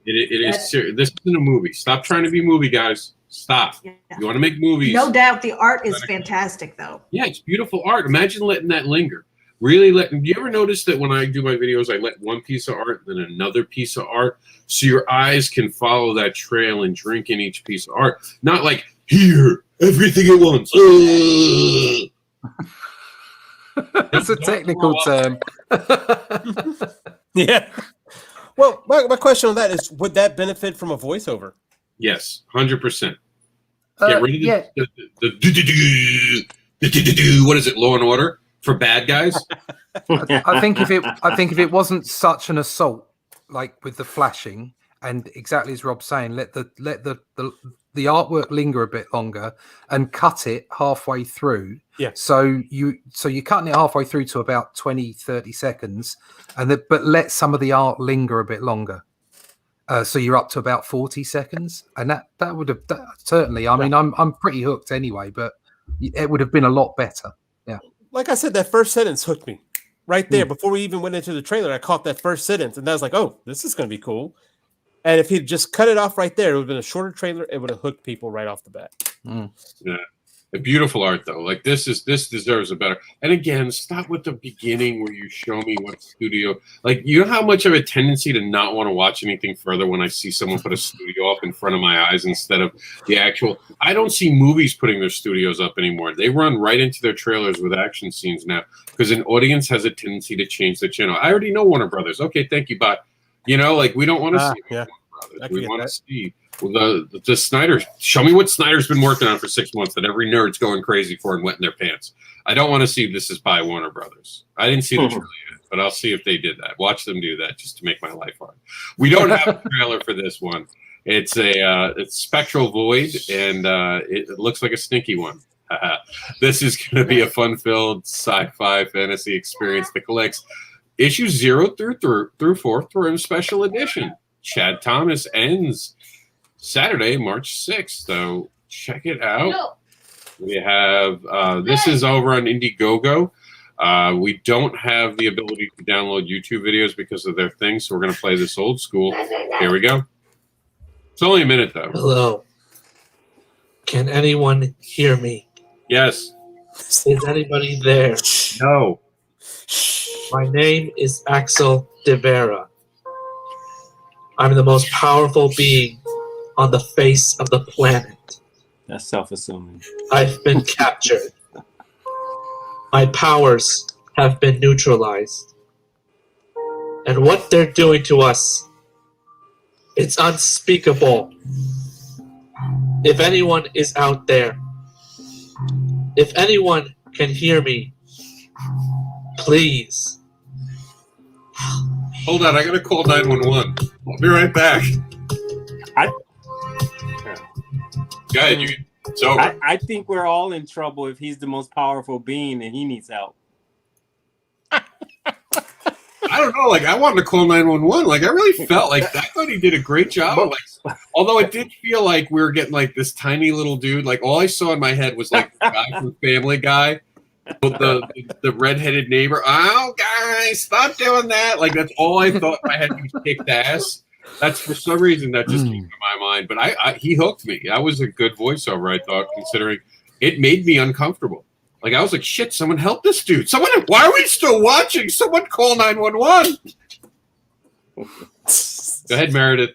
It is serious. This isn't a movie. Stop trying to be movie guys. Stop. Yeah. You want to make movies. No doubt the art is fantastic, though. Yeah, it's beautiful art. Imagine letting that linger. Really do you ever notice that when I do my videos, I let one piece of art, then another piece of art, so your eyes can follow that trail and drink in each piece of art? Not like, here, everything at once. That's a technical term. Yeah. Well, my question on that is, would that benefit from a voiceover? Yes, 100%. Get rid of the what is it, Law and Order? For bad guys. I think if it wasn't such an assault, like with the flashing, and exactly as Rob's saying, let the artwork linger a bit longer and cut it halfway through. Yeah. So you're cutting it halfway through to about 20-30 seconds, but let some of the art linger a bit longer. So you're up to about 40 seconds, and that would have certainly. I mean, I'm pretty hooked anyway, but it would have been a lot better. Yeah. Like I said, that first sentence hooked me right there. Before we even went into the trailer, I caught that first sentence, and I was like, oh, this is going to be cool. And if he'd just cut it off right there, it would have been a shorter trailer. It would have hooked people right off the bat. Yeah. A beautiful art, though. Like, this deserves a better. And again, stop with the beginning where you show me what studio. Like, you know how much I have a tendency to not want to watch anything further when I see someone put a studio up in front of my eyes instead of the actual. I don't see movies putting their studios up anymore. They run right into their trailers with action scenes now because an audience has a tendency to change the channel. I already know Warner Brothers. Okay, thank you, but we don't want to see Warner Brothers. We want to see. The Snyder, show me what Snyder's been working on for 6 months that every nerd's going crazy for and wetting their pants. I don't want to see this is by Warner Brothers. I didn't see the trailer yet, but I'll see if they did that. Watch them do that just to make my life hard. We don't have a trailer for this one. It's it's Spectral Void, and it looks like a stinky one. This is going to be a fun-filled sci-fi fantasy experience that collects issues 0 through 4th through special edition. Chad Thomas ends Saturday, March 6th. So check it out. We have this is over on Indiegogo. We don't have the ability to download YouTube videos because of their thing, so we're going to play this old school. Here we go. It's only a minute, though. Hello. Can anyone hear me? Yes. Is anybody there? No. My name is Axel De Vera. I'm the most powerful being on the face of the planet. That's self-assuming. I've been captured. My powers have been neutralized. And what they're doing to us, it's unspeakable. If anyone is out there, if anyone can hear me, please. Hold on, I gotta call 911. I'll be right back. Go ahead, it's over. I think we're all in trouble if he's the most powerful being and he needs help. I don't know. Like, I wanted to call 911. Like, I really felt like I thought he did a great job. Like, although it did feel like we were getting like this tiny little dude. Like, all I saw in my head was like the guy from Family Guy, with the redheaded neighbor. Oh, guys, stop doing that. Like, that's all I thought in my head. He kicked ass. That's for some reason that just came to my mind. But he hooked me. That was a good voiceover, I thought, considering it made me uncomfortable. Like, I was like, shit, someone help this dude. Why are we still watching? Someone call 911. Go ahead, Meredith.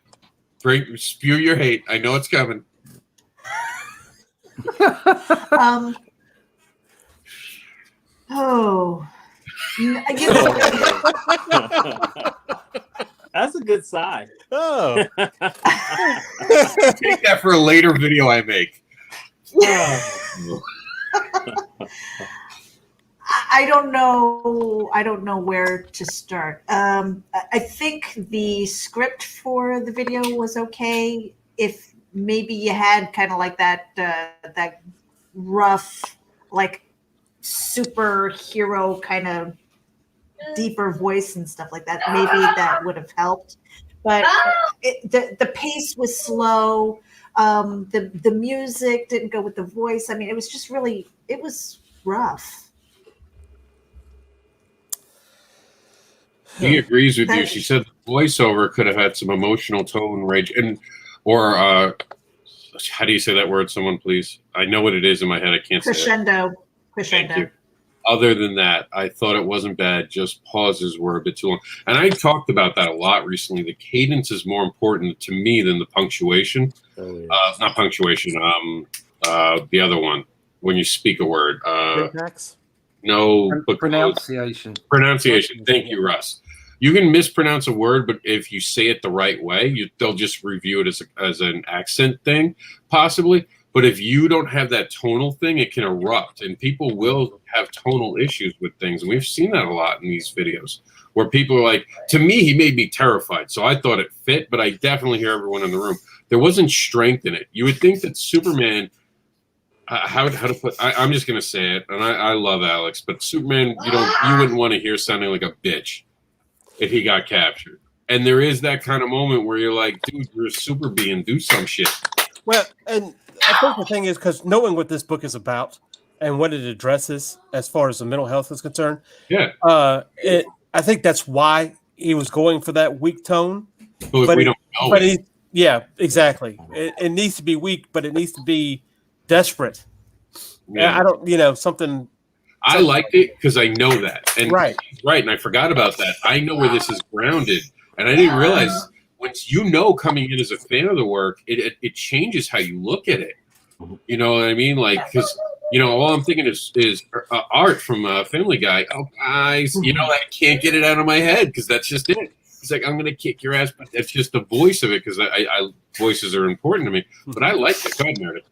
Spew your hate. I know it's coming. That's a good sign. Oh. Take that for a later video I make. I don't know where to start. I think the script for the video was okay. If maybe you had kind of like that rough, like superhero kind of deeper voice and stuff like that, maybe that would have helped. But the pace was slow. The music didn't go with the voice. I mean, it was just really, it was rough. He agrees with you. She said the voiceover could have had some emotional tone, rage, or how do you say that word? Someone, please. I know what it is in my head. I can't say it. Crescendo. Thank you. Other than that, I thought it wasn't bad. Just pauses were a bit too long. And I talked about that a lot recently. The cadence is more important to me than the punctuation. Not punctuation. The other one. When you speak a word. No. Pronunciation. Pronunciation. Thank you, Russ. You can mispronounce a word, but if you say it the right way, they'll just review it as an accent thing, possibly. But if you don't have that tonal thing, it can erupt, and people will have tonal issues with things. And we've seen that a lot in these videos where people are like, to me, he made me terrified. So I thought it fit, but I definitely hear everyone in the room. There wasn't strength in it. You would think that Superman, how to put, I'm just going to say it, and I love Alex, but Superman, you wouldn't want to hear sounding like a bitch if he got captured. And there is that kind of moment where you're like, dude, you're a super being, do some shit. Well, and I think the thing is, because knowing what this book is about and what it addresses as far as the mental health is concerned, I think that's why he was going for that weak tone. But we don't know it. Yeah, exactly. It needs to be weak, but it needs to be desperate. Yeah. I don't, something. I liked it because I know that. And right. And I forgot about that. I know where this is grounded. And I didn't realize once coming in as a fan of the work, it changes how you look at it. You know what I mean? Like, because, all I'm thinking is Art from Family Guy. Oh, guys, I can't get it out of my head because that's just it. It's like, I'm going to kick your ass, but that's just the voice of it because I voices are important to me. But I like it. Go ahead, Meredith.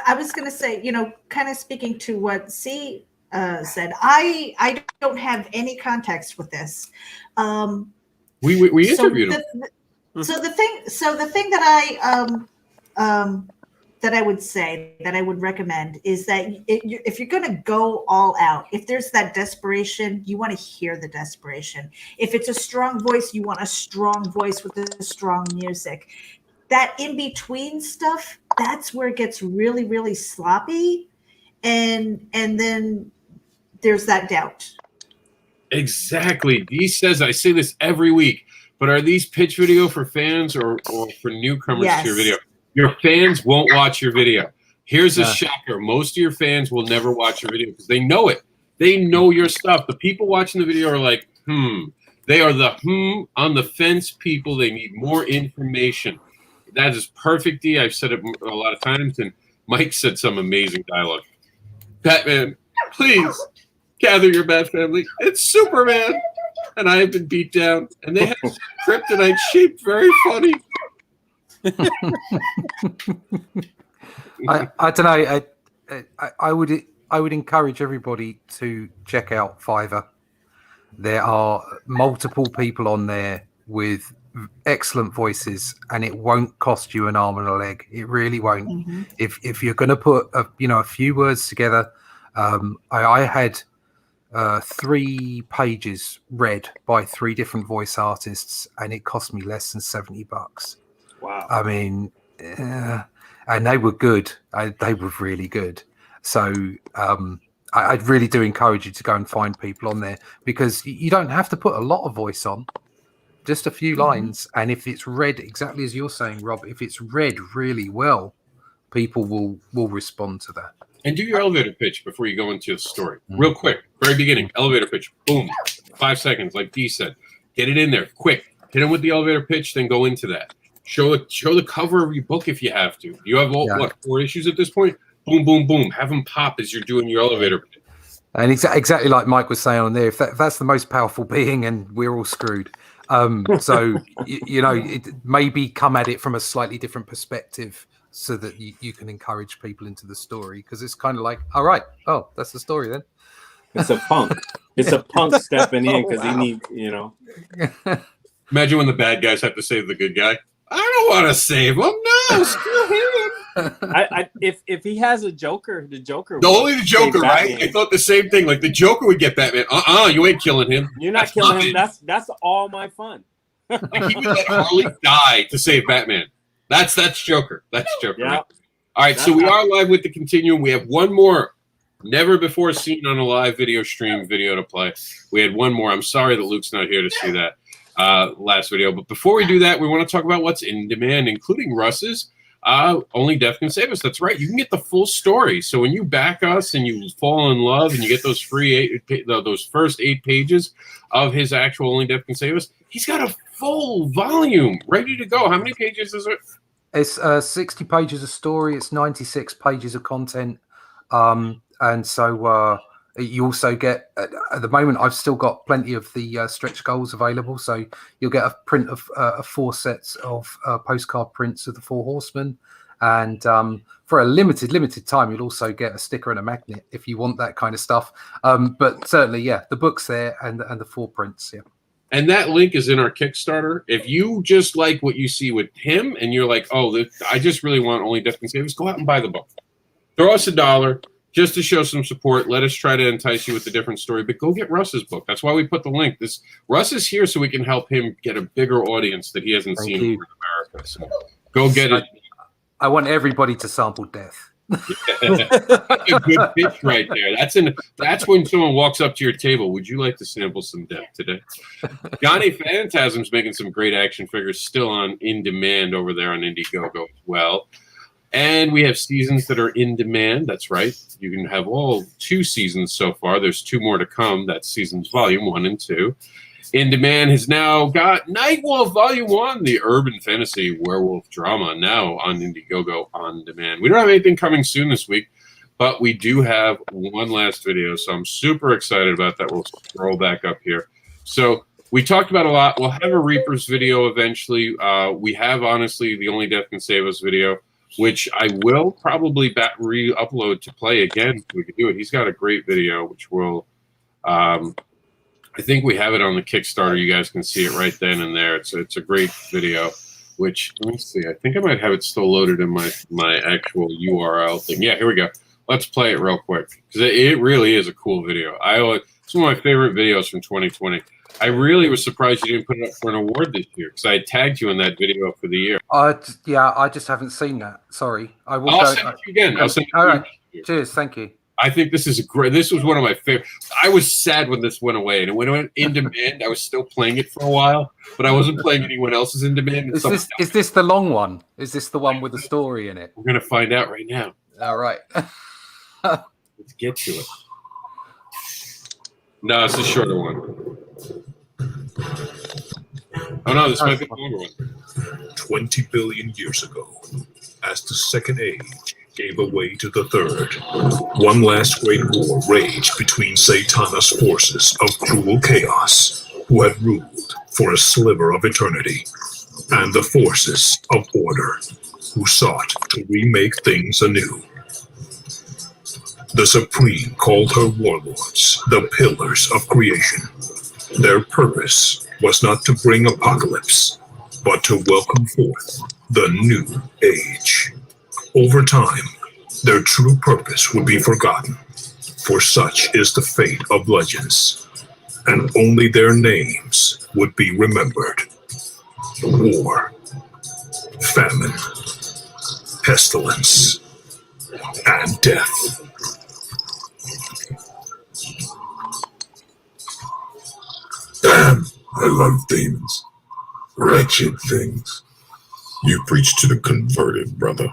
I was going to say, kind of speaking to what C said, I don't have any context with this. We interviewed him. So the thing that I would say, that I would recommend, is that if you're going to go all out, if there's that desperation, you want to hear the desperation. If it's a strong voice, you want a strong voice with the strong music. That in-between stuff, that's where it gets really, really sloppy. And then there's that doubt. Exactly. Dee says, I say this every week, but are these pitch video for fans or for newcomers to your video? Your fans won't watch your video. Here's a shocker. Most of your fans will never watch your video because they know it. They know your stuff. The people watching the video are like, They are the on the fence people. They need more information. That is perfect, Dee. I've said it a lot of times, and Mike said some amazing dialogue. Batman, please gather your Bat family. It's Superman, and I have been beat down. And they have kryptonite sheep. Very funny. I don't know. I would encourage everybody to check out Fiverr. There are multiple people on there with excellent voices, and it won't cost you an arm and a leg. It really won't. If you're going to put a few words together, I had 3 pages read by 3 different voice artists, and it cost me less than $70. Wow. I mean, and they were good. They were really good. So I really do encourage you to go and find people on there, because you don't have to put a lot of voice on, just a few lines. And if it's read exactly as you're saying, Rob, if it's read really well, people will respond to that. And do your elevator pitch before you go into the story. Real quick, very beginning, elevator pitch, boom, 5 seconds, like Dee said. Get it in there, quick. Hit them with the elevator pitch, then go into that. Show the cover of your book if you have to. You have, what, 4 issues at this point? Boom, boom, boom. Have them pop as you're doing your elevator pitch. And exactly like Mike was saying on there, if that's the most powerful being, and we're all screwed. So, maybe come at it from a slightly different perspective, so that you can encourage people into the story, because it's kind of like, all right, that's the story then. It's a punk. It's a punk stepping in because he needs, Imagine when the bad guys have to save the good guy. I don't want to save him. No, screw him. If he has a Joker, the Joker. Only the Joker, right? I thought the same thing. Like the Joker would get Batman. You ain't killing him. You're not killing him. That's all my fun. Like he would let Harley die to save Batman. That's Joker. That's Joker. Yeah. Right? All right, so we are live with the Continuum. We have one more never before seen on a live video stream video to play. We had one more. I'm sorry that Luke's not here to see that last video. But before we do that, we want to talk about what's in demand, including Russ's Only Death Can Save Us. That's right. You can get the full story. So when you back us and you fall in love and you get those free those first 8 pages of his actual Only Death Can Save Us, he's got a full volume ready to go. How many pages is it? It's 60 pages of story. It's 96 pages of content. And so you also get, at the moment, I've still got plenty of the stretch goals available. So you'll get a print of 4 sets of postcard prints of the 4 Horsemen. And for a limited time, you'll also get a sticker and a magnet if you want that kind of stuff. But certainly, the book's there and the 4 prints, And that link is in our Kickstarter. If you just like what you see with him and you're like, I just really want Only Death Can Save Us, go out and buy the book. Throw us $1 just to show some support. Let us try to entice you with a different story. But go get Russ's book. That's why we put the link. Russ is here so we can help him get a bigger audience that he hasn't seen over in America. So go get it. I want everybody to sample death. That's a good pitch right there. That's when someone walks up to your table. Would you like to sample some death today? Johnny Phantasm's making some great action figures still on in demand over there on Indiegogo as well. And we have seasons that are in demand. That's right. You can have all 2 seasons so far. There's 2 more to come. That's seasons volume 1 and 2. In demand has now got Nightwolf Volume 1, the urban fantasy werewolf drama, now on Indiegogo on demand. We don't have anything coming soon this week, but we do have one last video, so I'm super excited about that. We'll scroll back up here. So we talked about a lot. We'll have a Reapers video eventually. We have, honestly, the Only Death Can Save Us video, which I will probably re-upload to play again if we can do it. He's got a great video, which will... I think we have it on the Kickstarter. You guys can see it right then and there. It's a great video, which, let me see. I think I might have it still loaded in my actual URL thing. Yeah, here we go. Let's play it real quick, because it really is a cool video. It's one of my favorite videos from 2020. I really was surprised you didn't put it up for an award this year, because I tagged you in that video for the year. I just haven't seen that. Sorry. I'll send it to you again. All right. Cheers. Thank you. I think this is this was one of my favorite. I was sad when this went away, and when it went in demand, I was still playing it for a while, but I wasn't playing anyone else's in demand. Is this the long one? Is this the one with the story in it? We're going to find out right now. All right. Let's get to it. No, it's a shorter one. Oh, no, this might be the longer one. 20 billion years ago, as the second age gave away to the third, one last great war raged between Satana's forces of cruel chaos, who had ruled for a sliver of eternity, and the forces of order, who sought to remake things anew. The Supreme called her warlords the Pillars of Creation. Their purpose was not to bring apocalypse, but to welcome forth the new age. Over time, their true purpose would be forgotten, for such is the fate of legends, and only their names would be remembered. War, famine, pestilence, and death. Damn, I love demons. Wretched things. You preach to the converted, brother.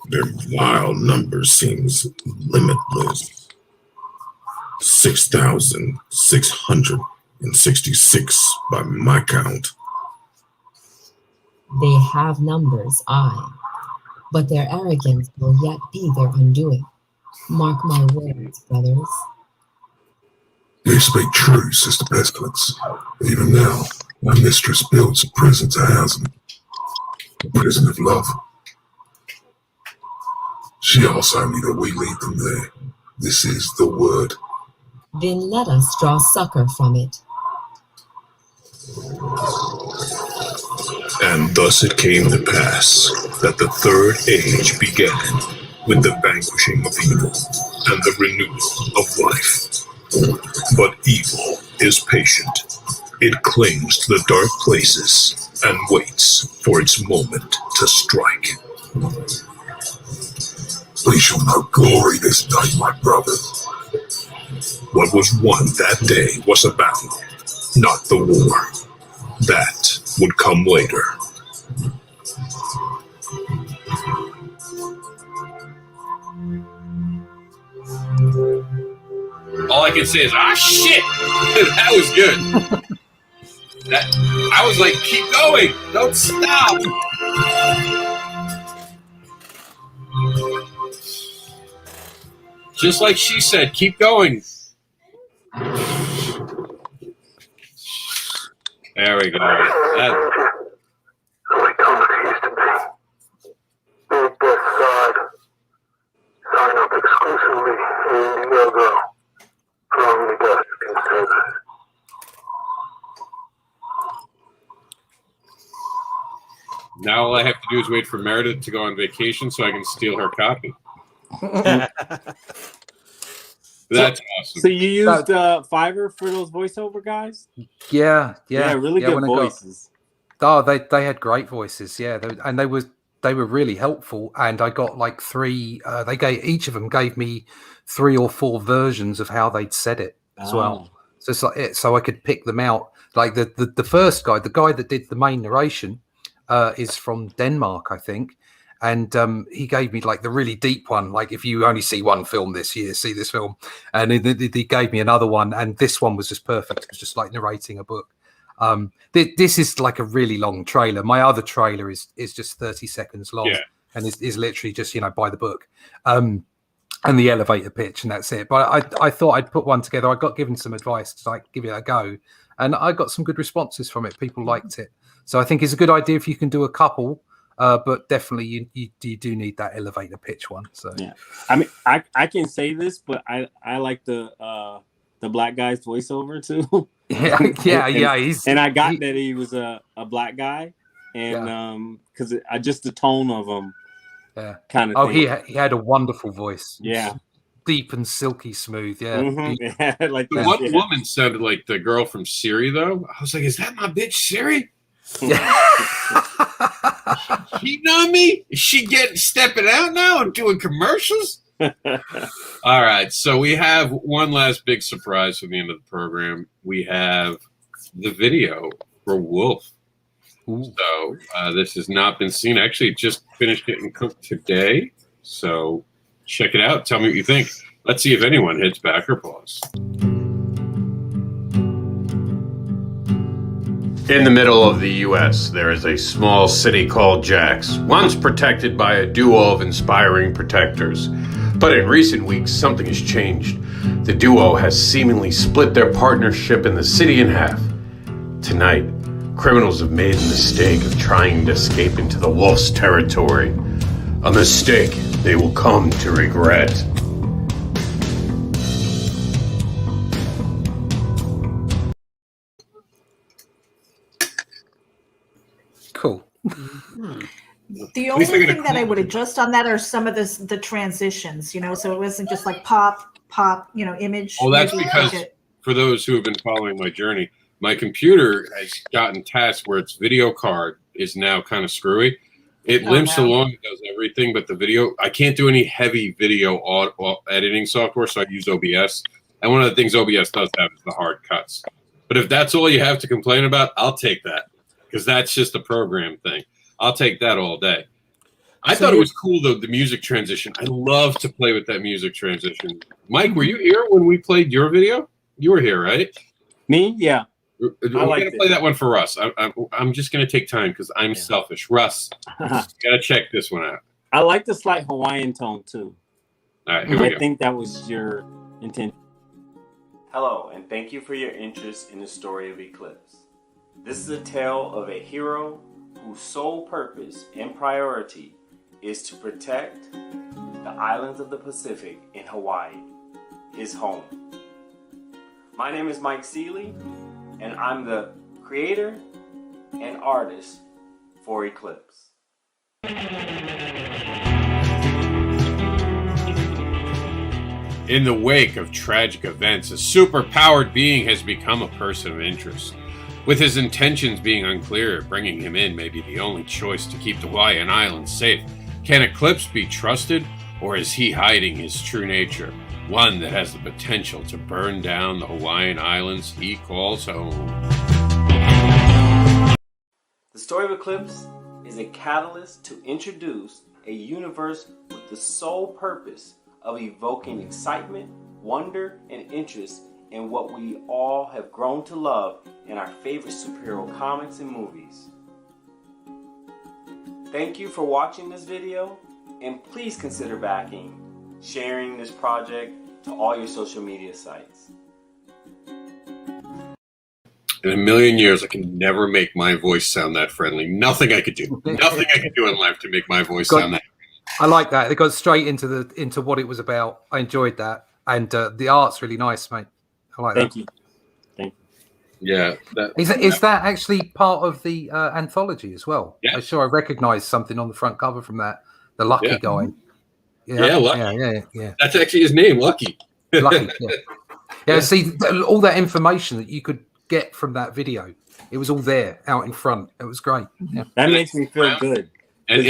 Their vile number seems limitless. 6,666 by my count. They have numbers, aye, but their arrogance will yet be their undoing. Mark my words, brothers. They speak true, Sister Pestilence. Even now, my mistress builds a prison to house them. A prison of love. She also knew that we lead them there. This is the word. Then let us draw succor from it. And thus it came to pass that the third age began with the vanquishing of evil and the renewal of life. But evil is patient. It clings to the dark places and waits for its moment to strike. We shall know glory this day, my brothers. What was won that day was a battle, not the war. That would come later. All I can say is, shit! That was good. I was like, keep going! Don't stop! Just like she said, keep going. There we go. Sign up exclusively in Indiegogo from the Dust Conservative. Now all I have to do is wait for Meredith to go on vacation so I can steal her copy. That's awesome. So you used Fiverr for those voiceover guys? Yeah, really good voices. They had great voices, yeah, they were really helpful. And I got like three. Each of them gave me 3 or 4 versions of how they'd said it as well. So it's like so I could pick them out. Like the first guy, the guy that did the main narration, is from Denmark, I think. And he gave me like the really deep one. Like if you only see one film this year, see this film. And he gave me another one, and this one was just perfect. It was just like narrating a book. This is like a really long trailer. My other trailer is just 30 seconds long, and is literally just by the book, and the elevator pitch, and that's it. But I thought I'd put one together. I got given some advice to like give it a go, and I got some good responses from it. People liked it, so I think it's a good idea if you can do a couple. But definitely you do need that elevator pitch one. So yeah, I mean I can say this, but I like the black guy's voiceover too. Yeah. And I got that he was a black guy, and because just the tone of him, kind of. Oh, he had a wonderful voice. Yeah, deep and silky smooth. Yeah, like the one woman sounded like the girl from Siri, though. I was like, is that my bitch Siri? Cheating on me? Is she stepping out now and doing commercials? All right, so we have one last big surprise for the end of the program. We have the video for Wolf. Ooh. So this has not been seen. Actually, just finished getting cooked today. So check it out. Tell me what you think. Let's see if anyone hits back or pause. In the middle of the U.S., there is a small city called Jax, once protected by a duo of inspiring protectors. But in recent weeks, something has changed. The duo has seemingly split their partnership in the city in half. Tonight, criminals have made the mistake of trying to escape into the Wolf's territory. A mistake they will come to regret. Cool. The only thing that I would adjust on that are some of the transitions, so it wasn't just like pop, pop, image. Oh, that's maybe because for those who have been following my journey, my computer has gotten tasked where its video card is now kind of screwy. It limps along, it does everything, but the video, I can't do any heavy video editing software, so I use OBS. And one of the things OBS does have is the hard cuts. But if that's all you have to complain about, I'll take that, because that's just a program thing. I'll take that all day. I thought it was cool, though, the music transition. I love to play with that music transition. Mike, were you here when we played your video? You were here, right? Me? Yeah. We're going to play that one for Russ. I'm just going to take time because I'm selfish. Russ, got to check this one out. I like the slight Hawaiian tone, too. All right, here we go. I think that was your intent. Hello, and thank you for your interest in the story of Eclipse. This is a tale of a hero whose sole purpose and priority is to protect the islands of the Pacific in Hawaii, his home. My name is Mike Seeley, and I'm the creator and artist for Eclipse. In the wake of tragic events, a super-powered being has become a person of interest. With his intentions being unclear, bringing him in may be the only choice to keep the Hawaiian Islands safe. Can Eclipse be trusted, or is he hiding his true nature? One that has the potential to burn down the Hawaiian Islands he calls home. The story of Eclipse is a catalyst to introduce a universe with the sole purpose of evoking excitement, wonder, and interest in what we all have grown to love in our favorite superhero comics and movies. Thank you for watching this video, and please consider backing, sharing this project to all your social media sites. In a million years, I can never make my voice sound that friendly. Nothing I could do. Nothing I could do in life to make my voice sound that. I like that. They got straight into what it was about. I enjoyed that, and the art's really nice, mate. I like that. Thank you. Thank you. Yeah. Is that actually part of the anthology as well? Yeah. I'm sure I recognise something on the front cover from that. The Lucky guy. Yeah, Lucky. Yeah. That's actually his name, Lucky. Lucky. Yeah. See, all that information that you could get from that video, it was all there out in front. It was great. Yeah. That makes me feel good. And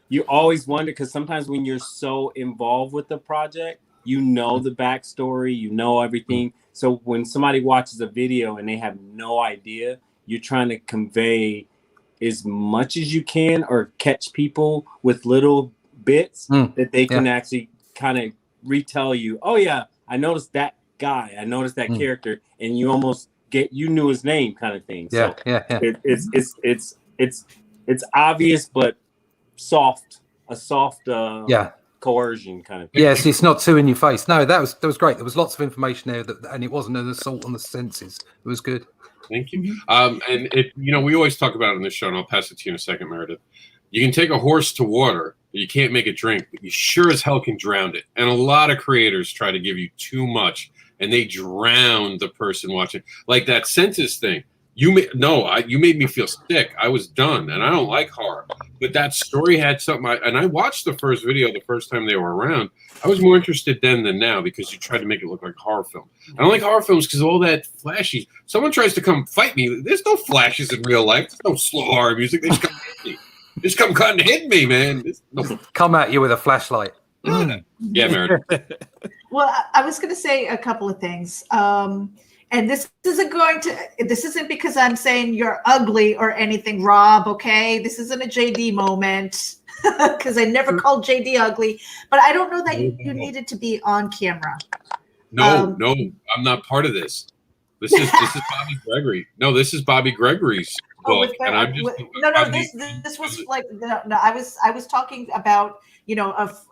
you always wonder, because sometimes when you're so involved with the project, you know the backstory, you know everything. So when somebody watches a video and they have no idea, you're trying to convey as much as you can or catch people with little bits that they can actually kind of retell you, oh yeah, I noticed that guy, I noticed that character, and you almost you knew his name kind of thing. So it's obvious, but a soft coercion kind of thing. Yes, it's not too in your face. No, that was great. There was lots of information there, and it wasn't an assault on the senses. It was good. Thank you. And we always talk about it on this show, and I'll pass it to you in a second, Meredith. You can take a horse to water, but you can't make it drink, but you sure as hell can drown it. And a lot of creators try to give you too much, and they drown the person watching. Like that senses thing. You made me feel sick. I was done, and I don't like horror. But that story had something. And I watched the first video the first time they were around. I was more interested then than now because you tried to make it look like a horror film. I don't like horror films because of all that flashy. Someone tries to come fight me. There's no flashes in real life. There's no slow horror music. They just come hit me. Just come cut and hit me, man. Come at you with a flashlight. Yeah, Meredith. Well, I was going to say a couple of things. And this isn't because I'm saying you're ugly or anything, Rob, okay? This isn't a JD moment because I never called JD ugly, but I don't know that you needed to be on camera. No, I'm not part of this. This is Bobby Gregory. No, this is Bobby Gregory's book, and I'm just this was like I was talking about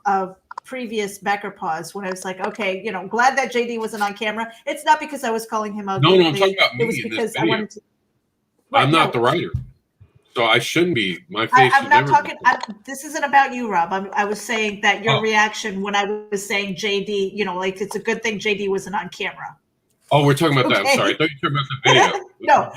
of previous Becker pause when I was like, okay, glad that JD wasn't on camera. It's not because I was calling him ugly. No, I'm talking about me. It was because I wanted to. I'm not the writer, so I shouldn't be. My face. I'm not talking. This isn't about you, Rob. I was saying that your reaction when I was saying JD, like it's a good thing JD wasn't on camera. Oh, we're talking about that. I'm sorry. I thought you were talking about the video. No.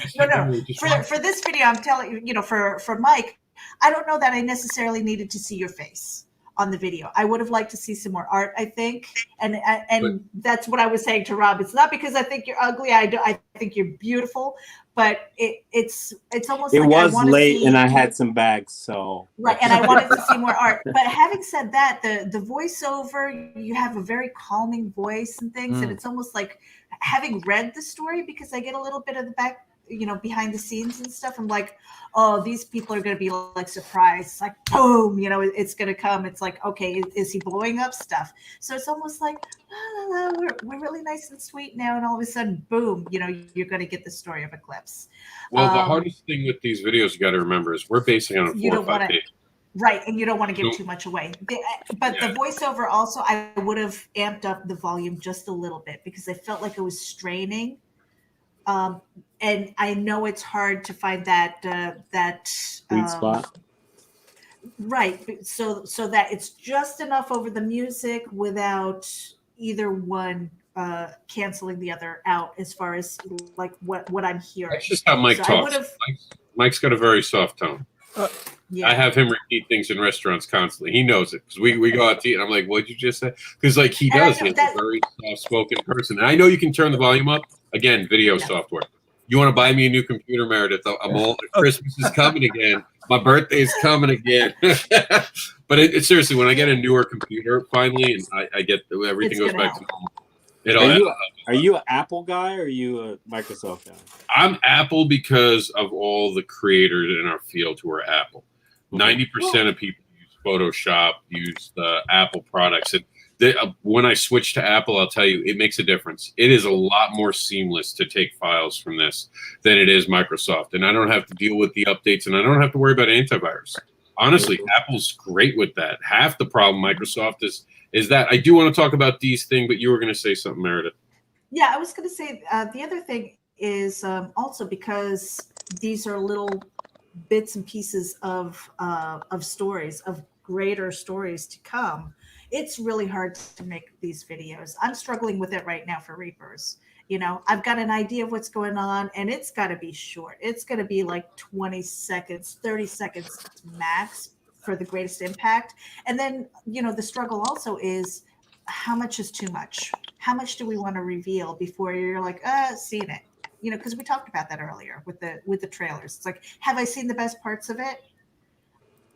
For this video, I'm telling you, for Mike, I don't know that I necessarily needed to see your face. on the video. I would have liked to see some more art, I think. And that's what I was saying to Rob. It's not because I think you're ugly. I think you're beautiful, but it's almost it like was I late see, and I had some bags, so right. And I wanted to see more art. But having said that, the voiceover, you have a very calming voice and things, and it's almost like having read the story, because I get a little bit of the back, behind the scenes and stuff. I'm like, oh, these people are going to be like surprised. It's like, boom, it's going to come. It's like, okay, is he blowing up stuff? So it's almost like, we're really nice and sweet now. And all of a sudden, boom, you're going to get the story of Eclipse. Well, the hardest thing with these videos you got to remember is we're basing on a 4 or 5 days. Right, and you don't want to give too much away. But the voiceover also, I would have amped up the volume just a little bit, because I felt like it was straining. And I know it's hard to find that sweet spot. Right. So that it's just enough over the music without either one canceling the other out, as far as like what I'm hearing. That's just how Mike talks. Mike's got a very soft tone. Yeah. I have him repeat things in restaurants constantly. He knows it, because we go out to eat, and I'm like, "What'd you just say?" Because like he does. He's a very soft-spoken person. And I know you can turn the volume up. Again, video software. You want to buy me a new computer, Meredith? I'm all. Christmas is coming again. My birthday's coming again. But it's seriously, when I get a newer computer finally, and I get everything goes back to normal. Are you an Apple guy or are you a Microsoft guy? I'm Apple because of all the creators in our field who are Apple. 90% of people use Photoshop, use the Apple products. And when I switch to Apple, I'll tell you, it makes a difference. It is a lot more seamless to take files from this than it is Microsoft. And I don't have to deal with the updates, and I don't have to worry about antivirus. Honestly, Apple's great with that. Half the problem Microsoft is that. I do want to talk about these things, but you were going to say something, Meredith. Yeah, I was going to say the other thing is also because these are little bits and pieces of stories, of greater stories to come. It's really hard to make these videos. I'm struggling with it right now for Reapers. I've got an idea of what's going on, and it's got to be short. It's going to be like 20 seconds, 30 seconds max for the greatest impact. And then, the struggle also is, how much is too much? How much do we want to reveal before you're like, seen it? Because we talked about that earlier with the trailers. It's like, have I seen the best parts of it?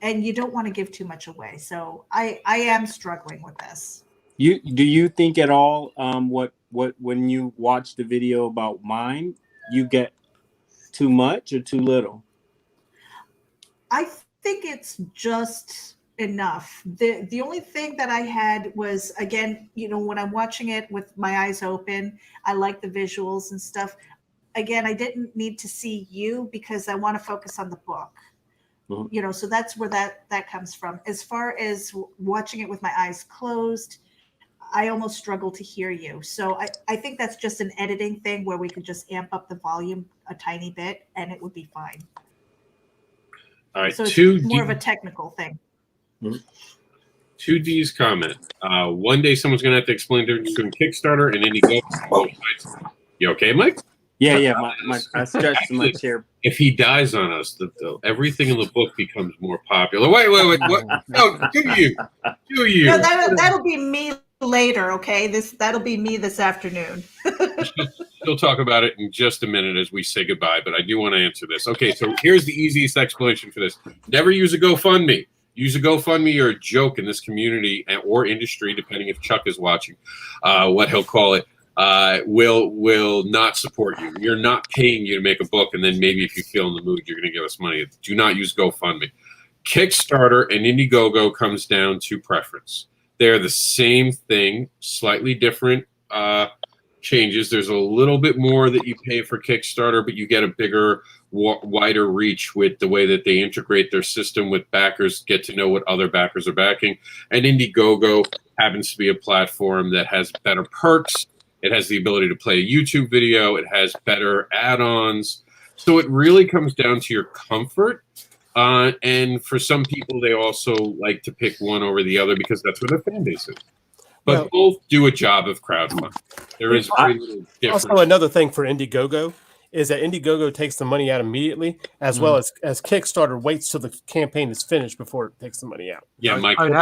And you don't want to give too much away. So I am struggling with this. Do you think at all what when you watch the video about mine, you get too much or too little? I think it's just enough. The only thing that I had was, again, when I'm watching it with my eyes open, I like the visuals and stuff. Again, I didn't need to see you because I want to focus on the book. So that's where that comes from. As far as watching it with my eyes closed, I almost struggle to hear you. So I think that's just an editing thing where we could just amp up the volume a tiny bit and it would be fine. All right. So it's more of a technical thing. 2D's comment. One day someone's going to have to explain to Kickstarter and Indiegogo. You okay, Mike? Yeah. I stretched my chair. If he dies on us, everything in the book becomes more popular. Wait. What? No, do you? No, that'll be me later. Okay, that'll be me this afternoon. She'll talk about it in just a minute as we say goodbye. But I do want to answer this. Okay, so here's the easiest explanation for this: never use a GoFundMe. Use a GoFundMe or a joke in this community or industry, depending if Chuck is watching, what he'll call it. Will not support you. We're not paying you to make a book, and then maybe if you feel in the mood, you're going to give us money. Do not use GoFundMe. Kickstarter and Indiegogo comes down to preference. They're the same thing, slightly different changes. There's a little bit more that you pay for Kickstarter, but you get a bigger, wider reach with the way that they integrate their system with backers, get to know what other backers are backing. And Indiegogo happens to be a platform that has better perks. It has the ability to play a YouTube video. It has better add-ons. So it really comes down to your comfort. And for some people, they also like to pick one over the other because that's where their fan base is. But both do a job of crowdfunding. There is very little difference. Also, another thing for Indiegogo is that Indiegogo takes the money out immediately, as well as Kickstarter waits till the campaign is finished before it takes the money out. Yeah, Mike. I would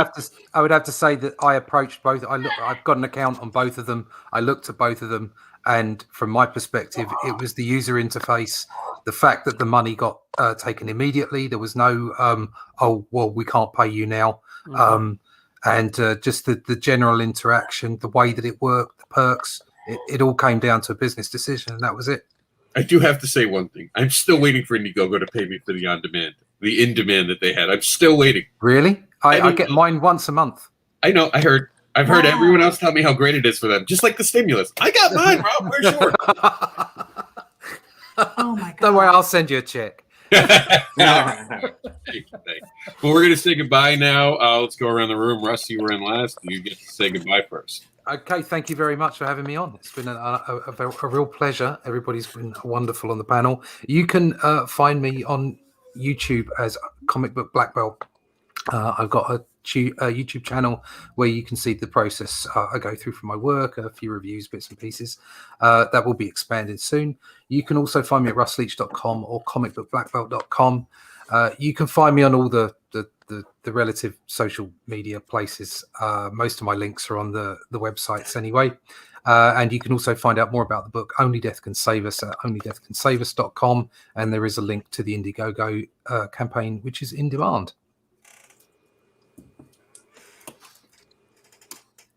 have to say that I approached both. I've got an account on both of them. I looked at both of them, and from my perspective, it was the user interface, the fact that the money got taken immediately. There was no, oh well, we can't pay you now, and just the general interaction, the way that it worked, the perks. It all came down to a business decision, and that was it. I do have to say one thing. I'm still waiting for Indiegogo to pay me for the the in-demand that they had. I'm still waiting. Really? I get mine once a month. I know. I've heard everyone else tell me how great it is for them. Just like the stimulus. I got mine, Rob. Where's yours? Oh my God. Don't worry, I'll send you a check. Well, we're going to say goodbye now. Let's go around the room. Russ, you were in last. You get to say goodbye first. Okay, thank you very much for having me on. It's been a real pleasure. Everybody's been wonderful on the panel. You can find me on YouTube as Comic Book Black Belt. I've got a YouTube channel where you can see the process I go through for my work, a few reviews, bits and pieces. That will be expanded soon. You can also find me at russleach.com or comicbookblackbelt.com. You can find me on all the relative social media places. Most of my links are on the websites anyway. And you can also find out more about the book Only Death Can Save Us at onlydeathcansavus.com. And there is a link to the Indiegogo campaign, which is in demand.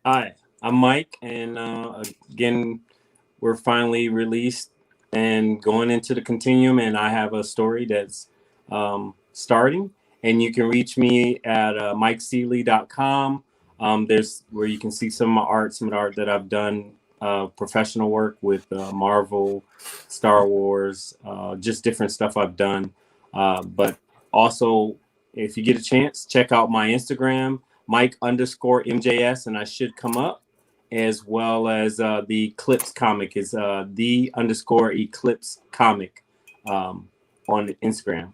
Hi, I'm Mike, and again, we're finally released and going into the Continuum, and I have a story that's starting, and you can reach me at MikeSeeley.com. There's where you can see some of the art that I've done, professional work with Marvel, Star Wars, just different stuff I've done. But also, if you get a chance, check out my Instagram, Mike_MJS, and I should come up, as well as the Eclipse comic is the_Eclipse comic on Instagram.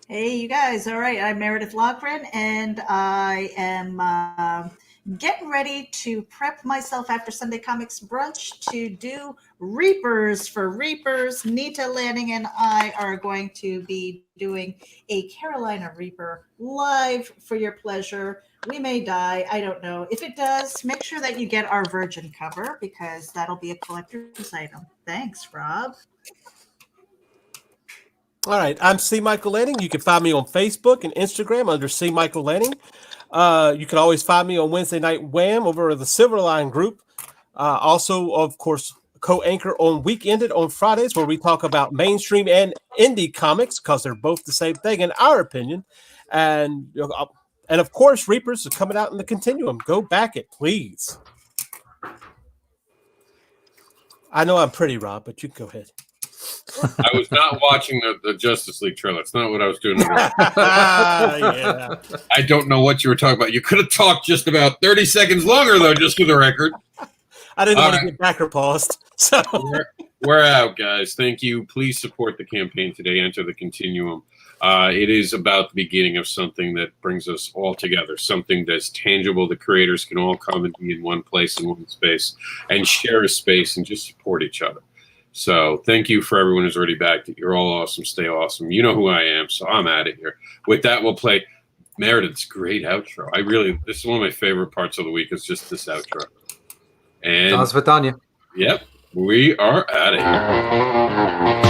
Hey, you guys. All right. I'm Meredith Loughran, and I am getting ready to prep myself after Sunday Comics Brunch to do Reapers for Reapers. Nita Lanning and I are going to be doing a Carolina Reaper live for your pleasure. We may die. I don't know. If it does, make sure that you get our Virgin cover because that'll be a collector's item. Thanks, Rob. All right. I'm C. Michael Lanning. You can find me on Facebook and Instagram under C. Michael Lanning. You can always find me on Wednesday Night Wham over at the Silverline group. Also, of course, co-anchor on Weekended on Fridays, where we talk about mainstream and indie comics because they're both the same thing in our opinion. And of course, Reapers are coming out in the Continuum. Go back it, please. I know I'm pretty, Rob, but you can go ahead. I was not watching the Justice League trailer. That's not what I was doing. Yeah. I don't know what you were talking about. You could have talked just about 30 seconds longer, though, just for the record. I didn't want to get backer paused. So we're out, guys. Thank you. Please support the campaign today. Enter the Continuum. It is about the beginning of something that brings us all together, something that's tangible. The creators can all come and be in one place, in one space, and share a space and just support each other. So thank you for everyone who's already back. You're all awesome. Stay awesome. You know who I am, so I'm out of here. With that, we'll play Meredith's great outro. This is one of my favorite parts of the week is just this outro. And That's Vidania. Yep, we are out of here.